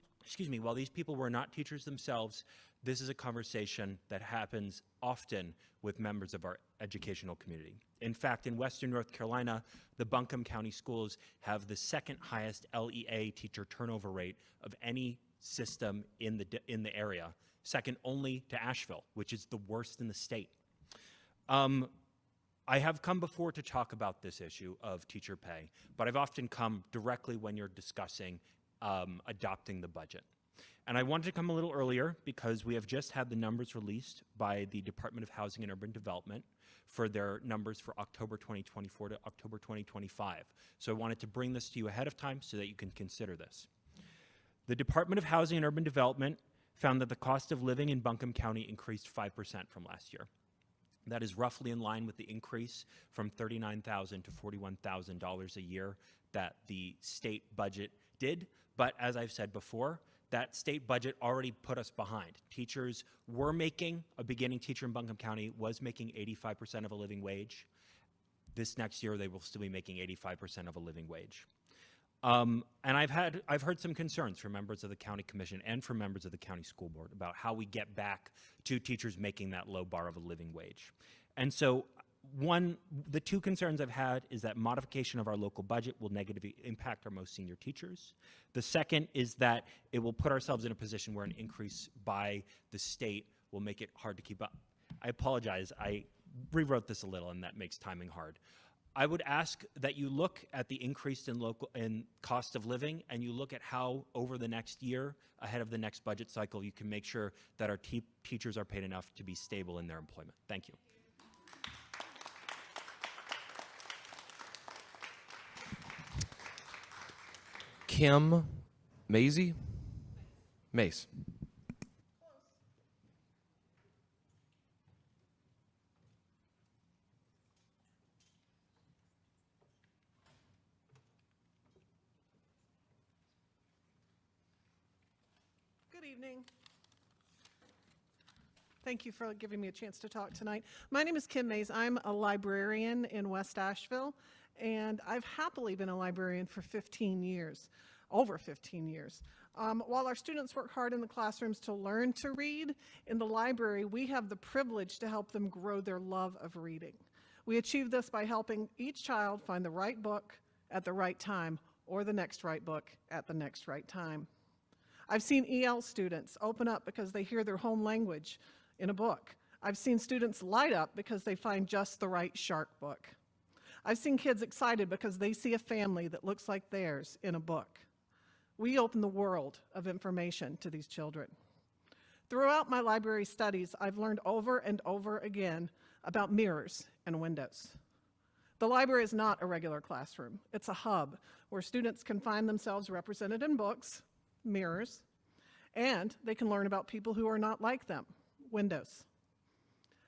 while these people were not teachers themselves, this is a conversation that happens often with members of our educational community. In fact, in Western North Carolina, the Buncombe County Schools have the second highest LEA teacher turnover rate of any system in the area, second only to Asheville, which is the worst in the state. I have come before to talk about this issue of teacher pay, but I've often come directly when you're discussing adopting the budget. And I wanted to come a little earlier because we have just had the numbers released by the Department of Housing and Urban Development for their numbers for October 2024 to October 2025. So I wanted to bring this to you ahead of time so that you can consider this. The Department of Housing and Urban Development found that the cost of living in Buncombe County increased 5% from last year. That is roughly in line with the increase from $39,000 to $41,000 a year that the state budget did. But as I've said before, that state budget already put us behind. Teachers were making, a beginning teacher in Buncombe County was making 85% of a living wage. This next year, they will still be making 85% of a living wage. And I've heard some concerns from members of the county commission and from members of the county school board about how we get back to teachers making that low bar of a living wage. And so the two concerns I've had is that modification of our local budget will negatively impact our most senior teachers. The second is that it will put ourselves in a position where an increase by the state will make it hard to keep up. I apologize, I rewrote this a little and that makes timing hard. I would ask that you look at the increase in cost of living and you look at how over the next year, ahead of the next budget cycle, you can make sure that our teachers are paid enough to be stable in their employment. Thank you. Kim Macy? Mace. Good evening. Thank you for giving me a chance to talk tonight. My name is Kim Mays. I'm a librarian in West Asheville, and I've happily been a librarian for 15 years, over 15 years. While our students work hard in the classrooms to learn to read, in the library we have the privilege to help them grow their love of reading. We achieve this by helping each child find the right book at the right time, or the next right book at the next right time. I've seen EL students open up because they hear their home language in a book. I've seen students light up because they find just the right shark book. I've seen kids excited because they see a family that looks like theirs in a book. We open the world of information to these children. Throughout my library studies, I've learned over and over again about mirrors and windows. The library is not a regular classroom. It's a hub where students can find themselves represented in books, mirrors, and they can learn about people who are not like them, windows.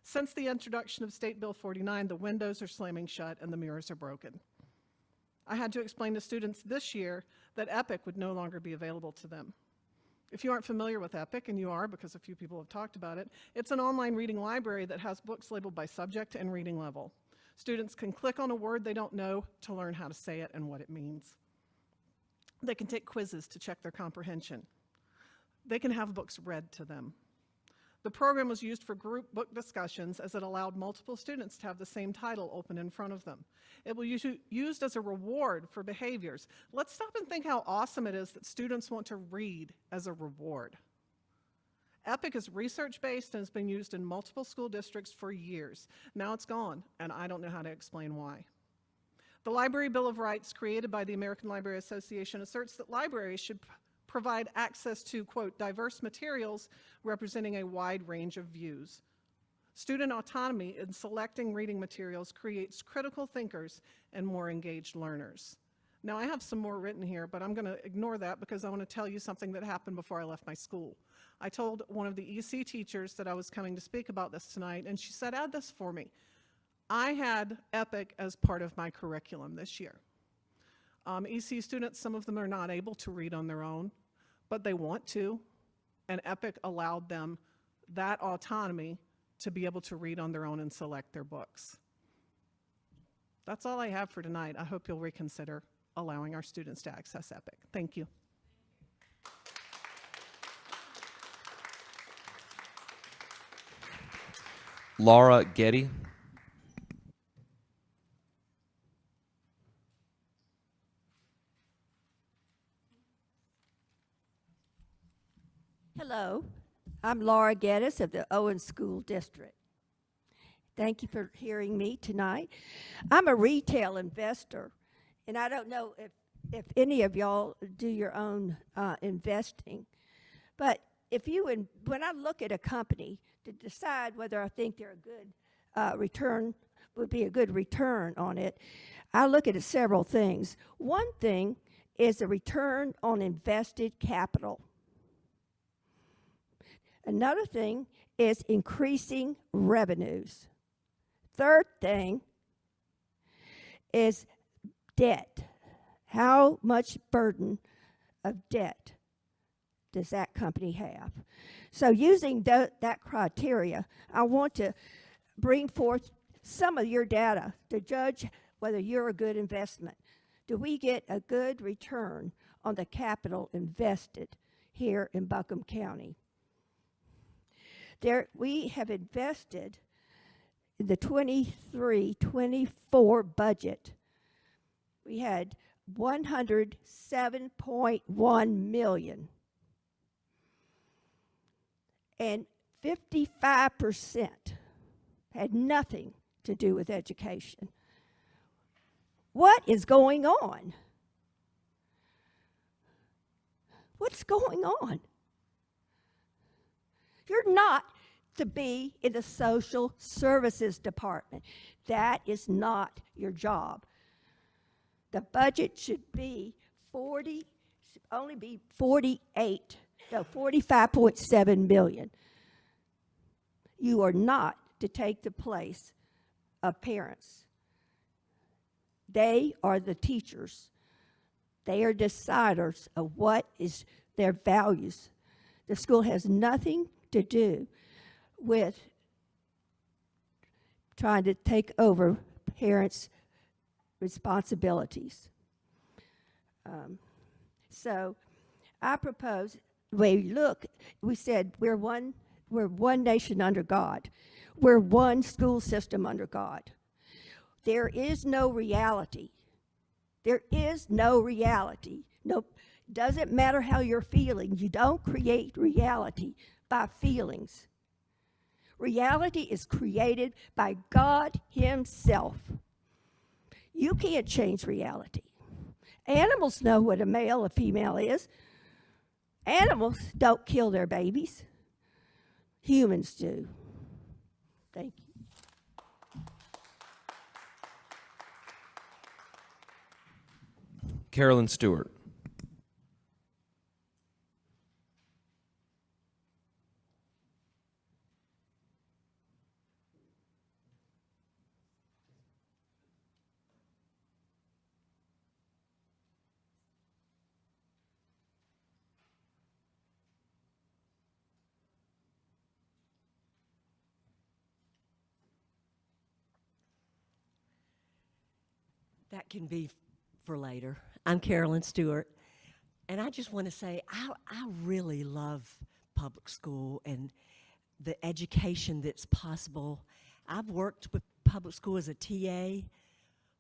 Since the introduction of State Bill 49, the windows are slamming shut and the mirrors are broken. I had to explain to students this year that EPIC would no longer be available to them. If you aren't familiar with EPIC, and you are because a few people have talked about it, it's an online reading library that has books labeled by subject and reading level. Students can click on a word they don't know to learn how to say it and what it means. They can take quizzes to check their comprehension. They can have books read to them. The program was used for group book discussions as it allowed multiple students to have the same title open in front of them. It will be used as a reward for behaviors. Let's stop and think how awesome it is that students want to read as a reward. EPIC is research-based and has been used in multiple school districts for years. Now it's gone, and I don't know how to explain why. The Library Bill of Rights created by the American Library Association asserts that libraries should provide access to, quote, diverse materials representing a wide range of views. Student autonomy in selecting reading materials creates critical thinkers and more engaged learners. Now, I have some more written here, but I'm going to ignore that because I want to tell you something that happened before I left my school. I told one of the EC teachers that I was coming to speak about this tonight, and she said, add this for me. I had EPIC as part of my curriculum this year. EC students, some of them are not able to read on their own, but they want to, and EPIC allowed them that autonomy to be able to read on their own and select their books. That's all I have for tonight. I hope you'll reconsider allowing our students to access EPIC. Thank you. Laura Getty. Hello, I'm Laura Geddes of the Owen School District. Thank you for hearing me tonight. I'm a retail investor, and I don't know if any of y'all do your own investing, but when I look at a company to decide whether I think they're a good return, would be a good return on it, I look at several things. One thing is the return on invested capital. Another thing is increasing revenues. Third thing is debt. How much burden of debt does that company have? So using that criteria, I want to bring forth some of your data to judge whether you're a good investment. Do we get a good return on the capital invested here in Buncombe County? We have invested in the 23-24 budget. We had $107.1 million. And 55% had nothing to do with education. What is going on? What's going on? You're not to be in the social services department. That is not your job. The budget should be 45.7 million. You are not to take the place of parents. They are the teachers. They are deciders of what is their values. The school has nothing to do with trying to take over parents' responsibilities. So I propose, we said we're one nation under God. We're one school system under God. There is no reality. There is no reality. No, doesn't matter how you're feeling. You don't create reality by feelings. Reality is created by God Himself. You can't change reality. Animals know what a male, a female is. Animals don't kill their babies. Humans do. Thank you. Carolyn Stewart. That can be for later. I'm Carolyn Stewart, and I just want to say I really love public school and the education that's possible. I've worked with public school as a TA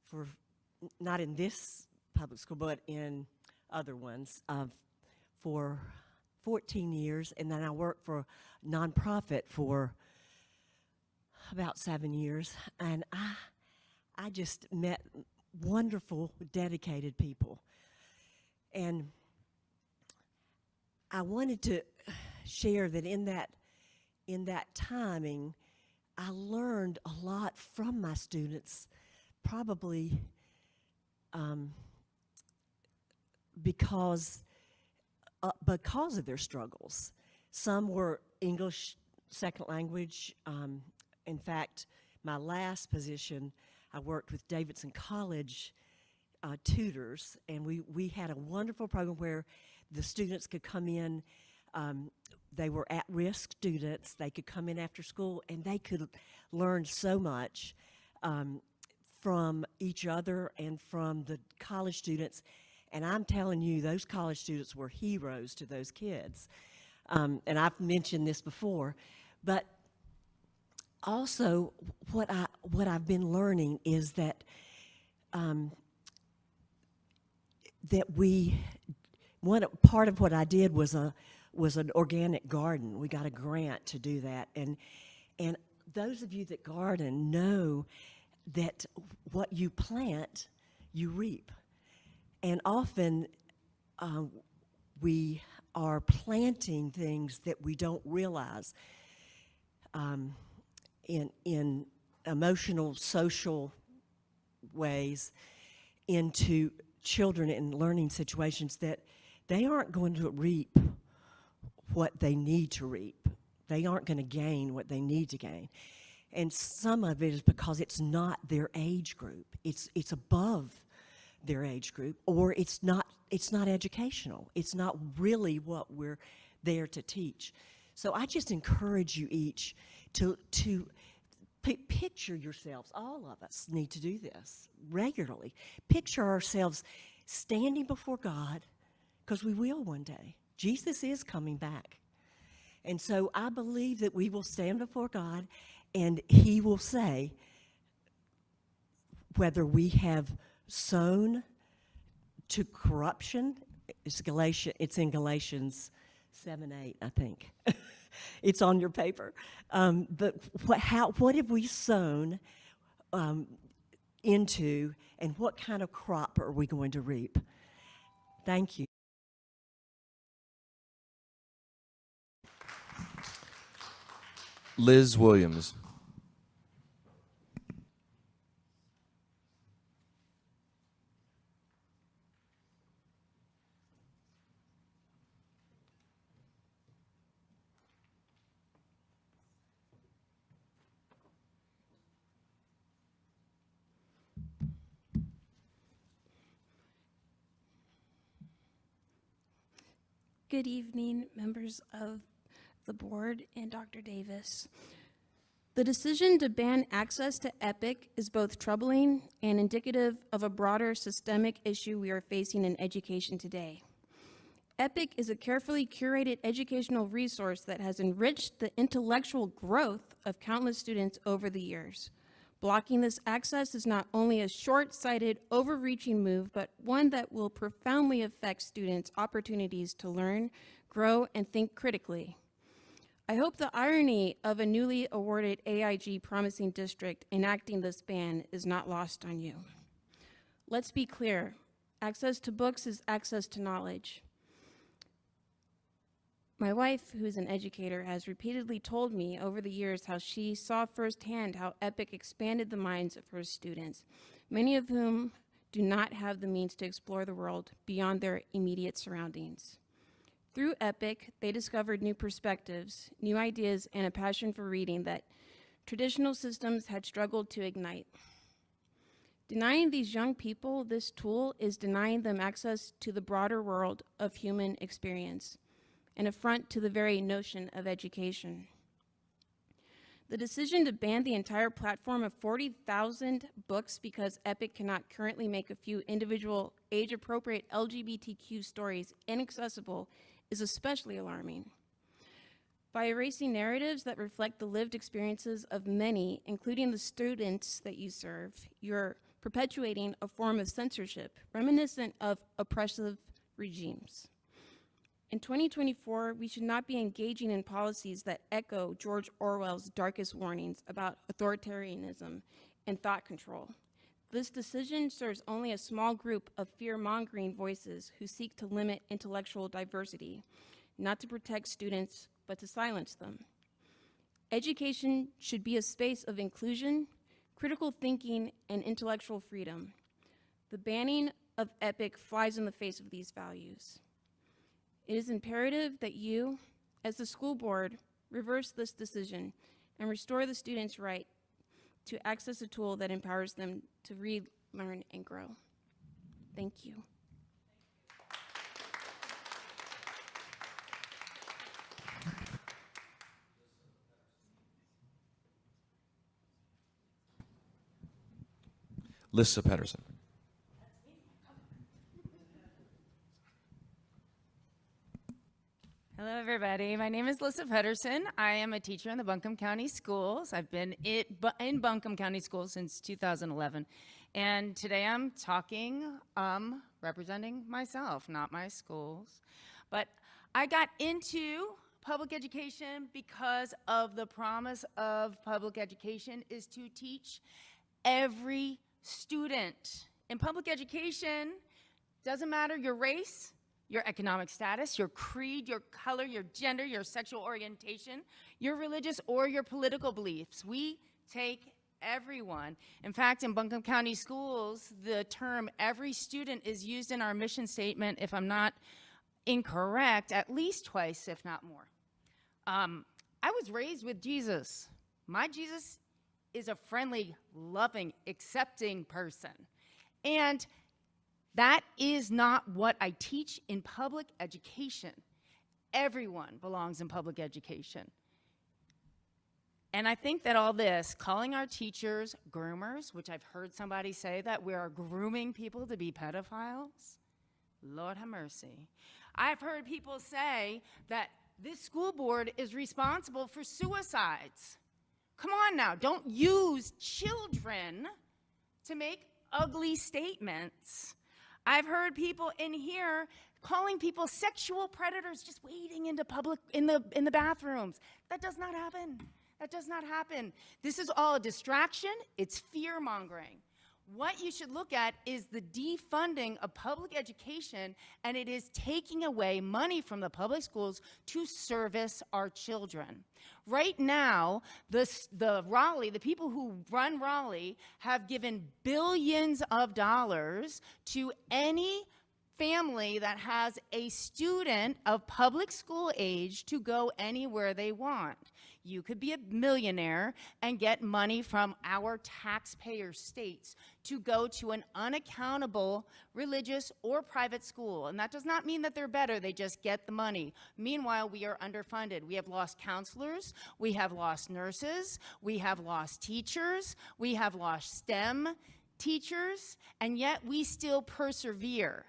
for, not in this public school, but in other ones, for 14 years, and then I worked for a nonprofit for about 7 years, and I just met wonderful, dedicated people. And I wanted to share that in that timing, I learned a lot from my students, probably because of their struggles. Some were English second language. In fact, my last position, I worked with Davidson College tutors, and we had a wonderful program where the students could come in. They were at-risk students. They could come in after school, and they could learn so much from each other and from the college students. And I'm telling you, those college students were heroes to those kids. And I've mentioned this before, but also what I've been learning is that part of what I did was an organic garden. We got a grant to do that, and those of you that garden know that what you plant, you reap. And often we are planting things that we don't realize in emotional, social ways into children in learning situations that they aren't going to reap what they need to reap. They aren't going to gain what they need to gain. And some of it is because it's not their age group. It's above their age group, or it's not educational. It's not really what we're there to teach. So I just encourage you each to picture yourselves. All of us need to do this regularly. Picture ourselves standing before God, because we will one day. Jesus is coming back. And so I believe that we will stand before God, and He will say whether we have sown to corruption. It's in Galatians 7:8, I think. It's on your paper. But what have we sown into, and what kind of crop are we going to reap? Thank you. Liz Williams. Good evening, members of the board and Dr. Davis. The decision to ban access to EPIC is both troubling and indicative of a broader systemic issue we are facing in education today. EPIC is a carefully curated educational resource that has enriched the intellectual growth of countless students over the years. Blocking this access is not only a short-sighted, overreaching move, but one that will profoundly affect students' opportunities to learn, grow, and think critically. I hope the irony of a newly awarded AIG promising district enacting this ban is not lost on you. Let's be clear, access to books is access to knowledge. My wife, who's an educator, has repeatedly told me over the years how she saw firsthand how EPIC expanded the minds of her students, many of whom do not have the means to explore the world beyond their immediate surroundings. Through EPIC, they discovered new perspectives, new ideas, and a passion for reading that traditional systems had struggled to ignite. Denying these young people this tool is denying them access to the broader world of human experience, an affront to the very notion of education. The decision to ban the entire platform of 40,000 books because Epic cannot currently make a few individual age-appropriate LGBTQ stories inaccessible is especially alarming. By erasing narratives that reflect the lived experiences of many, including the students that you serve, you're perpetuating a form of censorship reminiscent of oppressive regimes. In 2024, we should not be engaging in policies that echo George Orwell's darkest warnings about authoritarianism and thought control. This decision serves only a small group of fear-mongering voices who seek to limit intellectual diversity, not to protect students, but to silence them. Education should be a space of inclusion, critical thinking, and intellectual freedom. The banning of Epic flies in the face of these values. It is imperative that you, as the school board, reverse this decision and restore the students' right to access a tool that empowers them to read, learn, and grow. Thank you. Lissa Pedersen. Hello, everybody. My name is Lissa Pedersen. I am a teacher in the Buncombe County Schools. I've been in Buncombe County Schools since 2011. And today I'm talking, representing myself, not my schools. But I got into public education because of the promise of public education is to teach every student. In public education, doesn't matter your race, your economic status, your creed, your color, your gender, your sexual orientation, your religious or your political beliefs. We take everyone. In fact, in Buncombe County Schools, the term every student is used in our mission statement, if I'm not incorrect, at least twice, if not more. I was raised with Jesus. My Jesus is a friendly, loving, accepting person. And that is not what I teach in public education. Everyone belongs in public education. And I think that all this, calling our teachers groomers, which I've heard somebody say that we are grooming people to be pedophiles, Lord have mercy. I've heard people say that this school board is responsible for suicides. Come on now, don't use children to make ugly statements. I've heard people in here calling people sexual predators just waiting into public in the bathrooms. That does not happen. That does not happen. This is all a distraction. It's fear-mongering. What you should look at is the defunding of public education, and it is taking away money from the public schools to service our children. Right now, the people who run Raleigh have given billions of dollars to any family that has a student of public school age to go anywhere they want. You could be a millionaire and get money from our taxpayer states to go to an unaccountable religious or private school. And that does not mean that they're better, they just get the money. Meanwhile, we are underfunded. We have lost counselors, we have lost nurses, we have lost teachers, we have lost STEM teachers, and yet we still persevere.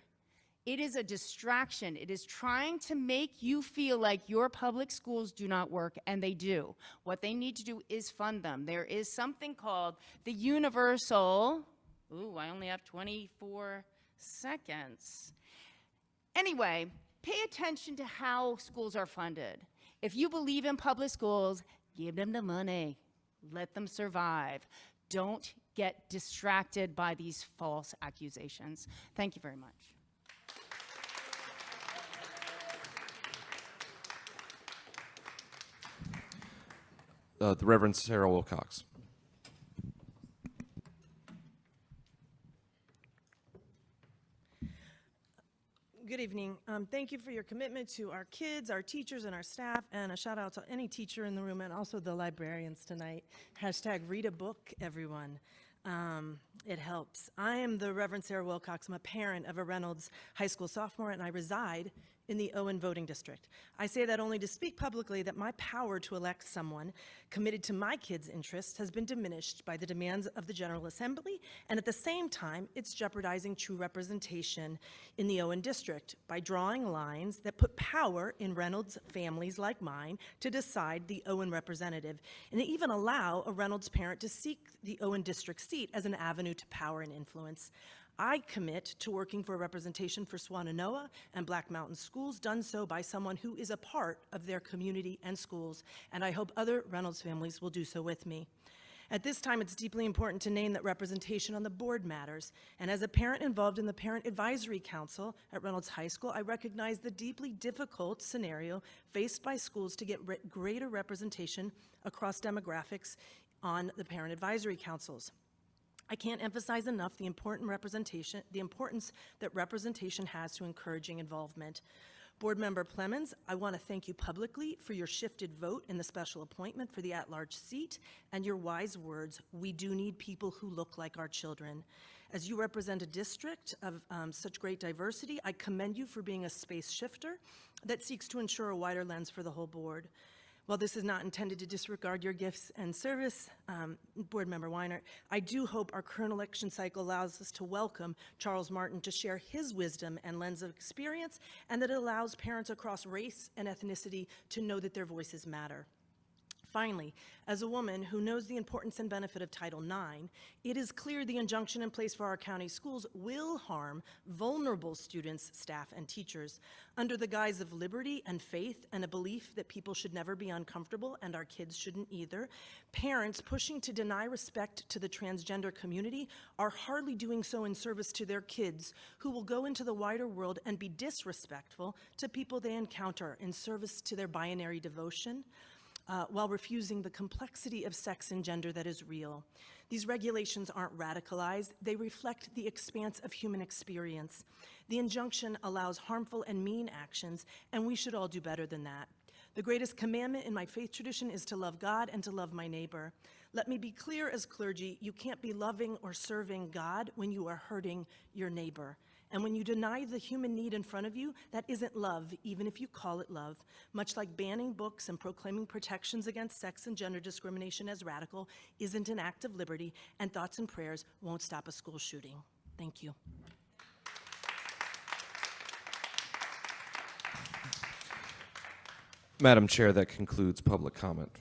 It is a distraction. It is trying to make you feel like your public schools do not work, and they do. What they need to do is fund them. There is something called the universal, I only have 24 seconds. Anyway, pay attention to how schools are funded. If you believe in public schools, give them the money. Let them survive. Don't get distracted by these false accusations. Thank you very much. The Reverend Sarah Wilcox. Good evening. Thank you for your commitment to our kids, our teachers, and our staff, and a shout out to any teacher in the room and also the librarians tonight. Hashtag read a book, everyone. It helps. I am the Reverend Sarah Wilcox. I'm a parent of a Reynolds High School sophomore, and I reside in the Owen voting district. I say that only to speak publicly that my power to elect someone committed to my kids' interests has been diminished by the demands of the General Assembly, and at the same time, it's jeopardizing true representation in the Owen district by drawing lines that put power in Reynolds families like mine to decide the Owen representative, and they even allow a Reynolds parent to seek the Owen district seat as an avenue to power and influence. I commit to working for representation for Swannanoa and Black Mountain schools, done so by someone who is a part of their community and schools, and I hope other Reynolds families will do so with me. At this time, it's deeply important to name that representation on the board matters, and as a parent involved in the Parent Advisory Council at Reynolds High School, I recognize the deeply difficult scenario faced by schools to get greater representation across demographics on the Parent Advisory Councils. I can't emphasize enough the importance that representation has to encouraging involvement. Board Member Plemons, I want to thank you publicly for your shifted vote in the special appointment for the at-large seat and your wise words, "We do need people who look like our children." As you represent a district of such great diversity, I commend you for being a space shifter that seeks to ensure a wider lens for the whole board. While this is not intended to disregard your gifts and service, Board Member Weiner, I do hope our current election cycle allows us to welcome Charles Martin to share his wisdom and lens of experience, and that it allows parents across race and ethnicity to know that their voices matter. Finally, as a woman who knows the importance and benefit of Title IX, it is clear the injunction in place for our county schools will harm vulnerable students, staff, and teachers. Under the guise of liberty and faith and a belief that people should never be uncomfortable and our kids shouldn't either, parents pushing to deny respect to the transgender community are hardly doing so in service to their kids, who will go into the wider world and be disrespectful to people they encounter in service to their binary devotion. While refusing the complexity of sex and gender that is real. These regulations aren't radicalized, they reflect the expanse of human experience. The injunction allows harmful and mean actions, and we should all do better than that. The greatest commandment in my faith tradition is to love God and to love my neighbor. Let me be clear as clergy, you can't be loving or serving God when you are hurting your neighbor. And when you deny the human need in front of you, that isn't love, even if you call it love. Much like banning books and proclaiming protections against sex and gender discrimination as radical isn't an act of liberty, and thoughts and prayers won't stop a school shooting. Thank you. Madam Chair, that concludes public comment.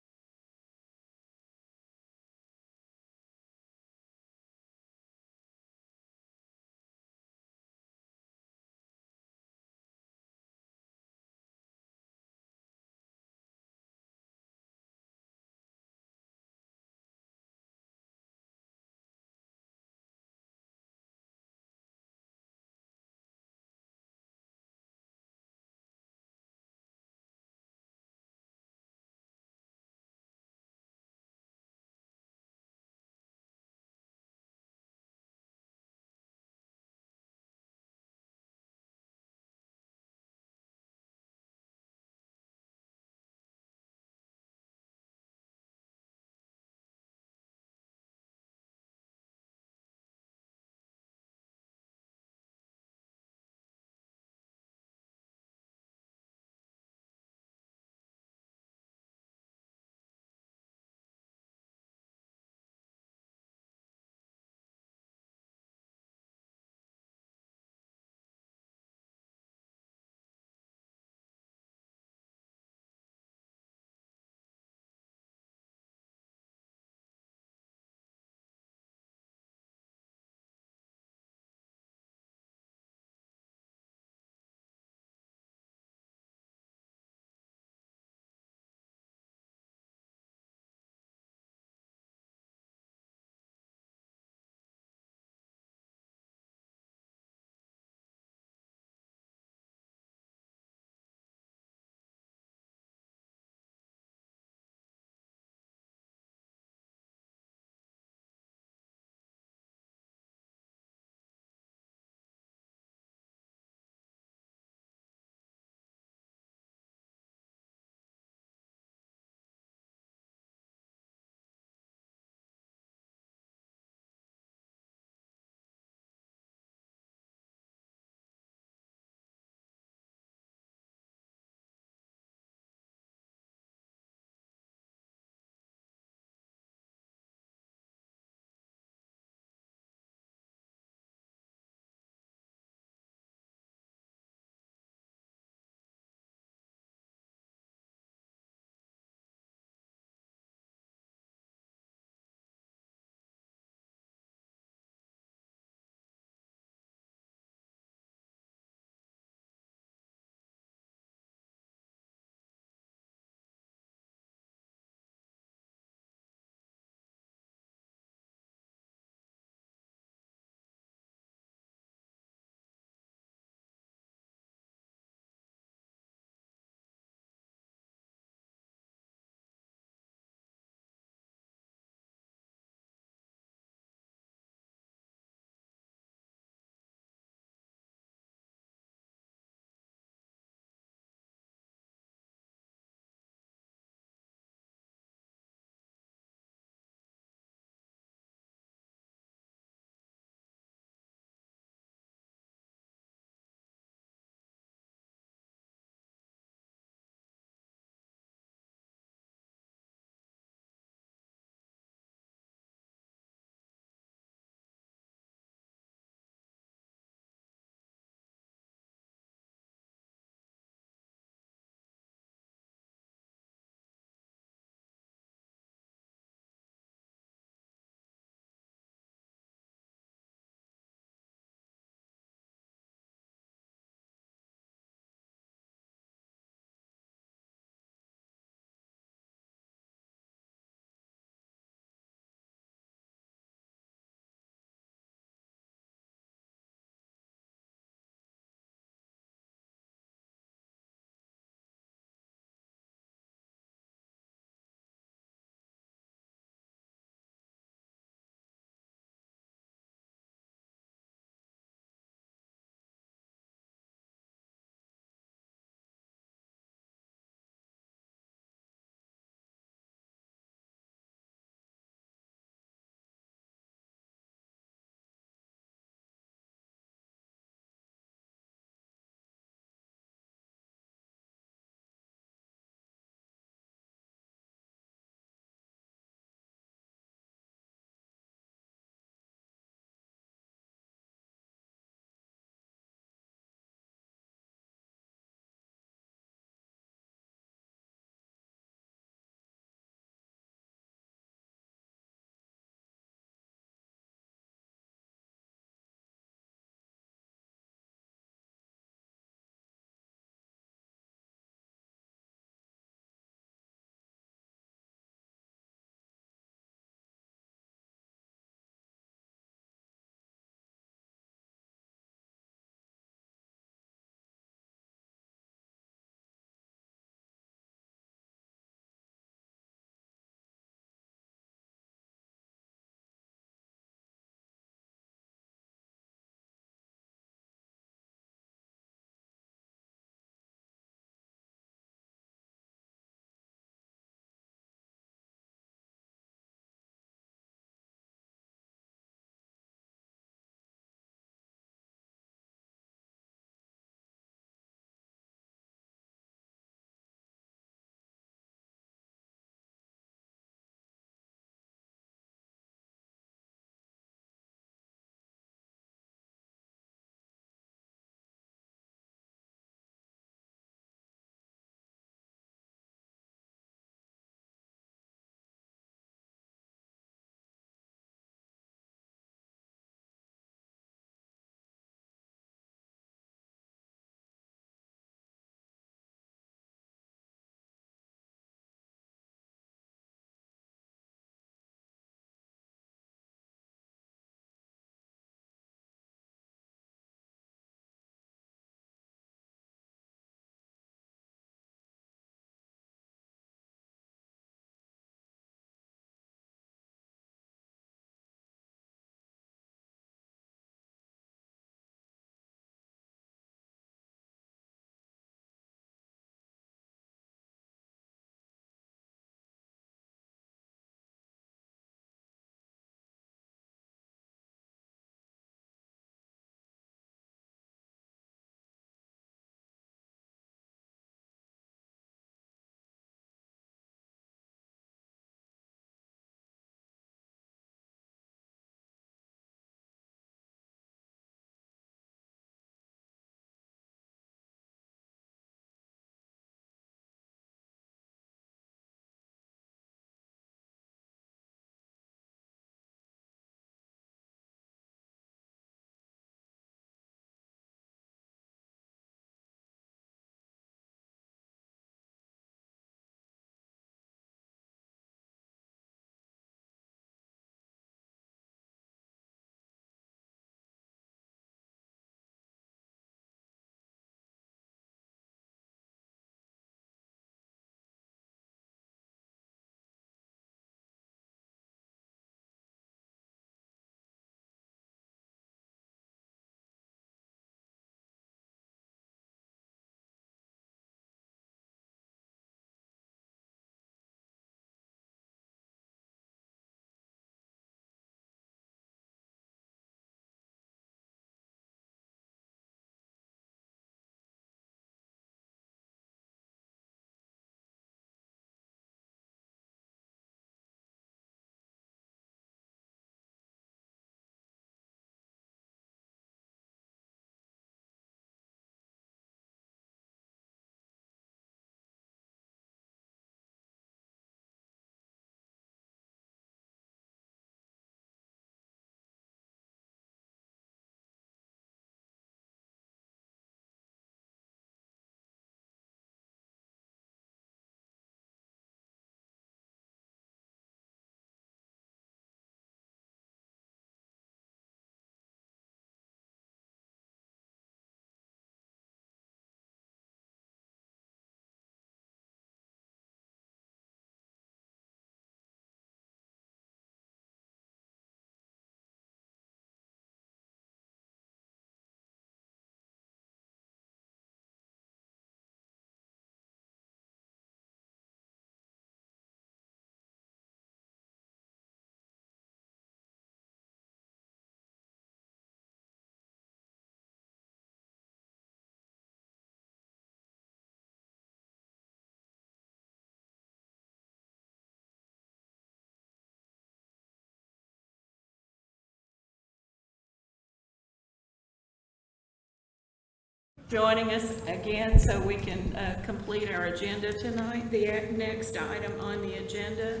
joining us again so we can complete our agenda tonight. The next item on the agenda,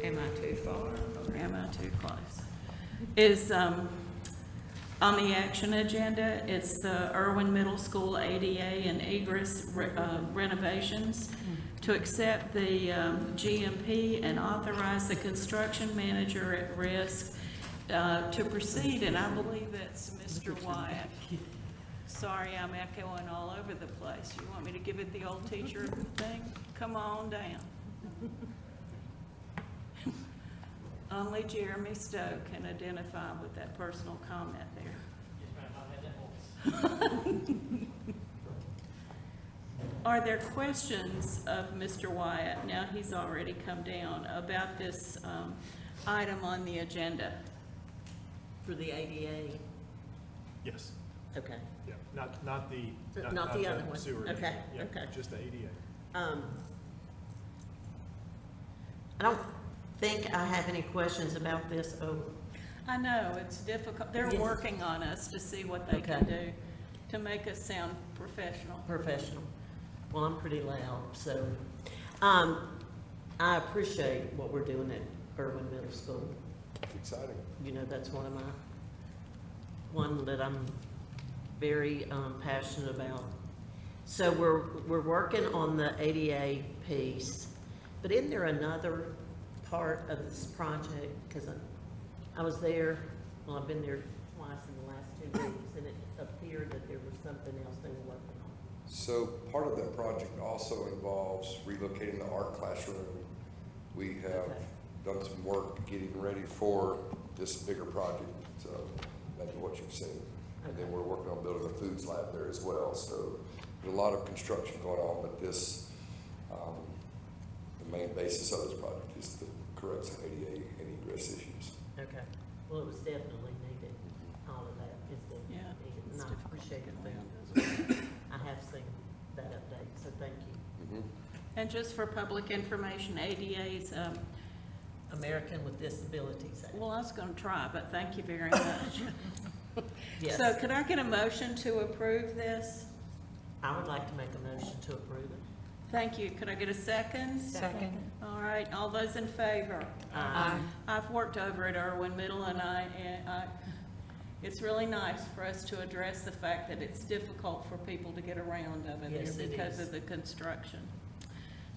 am I too far or am I too close? Is on the action agenda. It's the Irwin Middle School ADA and egress renovations. To accept the GMP and authorize the construction manager at risk to proceed, and I believe that's Mr. Wyatt. Sorry, I'm echoing all over the place. You want me to give it the old teacher thing? Come on down. Only Jeremy Stowe can identify with that personal comment there. Are there questions of Mr. Wyatt, now he's already come down, about this item on the agenda? For the ADA? Yes. Okay. Yeah, not the Not the other one. sewer. Okay, Yeah, okay. just the ADA. I don't think I have any questions about this. Oh, I know, it's difficult. They're Yes. working on us to see what they can do to make us sound professional. professional. Well, I'm pretty loud, so, I appreciate what we're doing at Irwin Middle School. Exciting. You know, that's one that I'm very passionate about. So we're working on the ADA piece, but isn't there another part of this project? Because I was there, well, I've been there twice in the last 2 weeks, and it appeared that there was something else they were working on. So part of that project also involves relocating the art classroom. We have done some work getting ready for this bigger project, so that's what you've seen. And then we're working on building a foods lab there as well. So there's a lot of construction going on, but this, the main basis of this project is to correct some ADA and egress issues. Okay. Well, it was definitely needed. All of that is definitely needed, and I appreciate that. I have seen that update, so thank you. And just for public information, ADA's, American with Disabilities Act. well, I was gonna try, but thank you very much. Yes. So could I get a motion to approve this? I would like to make a motion to approve it. Thank you. Could I get a second? Second. All right, all those in favor? Aye. I've worked over at Irwin Middle, and it's really nice for us to address the fact that it's difficult for people to get around over Yes, there it because is. of the construction.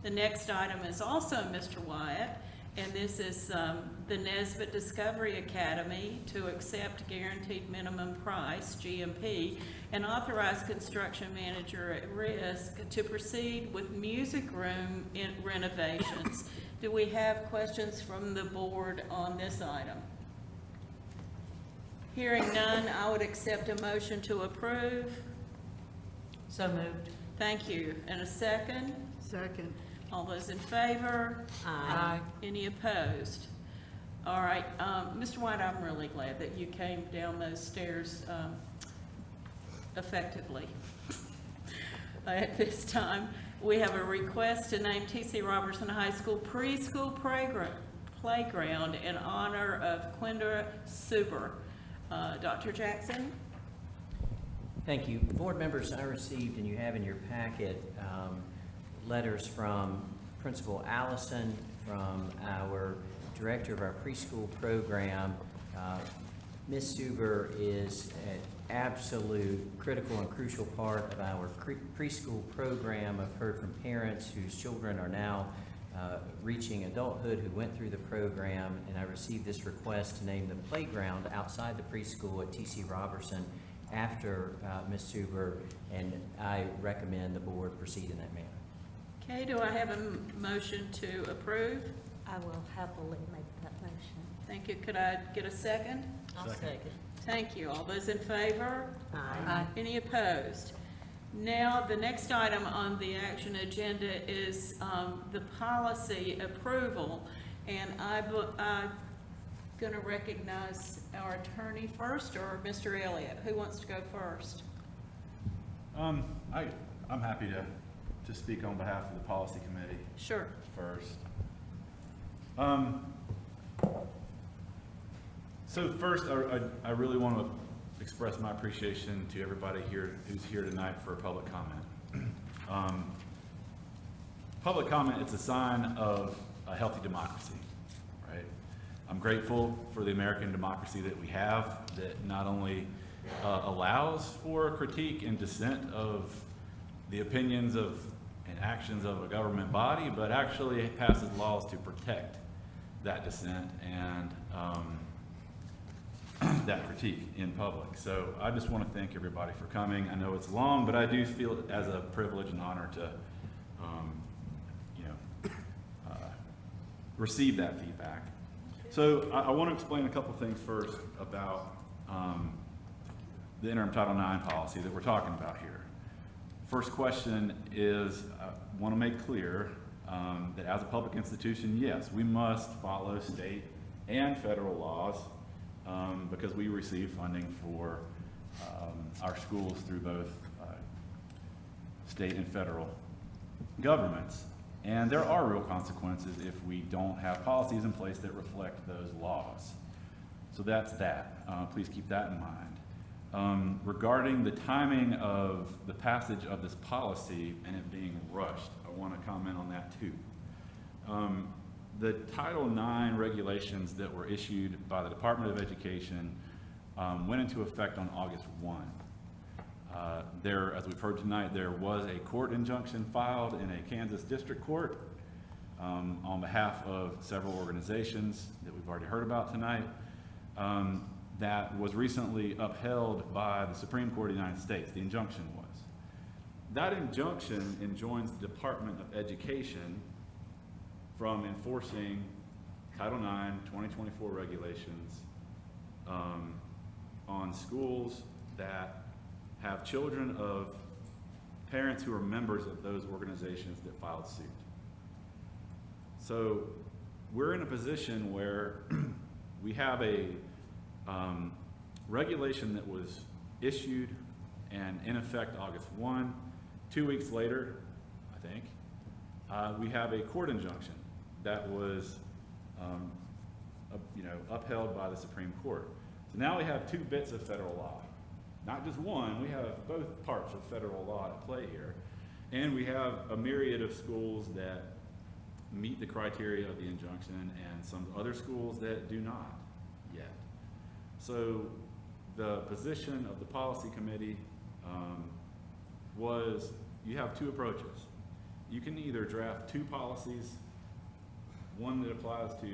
The next item is also Mr. Wyatt, and this is the Nesbitt Discovery Academy to accept guaranteed minimum price, GMP, and authorize construction manager at risk to proceed with music room renovations. Do we have questions from the board on this item? Hearing none, I would accept a motion to approve. So moved. Thank you. And a second? Second. All those in favor? Aye. Any opposed? All right, Mr. White, I'm really glad that you came down those stairs effectively. At this time, we have a request to name T.C. Robertson High School preschool playground in honor of Quindra Suber. Dr. Jackson? Thank you. Board members, I received, and you have in your packet, letters from Principal Allison, from our director of our preschool program. Ms. Suber is an absolute critical and crucial part of our preschool program. I've heard from parents whose children are now reaching adulthood who went through the program, and I received this request to name the playground outside the preschool at T.C. Robertson after Ms. Suber, and I recommend the board proceed in that manner. Okay, do I have a motion to approve? I will happily make that motion. Thank you. Could I get a second? I'll second. Thank you. All those in favor? Aye. Any opposed? Now, the next item on the action agenda is the policy approval, and I'm going to recognize our attorney first, or Mr. Elliott. Who wants to go first? I'm happy to speak on behalf of the policy committee. Sure. First. So first, I really want to express my appreciation to everybody here who's here tonight for a public comment. Public comment, it's a sign of a healthy democracy, right? I'm grateful for the American democracy that we have, that not only allows for critique and dissent of the opinions of and actions of a government body, but actually passes laws to protect that dissent and that critique in public. So I just want to thank everybody for coming. I know it's long, but I do feel it as a privilege and honor to receive that feedback. So I want to explain a couple things first about the interim Title IX policy that we're talking about here. First question is, I want to make clear that as a public institution, yes, we must follow state and federal laws because we receive funding for our schools through both state and federal governments. And there are real consequences if we don't have policies in place that reflect those laws. So that's that. Please keep that in mind. Regarding the timing of the passage of this policy and it being rushed, I want to comment on that too. The Title IX regulations that were issued by the Department of Education went into effect on August 1. As we've heard tonight, there was a court injunction filed in a Kansas district court on behalf of several organizations that we've already heard about tonight. That was recently upheld by the Supreme Court of the United States, the injunction was. That injunction enjoins the Department of Education from enforcing Title IX 2024 regulations on schools that have children of parents who are members of those organizations that filed suit. So we're in a position where we have a regulation that was issued and in effect August 1. 2 weeks later, I think, we have a court injunction that was upheld by the Supreme Court. So now we have two bits of federal law. Not just one, we have both parts of federal law at play here. And we have a myriad of schools that meet the criteria of the injunction and some other schools that do not yet. So the position of the policy committee was you have two approaches. You can either draft two policies, one that applies to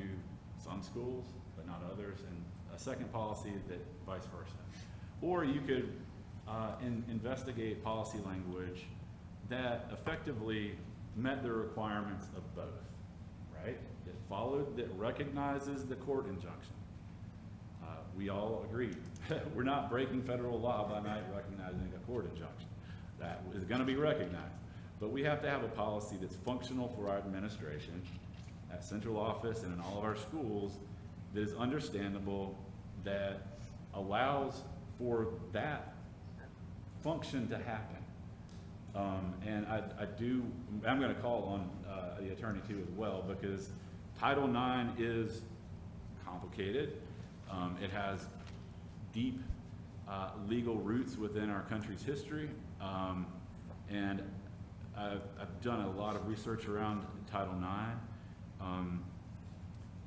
some schools but not others, and a second policy that vice versa. Or you could investigate policy language that effectively met the requirements of both, right? That recognizes the court injunction. We all agree. We're not breaking federal law by not recognizing a court injunction. That is going to be recognized. But we have to have a policy that's functional for our administration at central office and in all of our schools that is understandable, that allows for that function to happen. And I'm going to call on the attorney too as well, because Title IX is complicated. It has deep legal roots within our country's history. And I've done a lot of research around Title IX.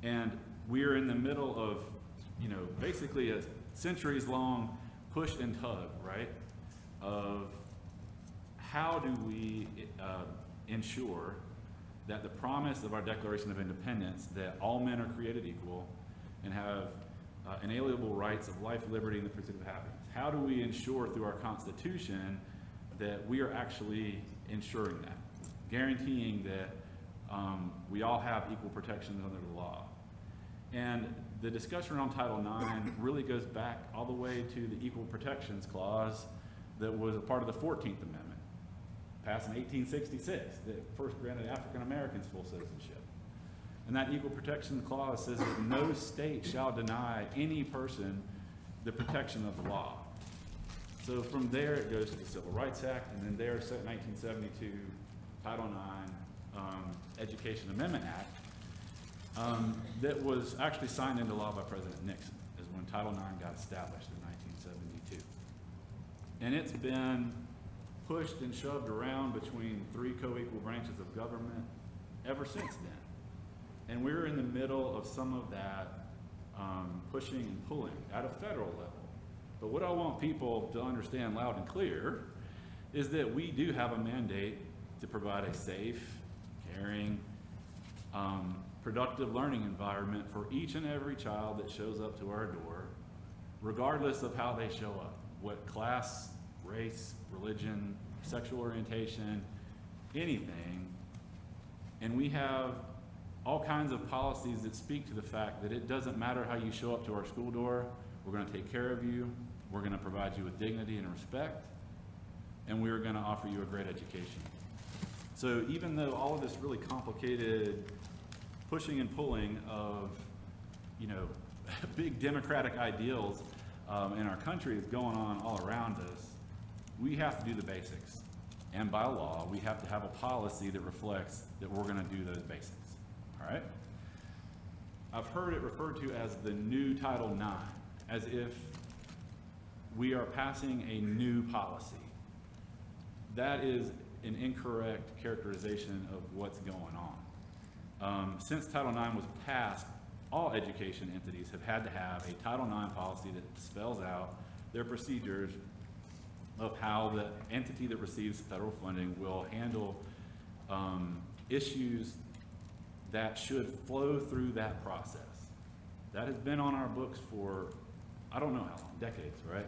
And we're in the middle of, basically a centuries-long push and tug, right, of how do we ensure that the promise of our Declaration of Independence, that all men are created equal and have inalienable rights of life, liberty, and the pursuit of happiness. How do we ensure through our Constitution that we are actually ensuring that, guaranteeing that we all have equal protections under the law? And the discussion around Title IX really goes back all the way to the Equal Protections Clause that was a part of the 14th Amendment, passed in 1866, that first granted African Americans full citizenship. And that Equal Protection Clause says that no state shall deny any person the protection of the law. So from there it goes to the Civil Rights Act, and then there's 1972 Title IX Education Amendment Act that was actually signed into law by President Nixon, is when Title IX got established in 1972. And it's been pushed and shoved around between three co-equal branches of government ever since then. And we're in the middle of some of that pushing and pulling at a federal level. But what I want people to understand loud and clear is that we do have a mandate to provide a safe, caring, productive learning environment for each and every child that shows up to our door, regardless of how they show up, what class, race, religion, sexual orientation, anything. And we have all kinds of policies that speak to the fact that it doesn't matter how you show up to our school door, we're going to take care of you, we're going to provide you with dignity and respect, and we're going to offer you a great education. So even though all of this really complicated pushing and pulling of, you know, big democratic ideals in our country is going on all around us, we have to do the basics. And by law, we have to have a policy that reflects that we're going to do those basics. All right? I've heard it referred to as the new Title IX, as if we are passing a new policy. That is an incorrect characterization of what's going on. Since Title IX was passed, all education entities have had to have a Title IX policy that spells out their procedures of how the entity that receives federal funding will handle issues that should flow through that process. That has been on our books for, I don't know how long, decades, right?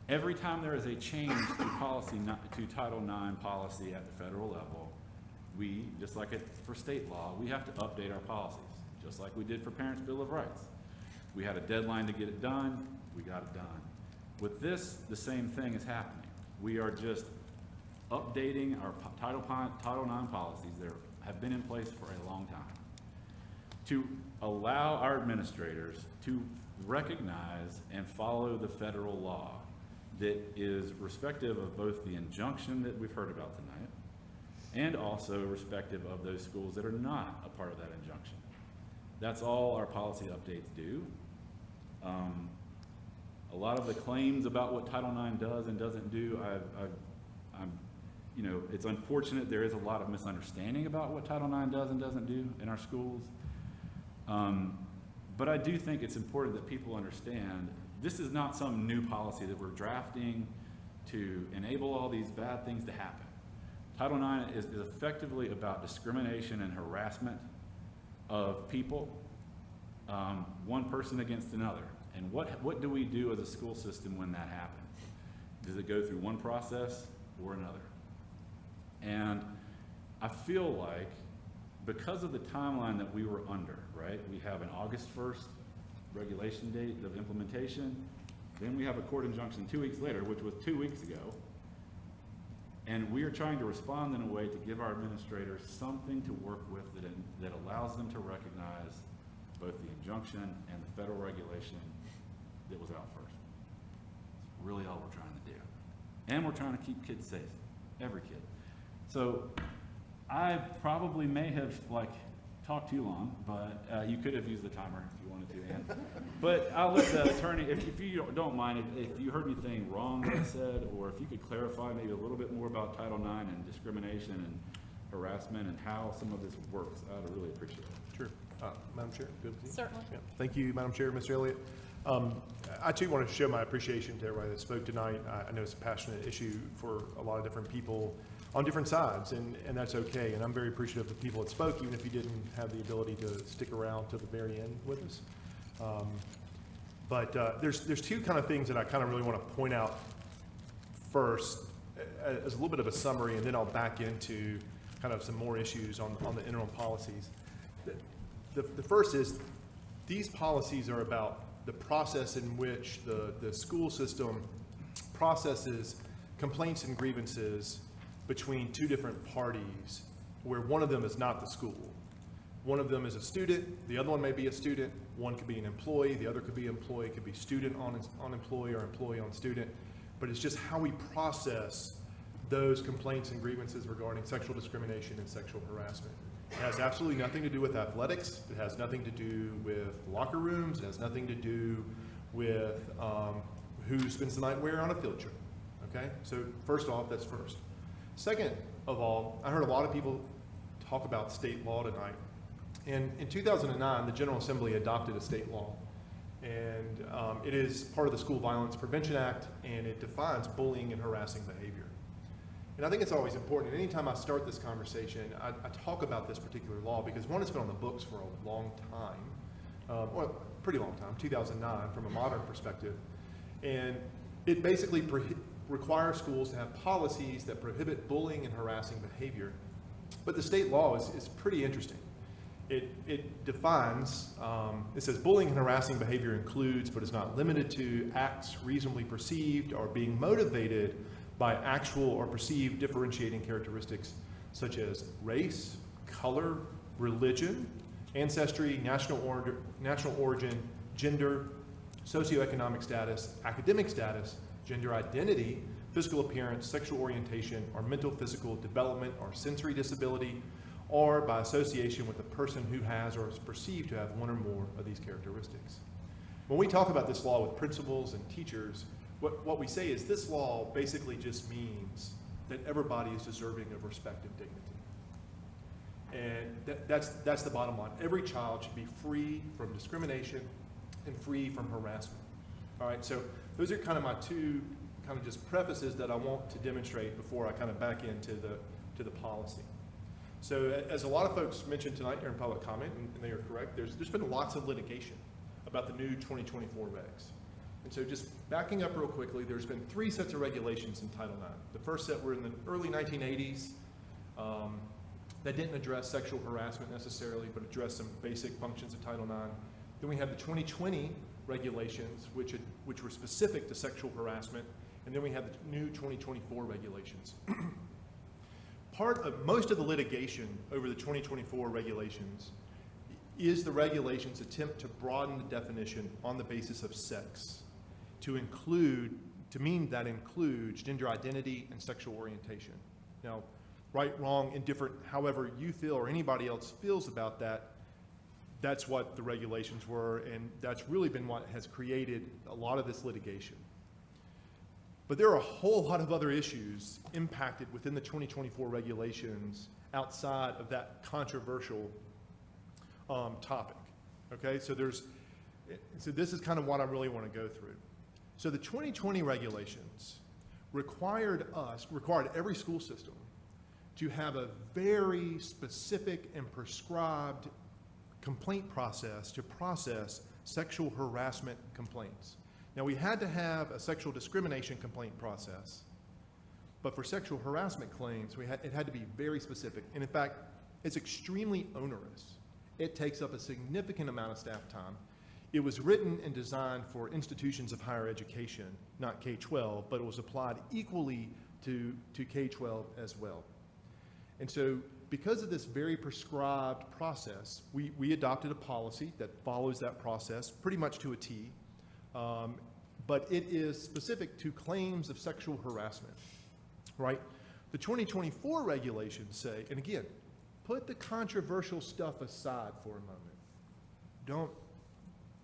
Every time there is a change to policy, to Title IX policy at the federal level, we, just like for state law, we have to update our policies, just like we did for Parents' Bill of Rights. We had a deadline to get it done, we got it done. With this, the same thing is happening. We are just updating our Title IX policies that have been in place for a long time to allow our administrators to recognize and follow the federal law that is respective of both the injunction that we've heard about tonight and also respective of those schools that are not a part of that injunction. That's all our policy updates do. A lot of the claims about what Title IX does and doesn't do, you know, it's unfortunate there is a lot of misunderstanding about what Title IX does and doesn't do in our schools. But I do think it's important that people understand this is not some new policy that we're drafting to enable all these bad things to happen. Title IX is effectively about discrimination and harassment of people, one person against another. And what do we do as a school system when that happens? Does it go through one process or another? And I feel like because of the timeline that we were under, right? We have an August 1st regulation date of implementation. Then we have a court injunction 2 weeks later, which was 2 weeks ago. And we are trying to respond in a way to give our administrators something to work with that allows them to recognize both the injunction and the federal regulation that was out first. It's really all we're trying to do. And we're trying to keep kids safe, every kid. So I probably may have talked too long, but you could have used the timer if you wanted to, Ann. But I'll let the attorney, if you don't mind, if you heard anything wrong that I said, or if you could clarify maybe a little bit more about Title IX and discrimination and harassment and how some of this works, I'd really appreciate it. Sure. Madam Chair, good with you? Certainly. Yeah. Thank you, Madam Chair, Mr. Elliott. I too want to show my appreciation to everybody that spoke tonight. I know it's a passionate issue for a lot of different people on different sides, and that's okay. And I'm very appreciative of the people that spoke, even if you didn't have the ability to stick around to the very end with us. But there's two kind of things that I kind of really want to point out first as a little bit of a summary, and then I'll back into kind of some more issues on the interim policies. The first is these policies are about the process in which the school system processes complaints and grievances between two different parties, where one of them is not the school. One of them is a student, the other one may be a student, one could be an employee, the other could be employee, could be student on employee or employee on student, but it's just how we process those complaints and grievances regarding sexual discrimination and sexual harassment. It has absolutely nothing to do with athletics, it has nothing to do with locker rooms, it has nothing to do with who spends the night where on a field trip. okay? So first off, that's first. Second of all, I heard a lot of people talk about state law tonight. And in 2009, the General Assembly adopted a state law. And it is part of the School Violence Prevention Act, and it defines bullying and harassing behavior. And I think it's always important, and anytime I start this conversation, I talk about this particular law because one, it's been on the books for a long time, well, pretty long time, 2009 from a modern perspective. And it basically requires schools to have policies that prohibit bullying and harassing behavior. But the state law is pretty interesting. It defines, it says bullying and harassing behavior includes, but is not limited to, acts reasonably perceived or being motivated by actual or perceived differentiating characteristics such as race, color, religion, ancestry, national origin, gender, socioeconomic status, academic status, gender identity, physical appearance, sexual orientation, or mental physical development or sensory disability, or by association with a person who has or is perceived to have one or more of these characteristics. When we talk about this law with principals and teachers, what we say is this law basically just means that everybody is deserving of respect and dignity. And that's the bottom line. Every child should be free from discrimination and free from harassment. All right, so those are kind of my two kind of just prefaces that I want to demonstrate before I kind of back into the policy. So as a lot of folks mentioned tonight during public comment, and they are correct, there's been lots of litigation about the new 2024 regs. And so just backing up real quickly, there's been 3 sets of regulations in Title IX. The first set were in the early 1980s. That didn't address sexual harassment necessarily, but addressed some basic functions of Title IX. Then we had the 2020 regulations, which were specific to sexual harassment. And then we had the new 2024 regulations. Most of the litigation over the 2024 regulations is the regulations attempt to broaden the definition on the basis of sex to mean that includes gender identity and sexual orientation. Now, right, wrong, indifferent, however you feel or anybody else feels about that, that's what the regulations were, and that's really been what has created a lot of this litigation. But there are a whole lot of other issues impacted within the 2024 regulations outside of that controversial topic, okay? So this is kind of what I really want to go through. So the 2020 regulations required every school system to have a very specific and prescribed complaint process to process sexual harassment complaints. Now, we had to have a sexual discrimination complaint process, but for sexual harassment claims, it had to be very specific. And in fact, it's extremely onerous. It takes up a significant amount of staff time. It was written and designed for institutions of higher education, not K-12, but it was applied equally to K-12 as well. And so because of this very prescribed process, we adopted a policy that follows that process pretty much to a T. But it is specific to claims of sexual harassment, right? The 2024 regulations say, and again, put the controversial stuff aside for a moment. Don't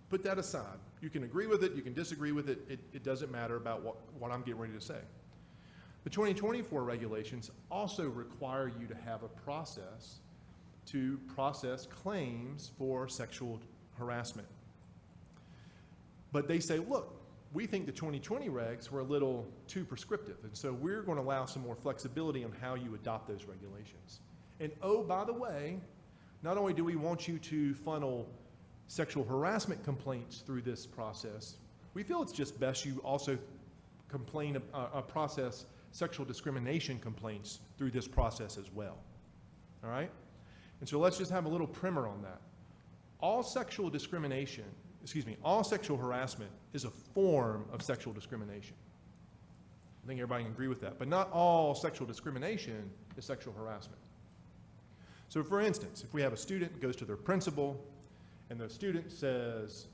put that aside. You can agree with it, you can disagree with it, it doesn't matter about what I'm getting ready to say. The 2024 regulations also require you to have a process to process claims for sexual harassment. But they say, look, we think the 2020 regs were a little too prescriptive, and so we're going to allow some more flexibility on how you adopt those regulations. And oh, by the way, not only do we want you to funnel sexual harassment complaints through this process, we feel it's just best you also process sexual discrimination complaints through this process as well. All right? And so let's just have a little primer on that. All sexual harassment is a form of sexual discrimination. I think everybody can agree with that. But not all sexual discrimination is sexual harassment. So for instance, if we have a student that goes to their principal and the student says,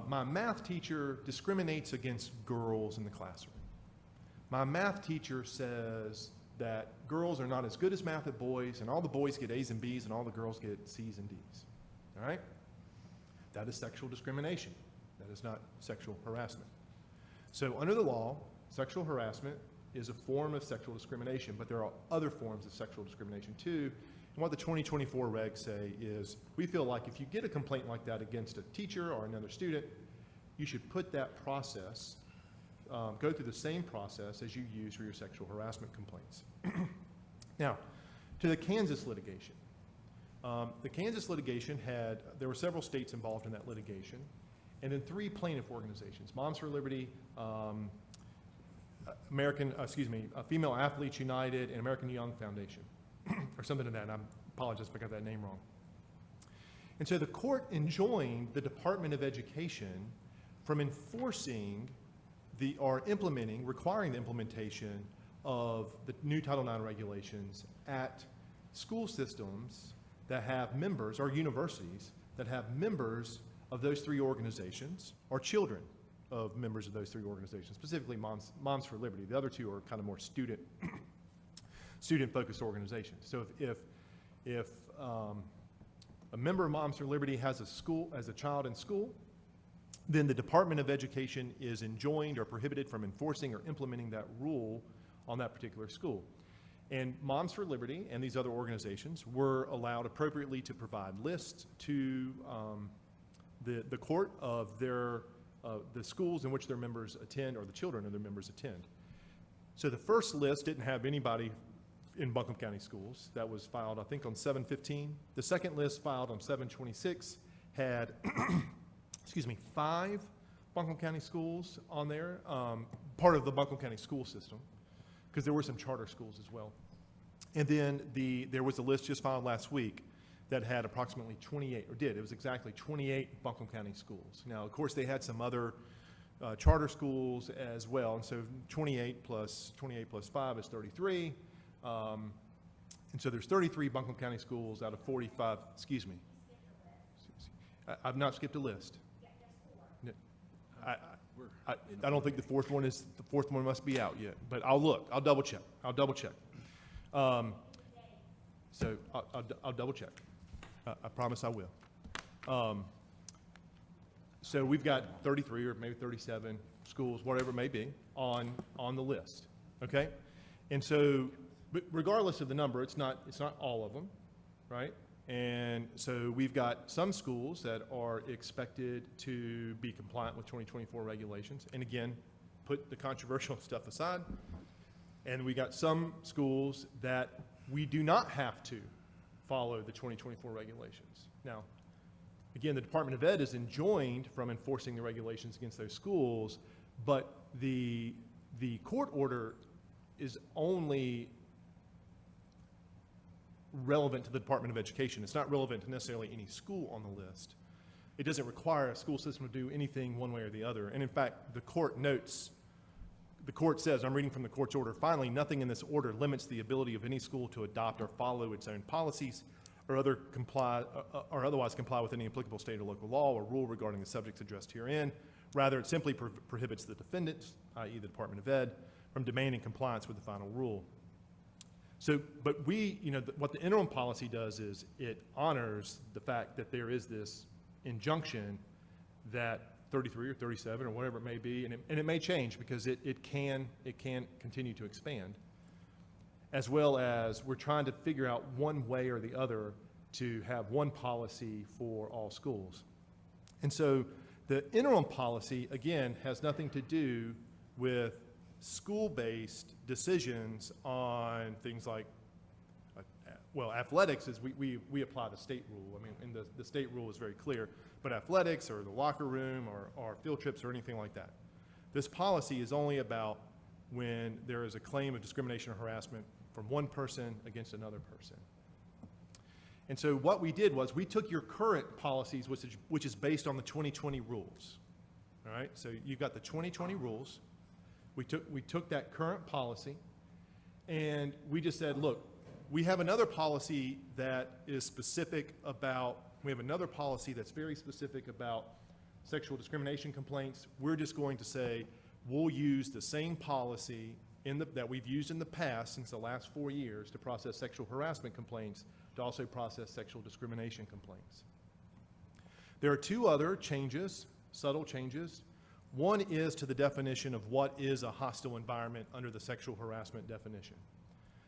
my math teacher discriminates against girls in the classroom. My math teacher says that girls are not as good as math as boys, and all the boys get A's and B's, and all the girls get C's and D's. All right? That is sexual discrimination. That is not sexual harassment. So under the law, Sexual harassment is a form of sexual discrimination, but there are other forms of sexual discrimination too. And what the 2024 regs say is, we feel like if you get a complaint like that against a teacher or another student, you should put that process, go through the same process as you use for your sexual harassment complaints. Now, to the Kansas litigation. The Kansas litigation there were several states involved in that litigation, and then 3 plaintiff organizations, Moms for Liberty, Female Athletes United, and American Young Foundation, or something to that, and I apologize if I got that name wrong. And so the court enjoined the Department of Education from enforcing requiring the implementation of the new Title IX regulations at school systems that have members, or universities that have members of those 3 organizations, or children of members of those 3 organizations, specifically Moms for Liberty. The other 2 are kind of more student-focused organizations. So if a member of Moms for Liberty has a child in school, then the Department of Education is enjoined or prohibited from enforcing or implementing that rule on that particular school. And Moms for Liberty and these other organizations were allowed appropriately to provide lists to the court of the schools in which their members attend, or the children of their members attend. So the first list didn't have anybody in Buncombe County Schools. That was filed, I think, on 7/15. The second list, filed on 7/26, had 5 Buncombe County schools on there, part of the Buncombe County school system, because there were some charter schools as well. And then there was a list just filed last week that had approximately 28, it was exactly 28 Buncombe County schools. Now, of course, they had some other charter schools as well, and so 28 plus 5 is 33. And so there's 33 Buncombe County schools out of 45, excuse me. I've not skipped a list. I don't think the fourth one must be out yet, but I'll look. I'll double check. So I'll double check. I promise I will. So we've got 33 or maybe 37 schools, whatever it may be, on the list. Okay, and so, but regardless of the number, it's not all of them, right? And so we've got some schools that are expected to be compliant with 2024 regulations. And again, put the controversial stuff aside. And we got some schools that we do not have to follow the 2024 regulations. Now, again, the Department of Ed is enjoined from enforcing the regulations against those schools, but the court order is only relevant to the Department of Education. It's not relevant to necessarily any school on the list. It doesn't require a school system to do anything one way or the other. And in fact, the court says, I'm reading from the court's order, finally, nothing in this order limits the ability of any school to adopt or follow its own policies or otherwise comply with any applicable state or local law or rule regarding the subjects addressed herein. Rather, it simply prohibits the defendants, i.e. the Department of Ed, from demanding compliance with the final rule. So, but what the interim policy does is it honors the fact that there is this injunction that 33 or 37 or whatever it may be, and it may change because it can continue to expand, as well as we're trying to figure out one way or the other to have one policy for all schools. And so the interim policy, again, has nothing to do with school-based decisions on things like, athletics is we apply the state rule. I mean, and the state rule is very clear, but athletics or the locker room or field trips or anything like that. This policy is only about when there is a claim of discrimination or harassment from one person against another person. And so what we did was we took your current policies, which is based on the 2020 rules. All right, so you've got the 2020 rules. We took that current policy and we just said, look, we have another policy that is specific about, we have another policy that's very specific about sexual discrimination complaints. We're just going to say, we'll use the same policy that we've used in the past since the last 4 years to process sexual harassment complaints, to also process sexual discrimination complaints. There are 2 other changes, subtle changes. One is to the definition of what is a hostile environment under the sexual harassment definition.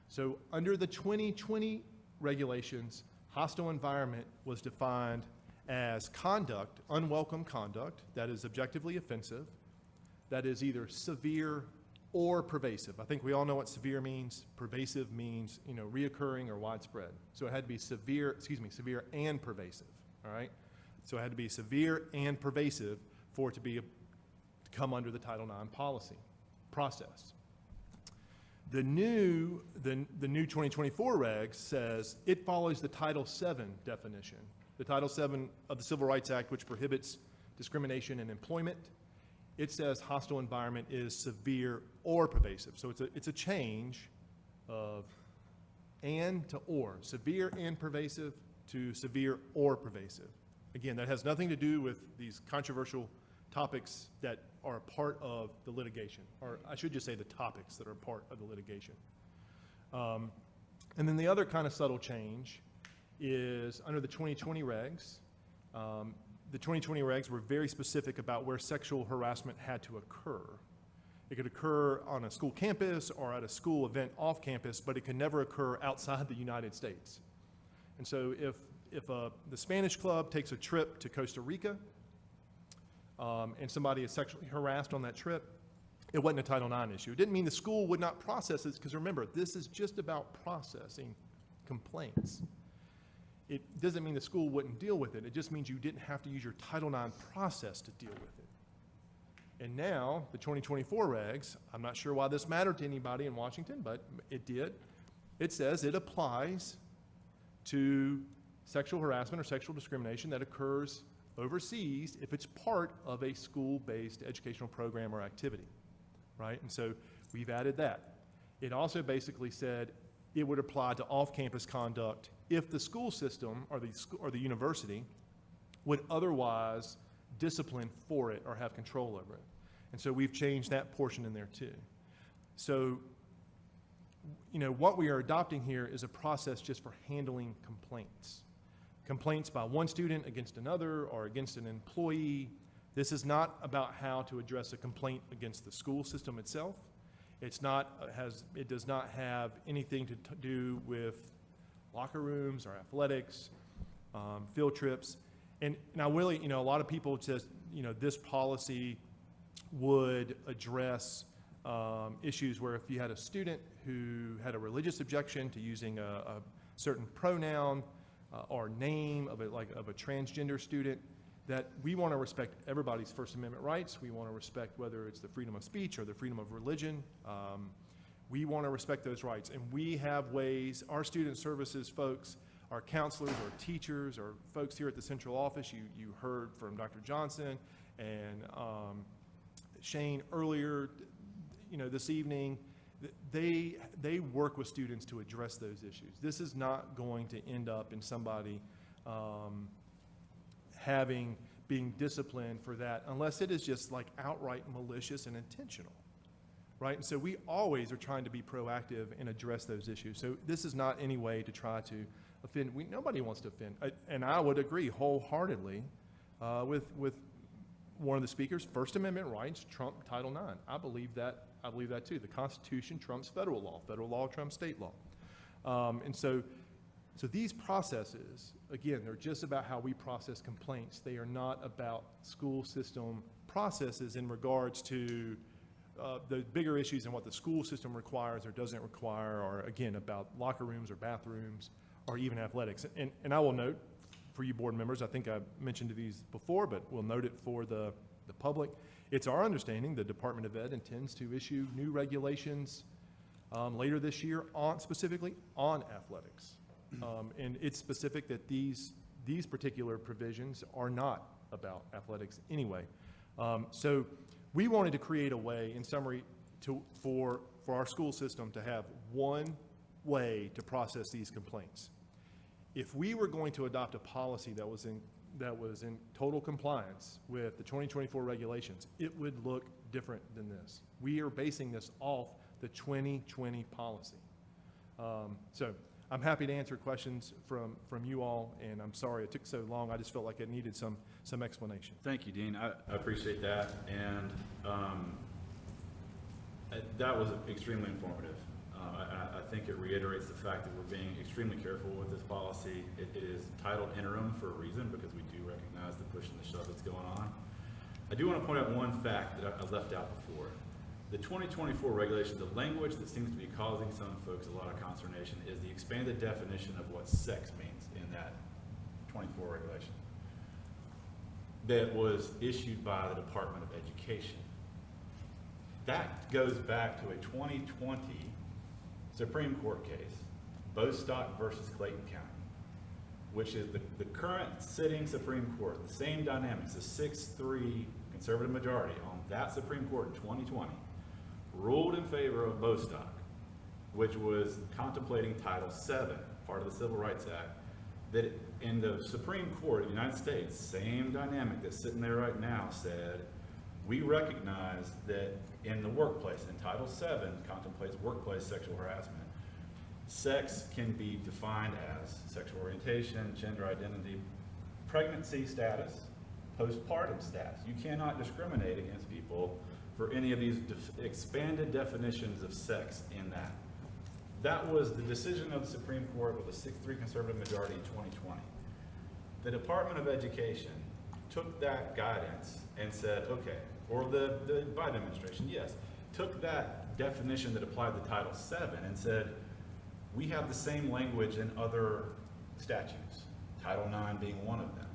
So under the 2020 regulations, hostile environment was defined as conduct, unwelcome conduct, that is objectively offensive, that is either severe or pervasive. I think we all know what severe means. Pervasive means, reoccurring or widespread. So it had to be severe and pervasive, all right? So it had to be severe and pervasive for it to come under the Title IX policy process. The new 2024 regs says it follows the Title VII definition. The Title VII of the Civil Rights Act, which prohibits discrimination in employment, it says hostile environment is severe or pervasive. So it's a change of and to or, severe and pervasive to severe or pervasive. Again, that has nothing to do with these controversial topics that are a part of the litigation, or I should just say the topics that are part of the litigation. And then the other kind of subtle change is under the 2020 regs. The 2020 regs were very specific about where sexual harassment had to occur. It could occur on a school campus or at a school event off campus, but it could never occur outside the United States. And so if the Spanish club takes a trip to Costa Rica and somebody is sexually harassed on that trip, it wasn't a Title IX issue. It didn't mean the school would not process it, because remember, this is just about processing complaints. It doesn't mean the school wouldn't deal with it. It just means you didn't have to use your Title IX process to deal with it. And now, the 2024 regs, I'm not sure why this mattered to anybody in Washington, but it did. It says it applies to sexual harassment or sexual discrimination that occurs overseas if it's part of a school-based educational program or activity, right? And so we've added that. It also basically said it would apply to off-campus conduct if the school system or the university would otherwise discipline for it or have control over it. And so we've changed that portion in there too. So, what we are adopting here is a process just for handling complaints. Complaints by one student against another or against an employee. This is not about how to address a complaint against the school system itself. It does not have anything to do with locker rooms or athletics, field trips. And I really, a lot of people says, this policy would address issues where if you had a student who had a religious objection to using a certain pronoun or name of a transgender student, that we want to respect everybody's First Amendment rights. We want to respect whether it's the freedom of speech or the freedom of religion. We want to respect those rights. And we have ways, our student services folks, our counselors, or teachers, or folks here at the central office, you heard from Dr. Johnson and Shane earlier, this evening, they work with students to address those issues. This is not going to end up in somebody being disciplined for that unless it is just like outright malicious and intentional, right? And so we always are trying to be proactive and address those issues. So this is not any way to try to offend. Nobody wants to offend. And I would agree wholeheartedly with one of the speakers. First Amendment rights trump Title IX. I believe that too. The Constitution trumps federal law. Federal law trumps state law. And so these processes, again, they're just about how we process complaints. They are not about school system processes in regards to the bigger issues and what the school system requires or doesn't require, or again, about locker rooms or bathrooms or even athletics. And I will note for you board members, I think I mentioned these before, but we'll note it for the public. It's our understanding the Department of Ed intends to issue new regulations later this year specifically on athletics. And it's specific that these particular provisions are not about athletics anyway. So we wanted to create a way, in summary, for our school system to have one way to process these complaints. If we were going to adopt a policy that was in total compliance with the 2024 regulations, it would look different than this. We are basing this off the 2020 policy. So I'm happy to answer questions from you all, and I'm sorry it took so long. I just felt like it needed some explanation. Thank you, Dean. I appreciate that, and that was extremely informative. I think it reiterates the fact that we're being extremely careful with this policy. It is titled interim for a reason, because we do recognize the push and the shove that's going on. I do want to point out one fact that I left out before. The 2024 regulation, the language that seems to be causing some folks a lot of consternation is the expanded definition of what sex means in that 24 regulation that was issued by the Department of Education. That goes back to a 2020 Supreme Court case, Bostock versus Clayton County, which is the current sitting Supreme Court, the same dynamics, a 6-3 conservative majority on that Supreme Court in 2020, ruled in favor of Bostock, which was contemplating Title VII, part of the Civil Rights Act, that in the Supreme Court of the United States, same dynamic that's sitting there right now, said, we recognize that in the workplace, and Title VII contemplates workplace sexual harassment, sex can be defined as sexual orientation, gender identity, pregnancy status, postpartum status. You cannot discriminate against people for any of these expanded definitions of sex in that. That was the decision of the Supreme Court with a 6-3 conservative majority in 2020. The Department of Education took that guidance and said, okay, or the Biden administration, yes, took that definition that applied to Title VII and said, we have the same language in other statutes, Title IX being one of them.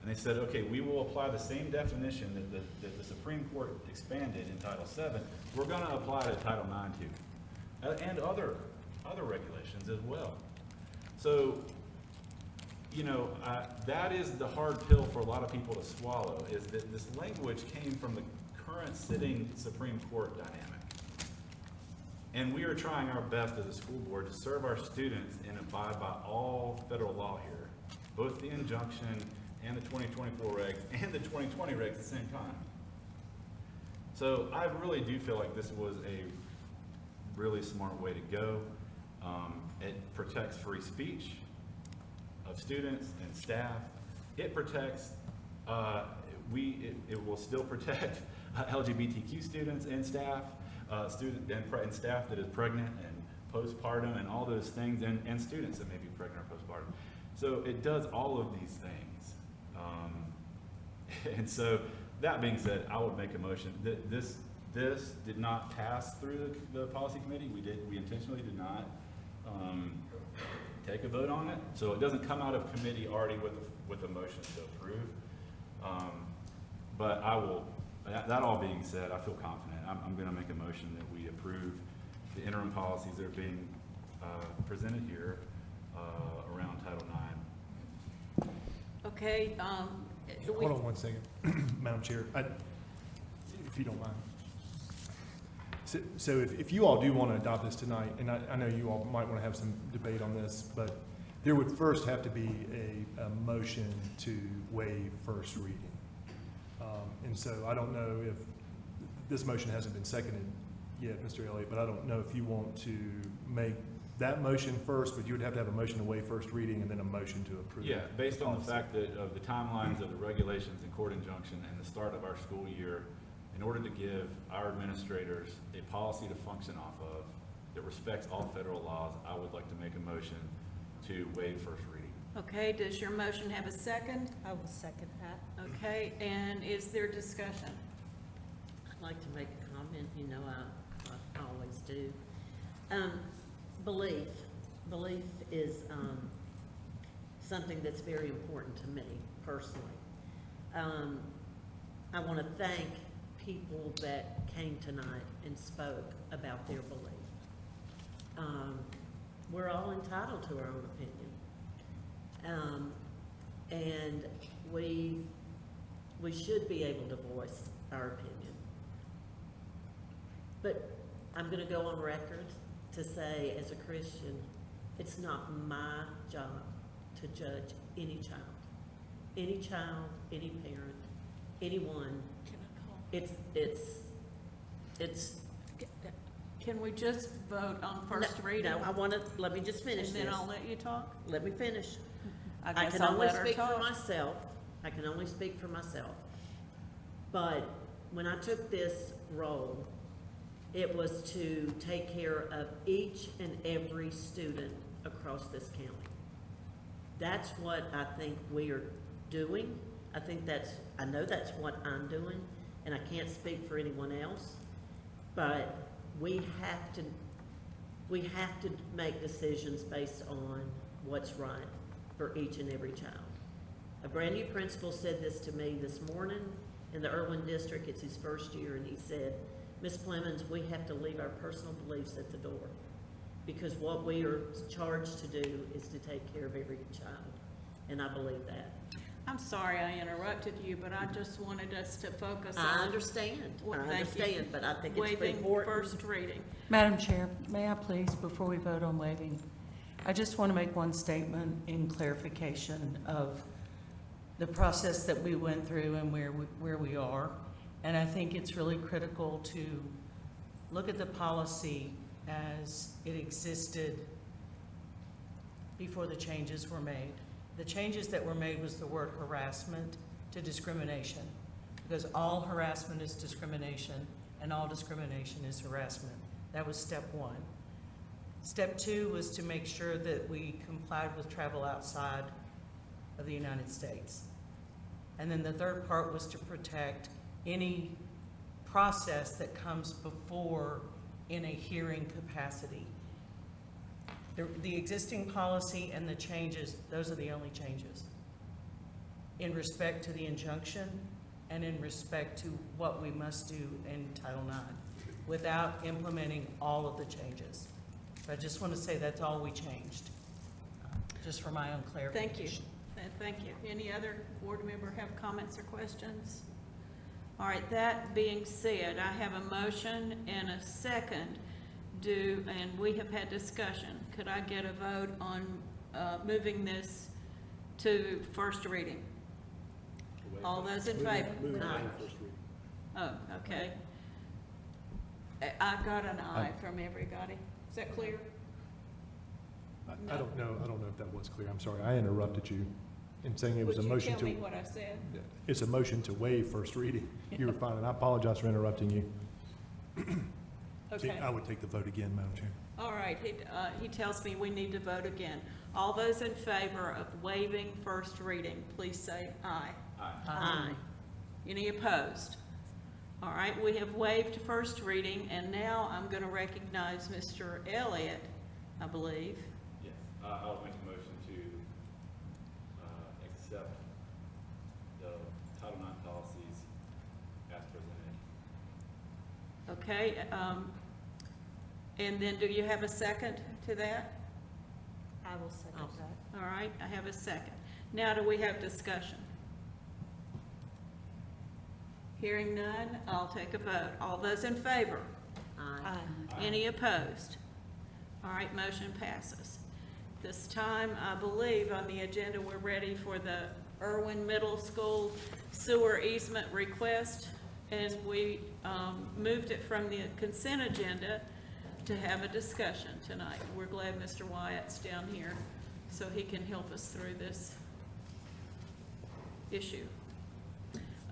And they said, okay, we will apply the same definition that the Supreme Court expanded in Title VII. We're going to apply to Title IX too, and other regulations as well. So, you know, that is the hard pill for a lot of people to swallow, is that this language came from the current sitting Supreme Court dynamic. And we are trying our best as a school board to serve our students and abide by all federal law here, both the injunction and the 2024 regs and the 2020 regs at the same time. So I really do feel like this was a really smart way to go. It protects free speech of students and staff. It protects, it will still protect LGBTQ students and staff, and staff that is pregnant and postpartum and all those things, and students that may be pregnant or postpartum. So it does all of these things. And so that being said, I would make a motion that this did not pass through the policy committee. We intentionally did not take a vote on it. So it doesn't come out of committee already with a motion to approve. But I will, that all being said, I feel confident. I'm going to make a motion that we approve the interim policies that are being presented here around Title IX. Okay, Hold on one second, Madam Chair, if you don't mind. So if you all do want to adopt this tonight, and I know you all might want to have some debate on this, but there would first have to be a motion to waive first reading. And so I don't know if, this motion hasn't been seconded yet, Mr. Elliott, but I don't know if you want to make that motion first, but you would have to have a motion to waive first reading and then a motion to approve. Yeah, based on the fact that of the timelines of the regulations and court injunction and the start of our school year, in order to give our administrators a policy to function off of that respects all federal laws, I would like to make a motion to waive first reading. okay, does your motion have a second? I will second that. Okay, and is there discussion? I'd like to make a comment, you know, I always do. Belief is something that's very important to me personally. I want to thank people that came tonight and spoke about their belief. We're all entitled to our own opinion. And we should be able to voice our opinion. But I'm going to go on record to say, as a Christian, it's not my job to judge any child, any parent, anyone. It's Can we just vote on first reading? No, I want to, let me just finish And this. then I'll let you talk? Let me finish. I I guess can I'll only let her speak for talk. myself. I can only speak for myself. But when I took this role, it was to take care of each and every student across this county. That's what I think we are doing. I know that's what I'm doing, and I can't speak for anyone else, but we have to make decisions based on what's right for each and every child. A brand new principal said this to me this morning in the Irwin district. It's his first year, and he said, Ms. Clemens, we have to leave our personal beliefs at the door, because what we are charged to do is to take care of every child, and I believe that. I'm sorry I interrupted you, but I just wanted us to focus on. I understand, Well, I thank you. understand, but I think it's Waiving important. first reading. Madam Chair, may I please, before we vote on waiving, I just want to make one statement in clarification of the process that we went through and where we are. And I think it's really critical to look at the policy as it existed before the changes were made. The changes that were made was the word harassment to discrimination, because all harassment is discrimination and all discrimination is harassment. That was step one. Step two was to make sure that we complied with travel outside of the United States. And then the third part was to protect any process that comes before in a hearing capacity. The existing policy and the changes, those are the only changes in respect to the injunction and in respect to what we must do in Title IX without implementing all of the changes. So I just want to say that's all we changed, just for my own clarification. Thank you. Any other board member have comments or questions? All right, that being said, I have a motion and a second and we have had discussion. Could I get a vote on moving this to first reading? All those in favor? Oh, okay. I got an aye from everybody. Is that clear? I don't know if that was clear. I'm sorry, I interrupted you in saying it was a motion to. Would you tell me what I said? It's a motion to waive first reading. You were fine, and I apologize for interrupting you. Okay. I would take the vote again, Madam Chair. All right, he tells me we need to vote again. All those in favor of waiving first reading, please say aye. Aye. Aye. Any opposed? All right, we have waived first reading, and now I'm going to recognize Mr. Elliott, I believe. Yes, I'll make a motion to accept the Title IX policies as presented. Okay, and then do you have a second to that? I will second that. All right, I have a second. Now do we have discussion? Hearing none, I'll take a vote. All those in favor? Aye. Any opposed? All right, motion passes. This time, I believe on the agenda, we're ready for the Irwin Middle School sewer easement request, and we moved it from the consent agenda to have a discussion tonight. We're glad Mr. Wyatt's down here so he can help us through this issue.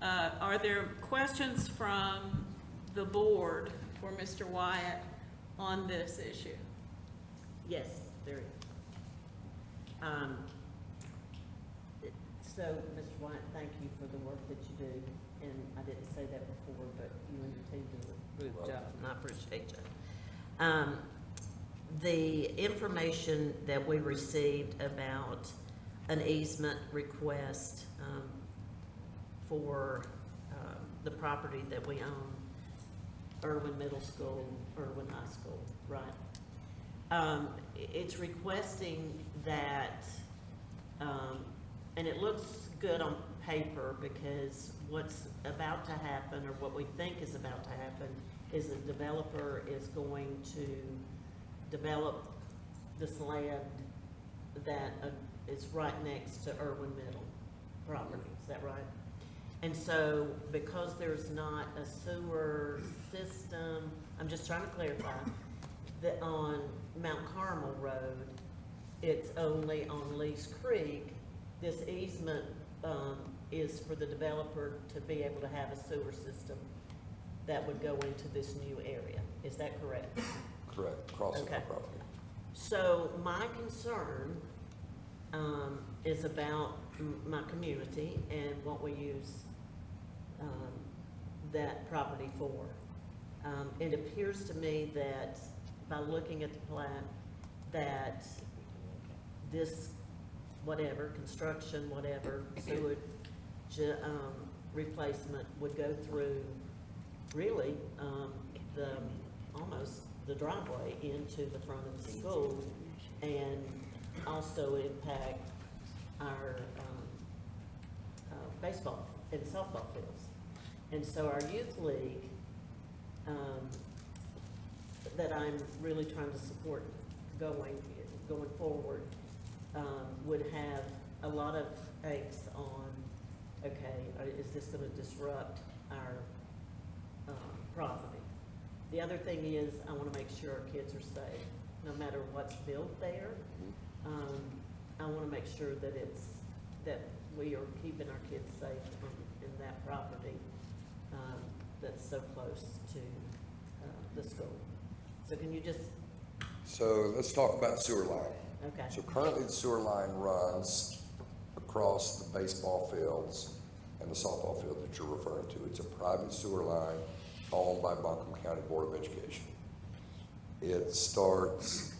Are there questions from the board for Mr. Wyatt on this issue? Yes, there is. So, Mr. White, thank you for the work that you do, and I didn't say that before, but you and your team do a good job, and I appreciate you. The information that we received about an easement request for the property that we own, Irwin Middle School, Irwin High School, right? It's requesting that, and it looks good on paper because what's about to happen, or what we think is about to happen, is a developer is going to develop this land that is right next to Irwin Middle property. Is that right? And so, because there's not a sewer system, I'm just trying to clarify, that on Mount Carmel Road, it's only on Lee's Creek. This easement, is for the developer to be able to have a sewer system that would go into this new area. Is that correct? Correct, crossing Okay. our property. So my concern is about my community and what we use that property for. It appears to me that by looking at the plat, that this whatever, construction, whatever, sewage replacement would go through really almost the driveway into the front of the school, and also impact our baseball and softball fields. And so our youth league, that I'm really trying to support going forward, would have a lot of angst on, okay, is this gonna disrupt our property? The other thing is, I wanna make sure our kids are safe, no matter what's built there. I wanna make sure that that we are keeping our kids safe in that property, that's so close to, the school. So can you just, So let's talk about the sewer line. okay, So currently, the sewer line runs across the baseball fields and the softball field that you're referring to. It's a private sewer line owned by Buncombe County Board of Education. It starts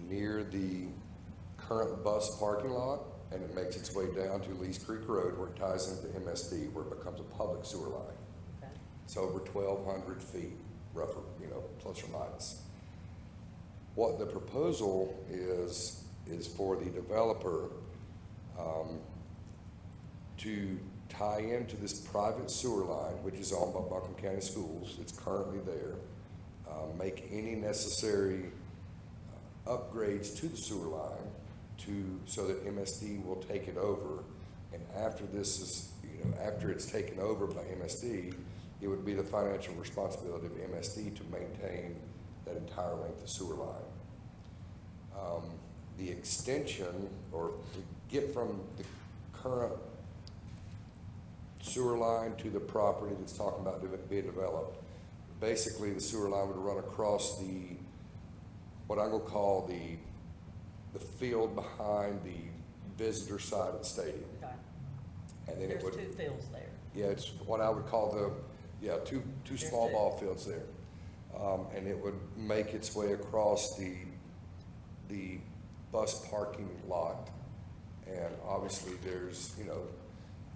near the current bus parking lot, and it makes its way down to Lee's Creek Road, where it ties into MSD, where it becomes a public sewer line. okay, It's over 1,200 feet, roughly, plus or minus. What the proposal is for the developer to tie into this private sewer line, which is owned by Buncombe County Schools. It's currently there. Make any necessary upgrades to the sewer line so that MSD will take it over. And after this is, after it's taken over by MSD, it would be the financial responsibility of MSD to maintain that entire length of sewer line. The extension, or to get from the current sewer line to the property that's talking about being developed, basically the sewer line would run across what I'm gonna call the field behind the visitor side of the stadium. okay. And then There's it would, two fields there. yeah, it's what I would call two small ball fields there. And it would make its way across the bus parking lot. And obviously there's,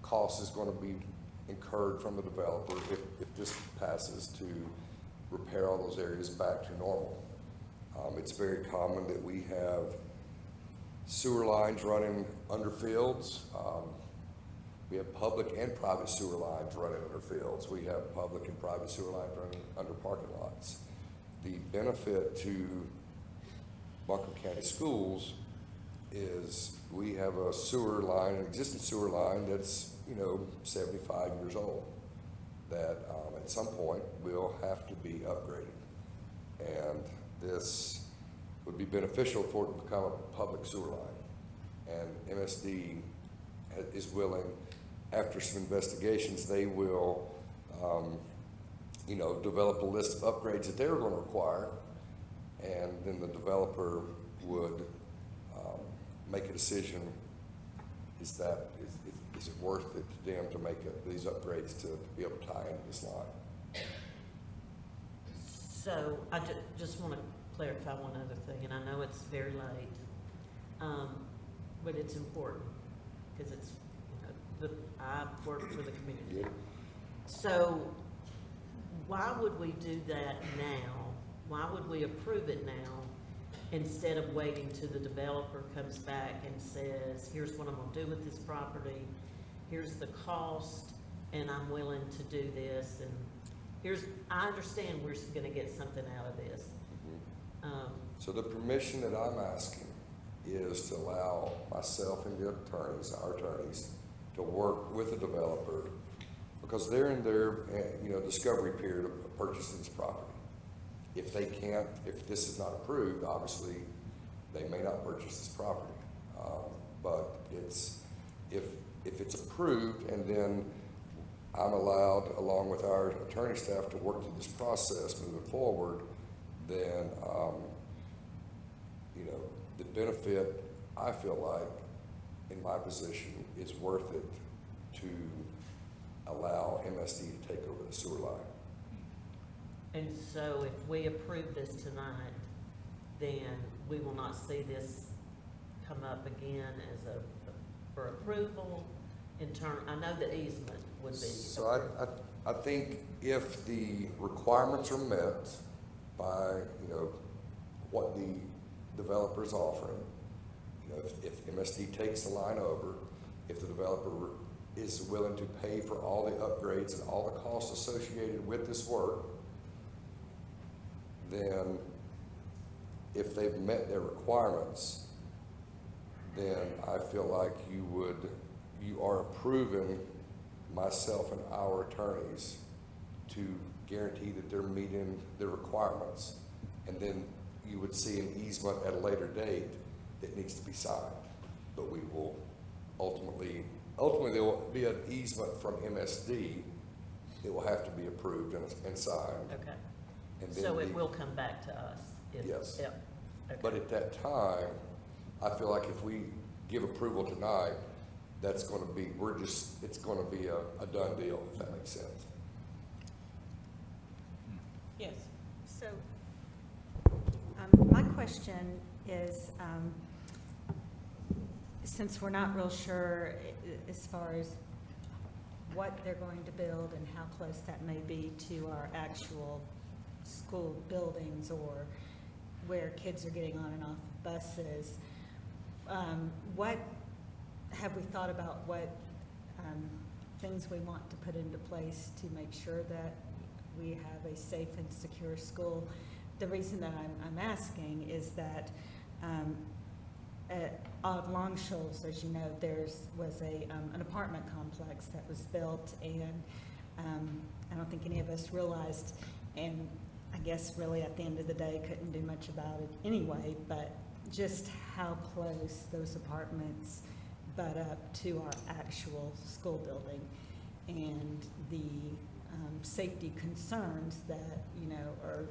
cost is gonna be incurred from the developer if this passes to repair all those areas back to normal. It's very common that we have sewer lines running under fields. We have public and private sewer lines running under fields. We have public and private sewer lines running under parking lots. The benefit to Buncombe County Schools is we have a sewer line, an existing sewer line that's, 75 years old, that at some point will have to be upgraded. And this would be beneficial for it to become a public sewer line. And MSD is willing, after some investigations, they will, develop a list of upgrades that they're going to require, and then the developer would make a decision, is it worth it to them to make these upgrades to be able to tie into this line? So I just want to clarify one other thing, and I know it's very late, but it's important because it's, I work for the community. So why would we do that now? Why would we approve it now instead of waiting till the developer comes back and says, here's what I'm going to do with this property, here's the cost, and I'm willing to do this, and I understand we're going to get something out of this. So the permission that I'm asking is to allow myself and the attorneys, our attorneys, to work with the developer, because they're in their, discovery period of purchasing this property. If they can't, if this is not approved, obviously, they may not purchase this property. But if it's approved, and then I'm allowed, along with our attorney staff, to work through this process moving forward, then, the benefit, I feel like, in my position, is worth it to allow MSD to take over the sewer line. And so if we approve this tonight, then we will not see this come up again as for approval in turn. I know the easement would be. So I think if the requirements are met by, what the developer is offering, if MSD takes the line over, if the developer is willing to pay for all the upgrades and all the costs associated with this work, then if they've met their requirements, then I feel like you are approving myself and our attorneys to guarantee that they're meeting their requirements. And then you would see an easement at a later date that needs to be signed. But we will ultimately there will be an easement from MSD that will have to be approved and signed. Okay. And then So it will come back to us? Yes. Yep. Okay. But at that time, I feel like if we give approval tonight, that's going to be, it's going to be a done deal, if that makes sense. Yes. So, my question is, since we're not real sure as far as what they're going to build and how close that may be to our actual school buildings or where kids are getting on and off buses, what have we thought about what things we want to put into place to make sure that we have a safe and secure school? The reason that I'm asking is that at Long Shoals, as you know, was an apartment complex that was built, and I don't think any of us realized, and I guess really at the end of the day couldn't do much about it anyway, but just how close those apartments butt up to our actual school building, and the safety concerns that, are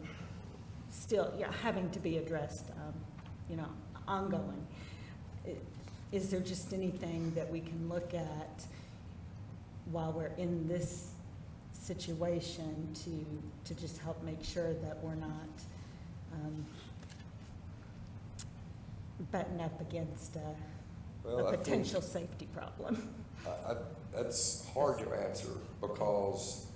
still having to be addressed, ongoing. Is there just anything that we can look at while we're in this situation to just help make sure that we're not butting up against a potential safety problem? That's hard to answer, because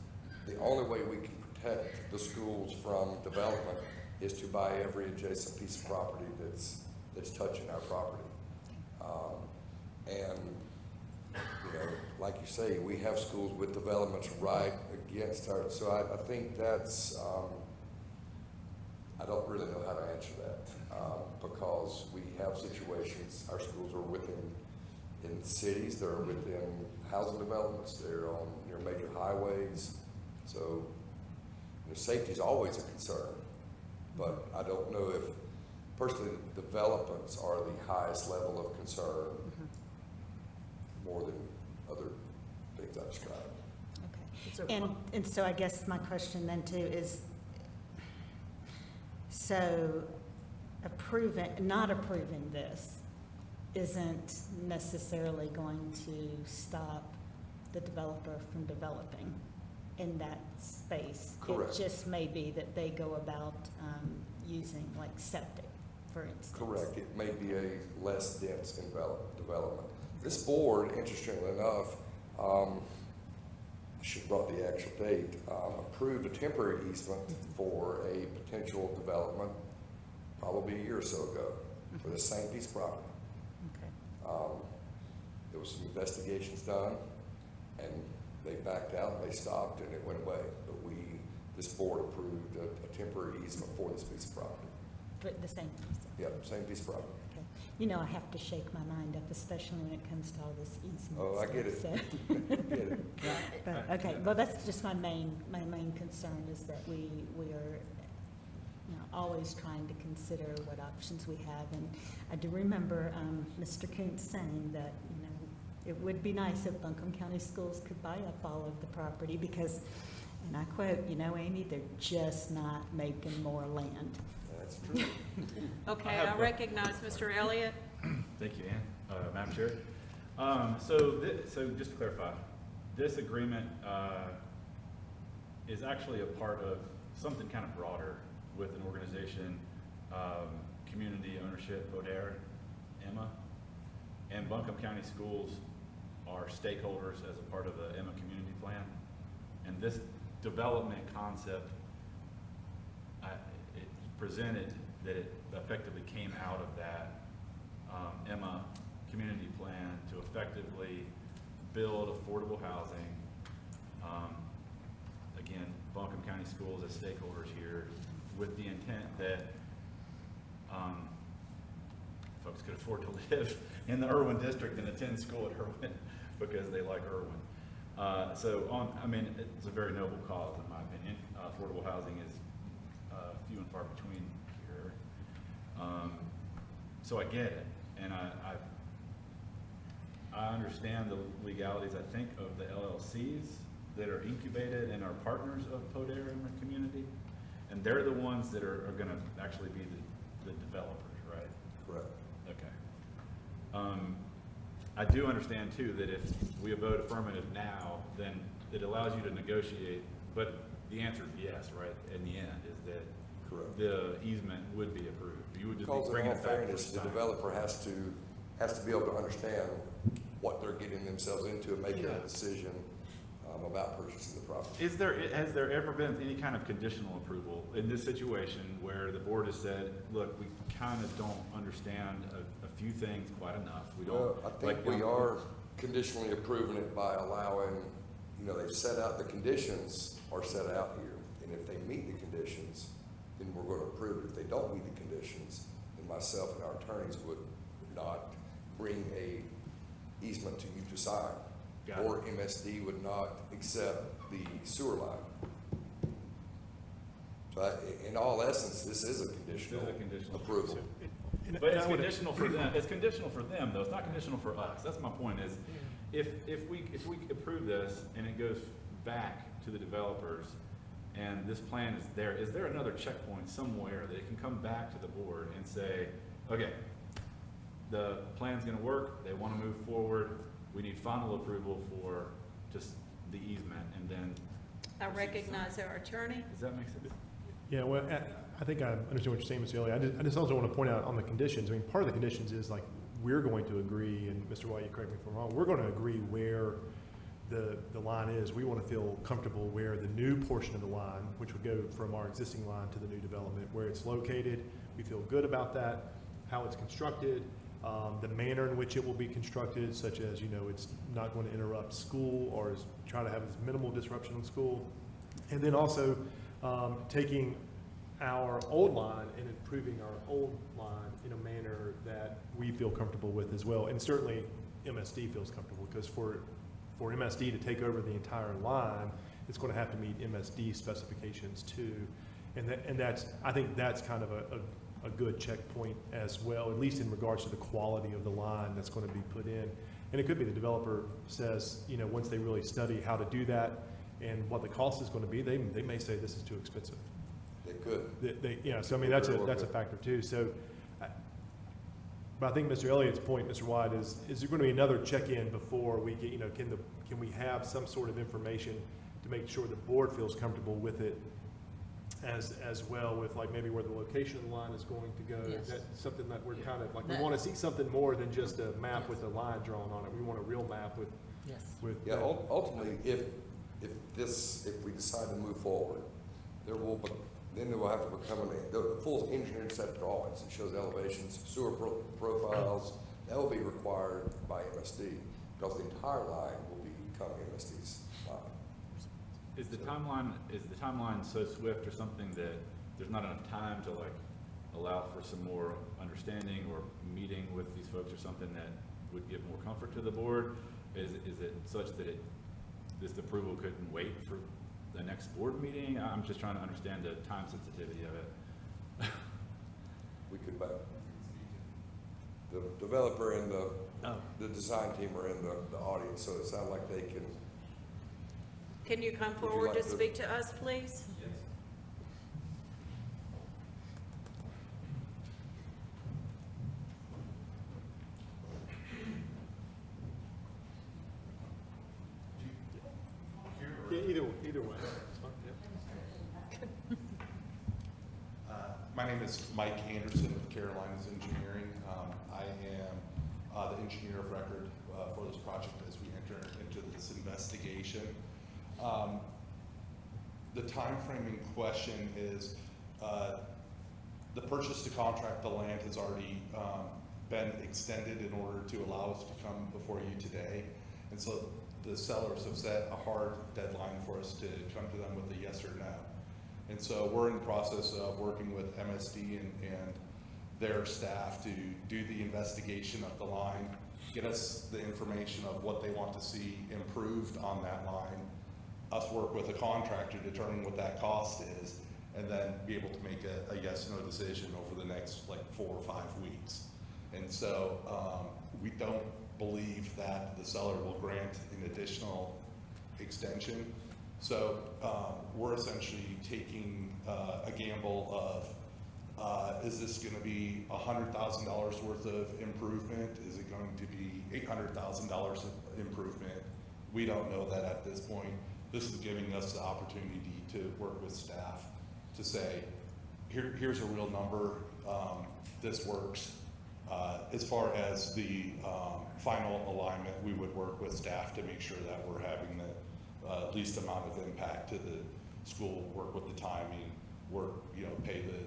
the only way we can protect the schools from development is to buy every adjacent piece of property that's touching our property. And, like you say, we have schools with developments right against our, so I think that's, I don't really know how to answer that, because we have situations, our schools are in cities, they're within housing developments, they're on near major highways, so safety is always a concern, but I don't know if, personally, developments are the highest level of concern, more than other things I described. Okay. And so I guess my question then too is, so not approving this isn't necessarily going to stop the developer from developing in that space. Correct. It just may be that they go about using like septic, for instance. Correct. It may be a less dense development. This board, interestingly enough, I should have brought the actual date, approved a temporary easement for a potential development probably a year or so ago for the same piece of property. Okay. There was some investigations done, and they backed out, and they stopped, and it went away. But this board approved a temporary easement for this piece of property. But the same piece. Yep, same piece of property. Okay. you know, I have to shake my mind up, especially when it comes to all this easement Oh, I get it. stuff, I get it. But, okay, well, that's just my main concern is that we are, you know, always trying to consider what options we have. And I do remember Mr. Kuntz saying that, you know, it would be nice if Buncombe County Schools could buy up all of the property because, and I quote, you know, Amy, they're just not making more land. That's true. Okay, I recognize Mr. Elliott. Thank you, Ann. Madam Chair. So just to clarify, this agreement is actually a part of something kind of broader with an organization, Community Ownership, ODARE, Emma, and Buncombe County Schools are stakeholders as a part of the Emma Community Plan. And this development concept, it presented that it effectively came out of that Emma Community Plan to effectively build affordable housing. Again, Buncombe County Schools as stakeholders here with the intent that folks could afford to live in the Irwin district and attend school at Irwin because they like Irwin. I mean, it's a very noble cause in my opinion. Affordable housing is few and far between here. So I get it, and I understand the legalities, I think, of the LLCs that are incubated and are partners of PODARE in the community, and they're the ones that are gonna actually be the developers, right? Correct. Okay. I do understand too that if we vote affirmative now, then it allows you to negotiate, but the answer is yes, right? In the end, is that Correct. the easement would be approved. You would just Because be in bringing all it back fairness, first the time. developer has to be able to understand what they're getting themselves into and making a decision about purchasing the property. Has there ever been any kind of conditional approval in this situation where the board has said, look, we kind of don't understand a few things quite enough. We don't. Well, I think we are conditionally approving it by allowing, you know, they've set out, the conditions are set out here. And if they meet the conditions, then we're going to approve it. If they don't meet the conditions, then myself and our attorneys would not bring a easement to you to sign. Got it. Or MSD would not accept the sewer line. So in all essence, this is a conditional approval. But it's conditional for them. It's conditional for them, though. It's not conditional for us. That's my point. Is if we approve this and it goes back to the developers, and this plan is there another checkpoint somewhere that it can come back to the board and say, okay, the plan's going to work. They want to move forward. We need final approval for just the easement, and then. I recognize our attorney. Does that make sense? Yeah, well, I think I understand what you're saying, Mr. Elliott. I just also want to point out on the conditions, I mean, part of the conditions is like, we're going to agree, and Mr. White, you correct me if I'm wrong, we're going to agree where the line is. We want to feel comfortable where the new portion of the line, which would go from our existing line to the new development, where it's located. We feel good about that, how it's constructed, the manner in which it will be constructed, such as, you know, it's not going to interrupt school or try to have as minimal disruption in school. And then also taking our old line and improving our old line in a manner that we feel comfortable with as well. And certainly MSD feels comfortable, because for MSD to take over the entire line, it's going to have to meet MSD specifications too. And that's, I think that's kind of a good checkpoint as well, at least in regards to the quality of the line that's going to be put in. And it could be the developer says, you know, once they really study how to do that and what the cost is going to be, they may say this is too expensive. They could. You know, so I mean, that's a factor too. So, but I think Mr. Elliott's point, Mr. White, is there going to be another check-in before we get, you know, can we have some sort of information to make sure the board feels comfortable with it as well, with like maybe where the location of the line is going to go? Yes. That's something that we're kind of like, we That- want to see something more than just a map with a line drawn on it. We want a real map with. Yes. Yeah, ultimately, if we decide to move forward, then there will have to become the full engineered set of drawings. It shows elevations, sewer profiles. That will be required by MSD, because the entire line will become MSD's line. Is the timeline so swift or something that there's not enough time to like allow for some more understanding or meeting with these folks or something that would give more comfort to the board? Is it such that this approval couldn't wait for the next board meeting? I'm just trying to understand the time sensitivity of it. We could, the developer and the design team are in the audience, so it sounds like they can. Can you come Would you forward like to to- speak to us, please? Yeah, either way. My name is Mike Anderson with Carolinas Engineering. I am the engineer of record for this project as we enter into this investigation. The time frame in question is the purchase to contract the land has already been extended in order to allow us to come before you today. And so the sellers have set a hard deadline for us to come to them with a yes or no. And so we're in the process of working with MSD and their staff to do the investigation of the line, get us the information of what they want to see improved on that line, us work with a contractor to determine what that cost is, and then be able to make a yes/no decision over the next like 4 or 5 weeks. And so we don't believe that the seller will grant an additional extension. So we're essentially taking a gamble of, is this going to be $100,000 worth of improvement? Is it going to be $800,000 of improvement? We don't know that at this point. This is giving us the opportunity to work with staff to say, here's a real number, this works. As far as the final alignment, we would work with staff to make sure that we're having the least amount of impact to the school, work with the timing, work, pay the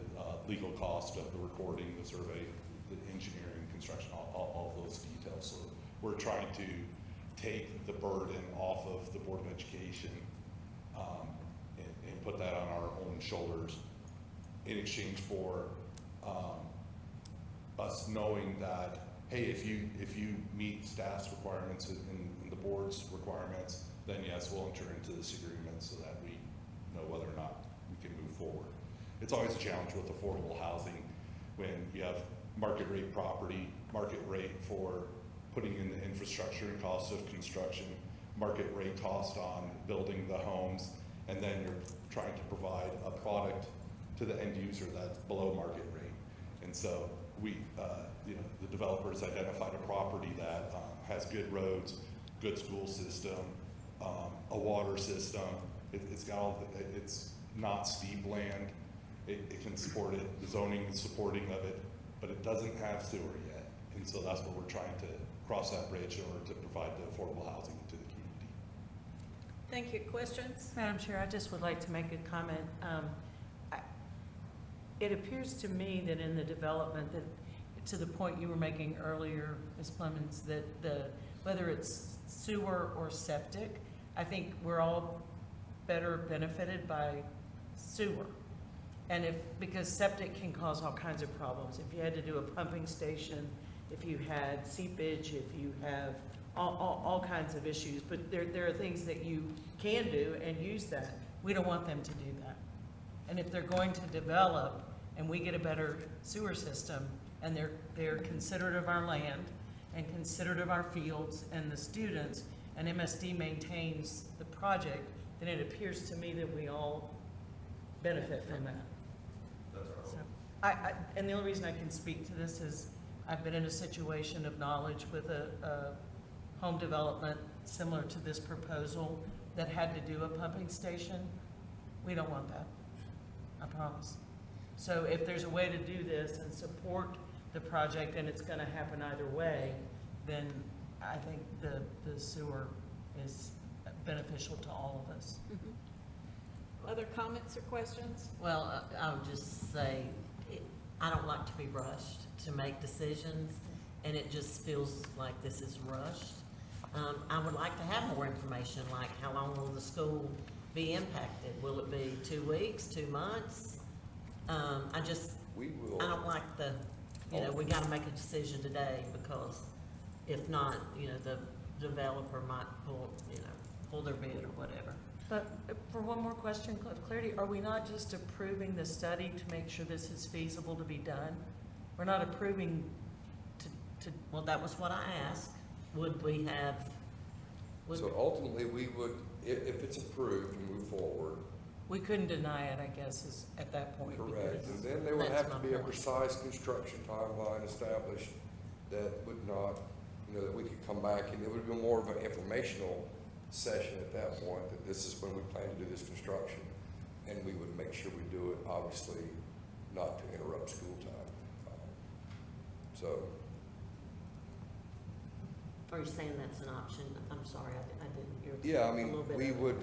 legal cost of the recording, the survey, the engineering, construction, all those details. So we're trying to take the burden off of the Board of Education and put that on our own shoulders in exchange for us knowing that, hey, if you meet staff's requirements and the board's requirements, then yes, we'll enter into this agreement so that we know whether or not we can move forward. It's always a challenge with affordable housing when you have market rate property, market rate for putting in the infrastructure and cost of construction, market rate cost on building the homes, and then you're trying to provide a product to the end user that's below market rate. And so we, the developers identified a property that has good roads, good school system, a water system. It's got all, it's not steep land. It can support it. The zoning is supporting of it, but it doesn't have sewer yet. And so that's what we're trying to cross that bridge in order to provide the affordable housing to the community. Thank you. Questions? Madam Chair, I just would like to make a comment. It appears to me that in the development, that to the point you were making earlier, Ms. Clemens, that whether it's sewer or septic, I think we're all better benefited by sewer. And because septic can cause all kinds of problems. If you had to do a pumping station, if you had seepage, if you have all kinds of issues, but there are things that you can do and use that. We don't want them to do that. And if they're going to develop and we get a better sewer system and they're considerate of our land and considerate of our fields and the students, and MSD maintains the project, then it appears to me that we all benefit from that. So, and the only reason I can speak to this is I've been in a situation of knowledge with a home development similar to this proposal that had to do a pumping station. We don't want that, I promise. So if there's a way to do this and support the project and it's gonna happen either way, then I think the sewer is beneficial to all of us. Other comments or questions? Well, I would just say, I don't like to be rushed to make decisions, and it just feels like this is rushed. I would like to have more information, like how long will the school be impacted? Will it be 2 weeks, 2 months? We will. I don't like the, we gotta make a decision today, because if not, the developer might pull their bid or whatever. But for one more question of clarity, are we not just approving the study to make sure this is feasible to be done? We're not approving Well, that was what I asked. Would we have? So ultimately, we would, if it's approved and move forward. we couldn't deny it, I guess, is at that point. Correct, because and then there would That's have to my be a point. precise construction timeline established that would not, that we could come back, and it would be more of an informational session at that point, that this is when we plan to do this construction, and we would make sure we do it, obviously, not to interrupt school time. So, Are you saying that's an option? I'm sorry, I didn't hear. yeah, I a mean, little bit we of it.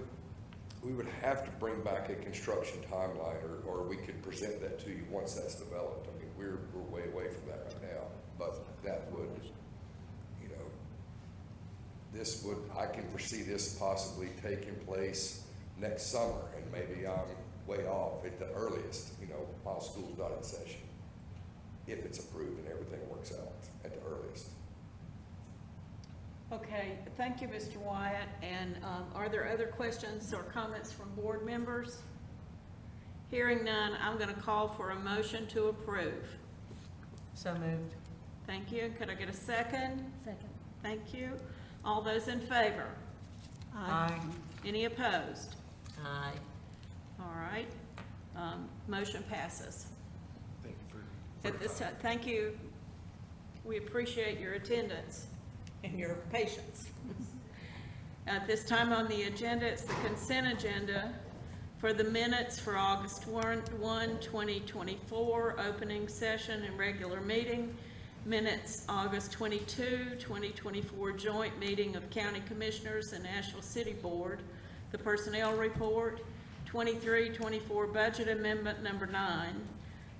would have to bring back a construction timeline, or we could present that to you once that's developed. I mean, we're way away from that right now, but that would, this would, I can foresee this possibly taking place next summer, and maybe I'm way off at the earliest, while school's not in session, if it's approved and everything works out at the earliest. Okay, thank you, Mr. Wyatt. And are there other questions or comments from board members? Hearing none, I'm going to call for a motion to approve. So moved. Thank you. Could I get a second? Second. Thank you. All those in favor? Aye. Any opposed? Aye. All right. Motion passes. Thank you for At this time, thank you. We appreciate your attendance and your patience. At this time on the agenda, it's the consent agenda for the minutes for August 1, 2024, opening session and regular meeting. Minutes August 22, 2024, joint meeting of County Commissioners and Nashville City Board. The personnel report, 23-24 budget amendment number 9.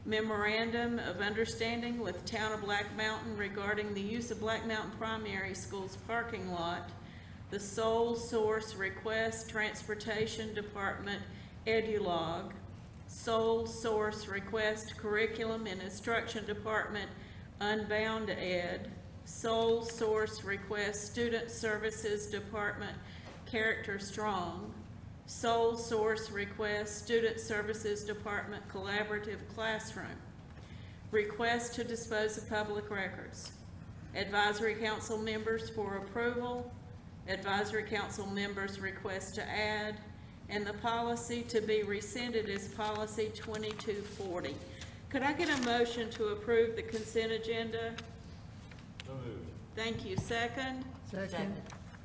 Memorandum of understanding with Town of Black Mountain regarding the use of Black Mountain Primary School's parking lot. The sole source request Transportation Department EduLog. Sole source request Curriculum and Instruction Department Unbound Ed. Sole source request Student Services Department Character Strong. Sole source request Student Services Department Collaborative Classroom. Request to dispose of public records. Advisory Council members for approval. Advisory Council members request to add. And the policy to be rescinded is policy 2240. Could I get a motion to approve the consent agenda? So moved. Thank you. Second? Second.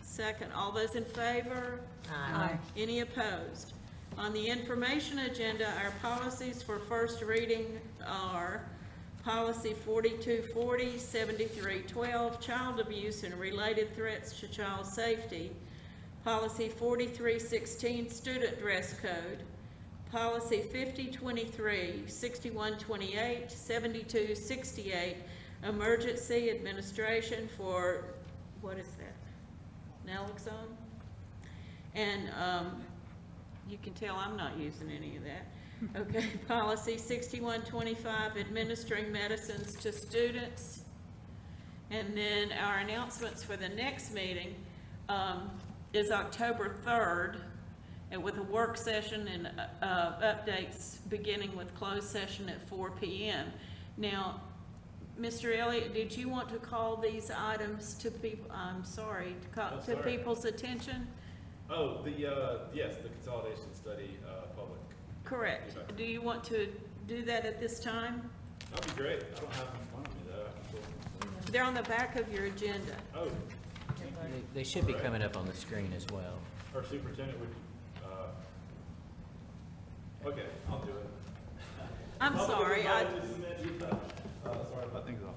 Second. All those in favor? Aye. Any opposed? On the information agenda, our policies for first reading are policy 4240, 7312, child abuse and related threats to child safety, policy 4316, student dress code, policy 5023, 6128, 7268, emergency administration for, what is that? Naloxone? And you can tell I'm not using any of that. Okay, policy 6125, administering medicines to students. And then our announcements for the next meeting is October 3rd, and with a work session and updates beginning with closed session at 4 p.m. Now, Mr. Elliott, did you want to call these items to people, I'm sorry, to people's attention? Oh, yes, the consolidation study, public. Correct. feedback. Do you want to do that at this time? That'd be great. I don't have them in front of me though. I can pull them. They're on the back of your agenda. Oh, They should be coming up on the screen as well. our superintendent would, okay, I'll do it. I'm sorry, Sorry about things off.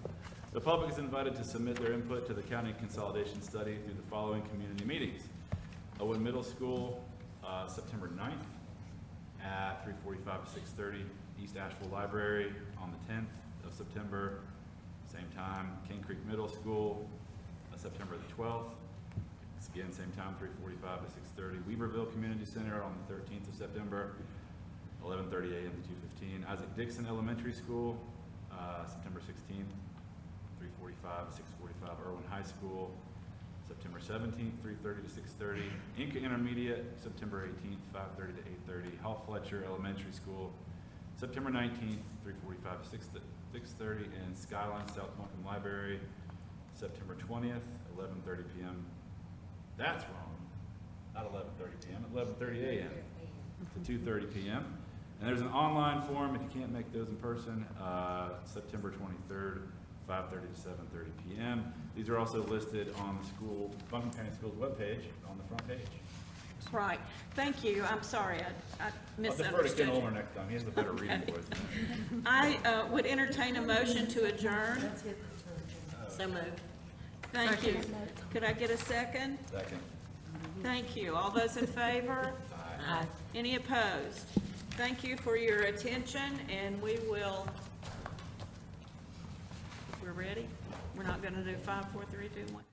The public is invited to submit their input to the county consolidation study through the following community meetings. Owen Middle School, September 9th at 3:45 to 6:30. East Asheville Library on the 10th of September, same time. King Creek Middle School, September the 12th. It's again, same time, 3:45 to 6:30. Weaverville Community Center on the 13th of September. 11:30 a.m. to 2:15. Isaac Dixon Elementary School, September 16th, 3:45 to 6:45. Irwin High School, September 17th, 3:30 to 6:30. Inca Intermediate, September 18th, 5:30 to 8:30. Hal Fletcher Elementary School, September 19th, 3:45 to 6:30. And Skyline South Buncombe Library, September 20th, 11:30 p.m. That's wrong. Not 11:30 p.m., 11:30 a.m. to 2:30 p.m. And there's an online forum if you can't make those in person, September 23rd, 5:30 to 7:30 p.m. These are also listed on the school, Buncombe County Schools webpage on the front page. Right. Thank you. I'm sorry, I I'll misunderstood defer to Ken you. Olmer next time. He has a better reading voice than I would entertain a motion to adjourn. So moved. Thank you. Could I get a second? that. Second. Thank you. All those in favor? Aye. Any opposed? Thank you for your attention, and we will, we're ready? We're not going to do 5, 4, 3, 2, 1.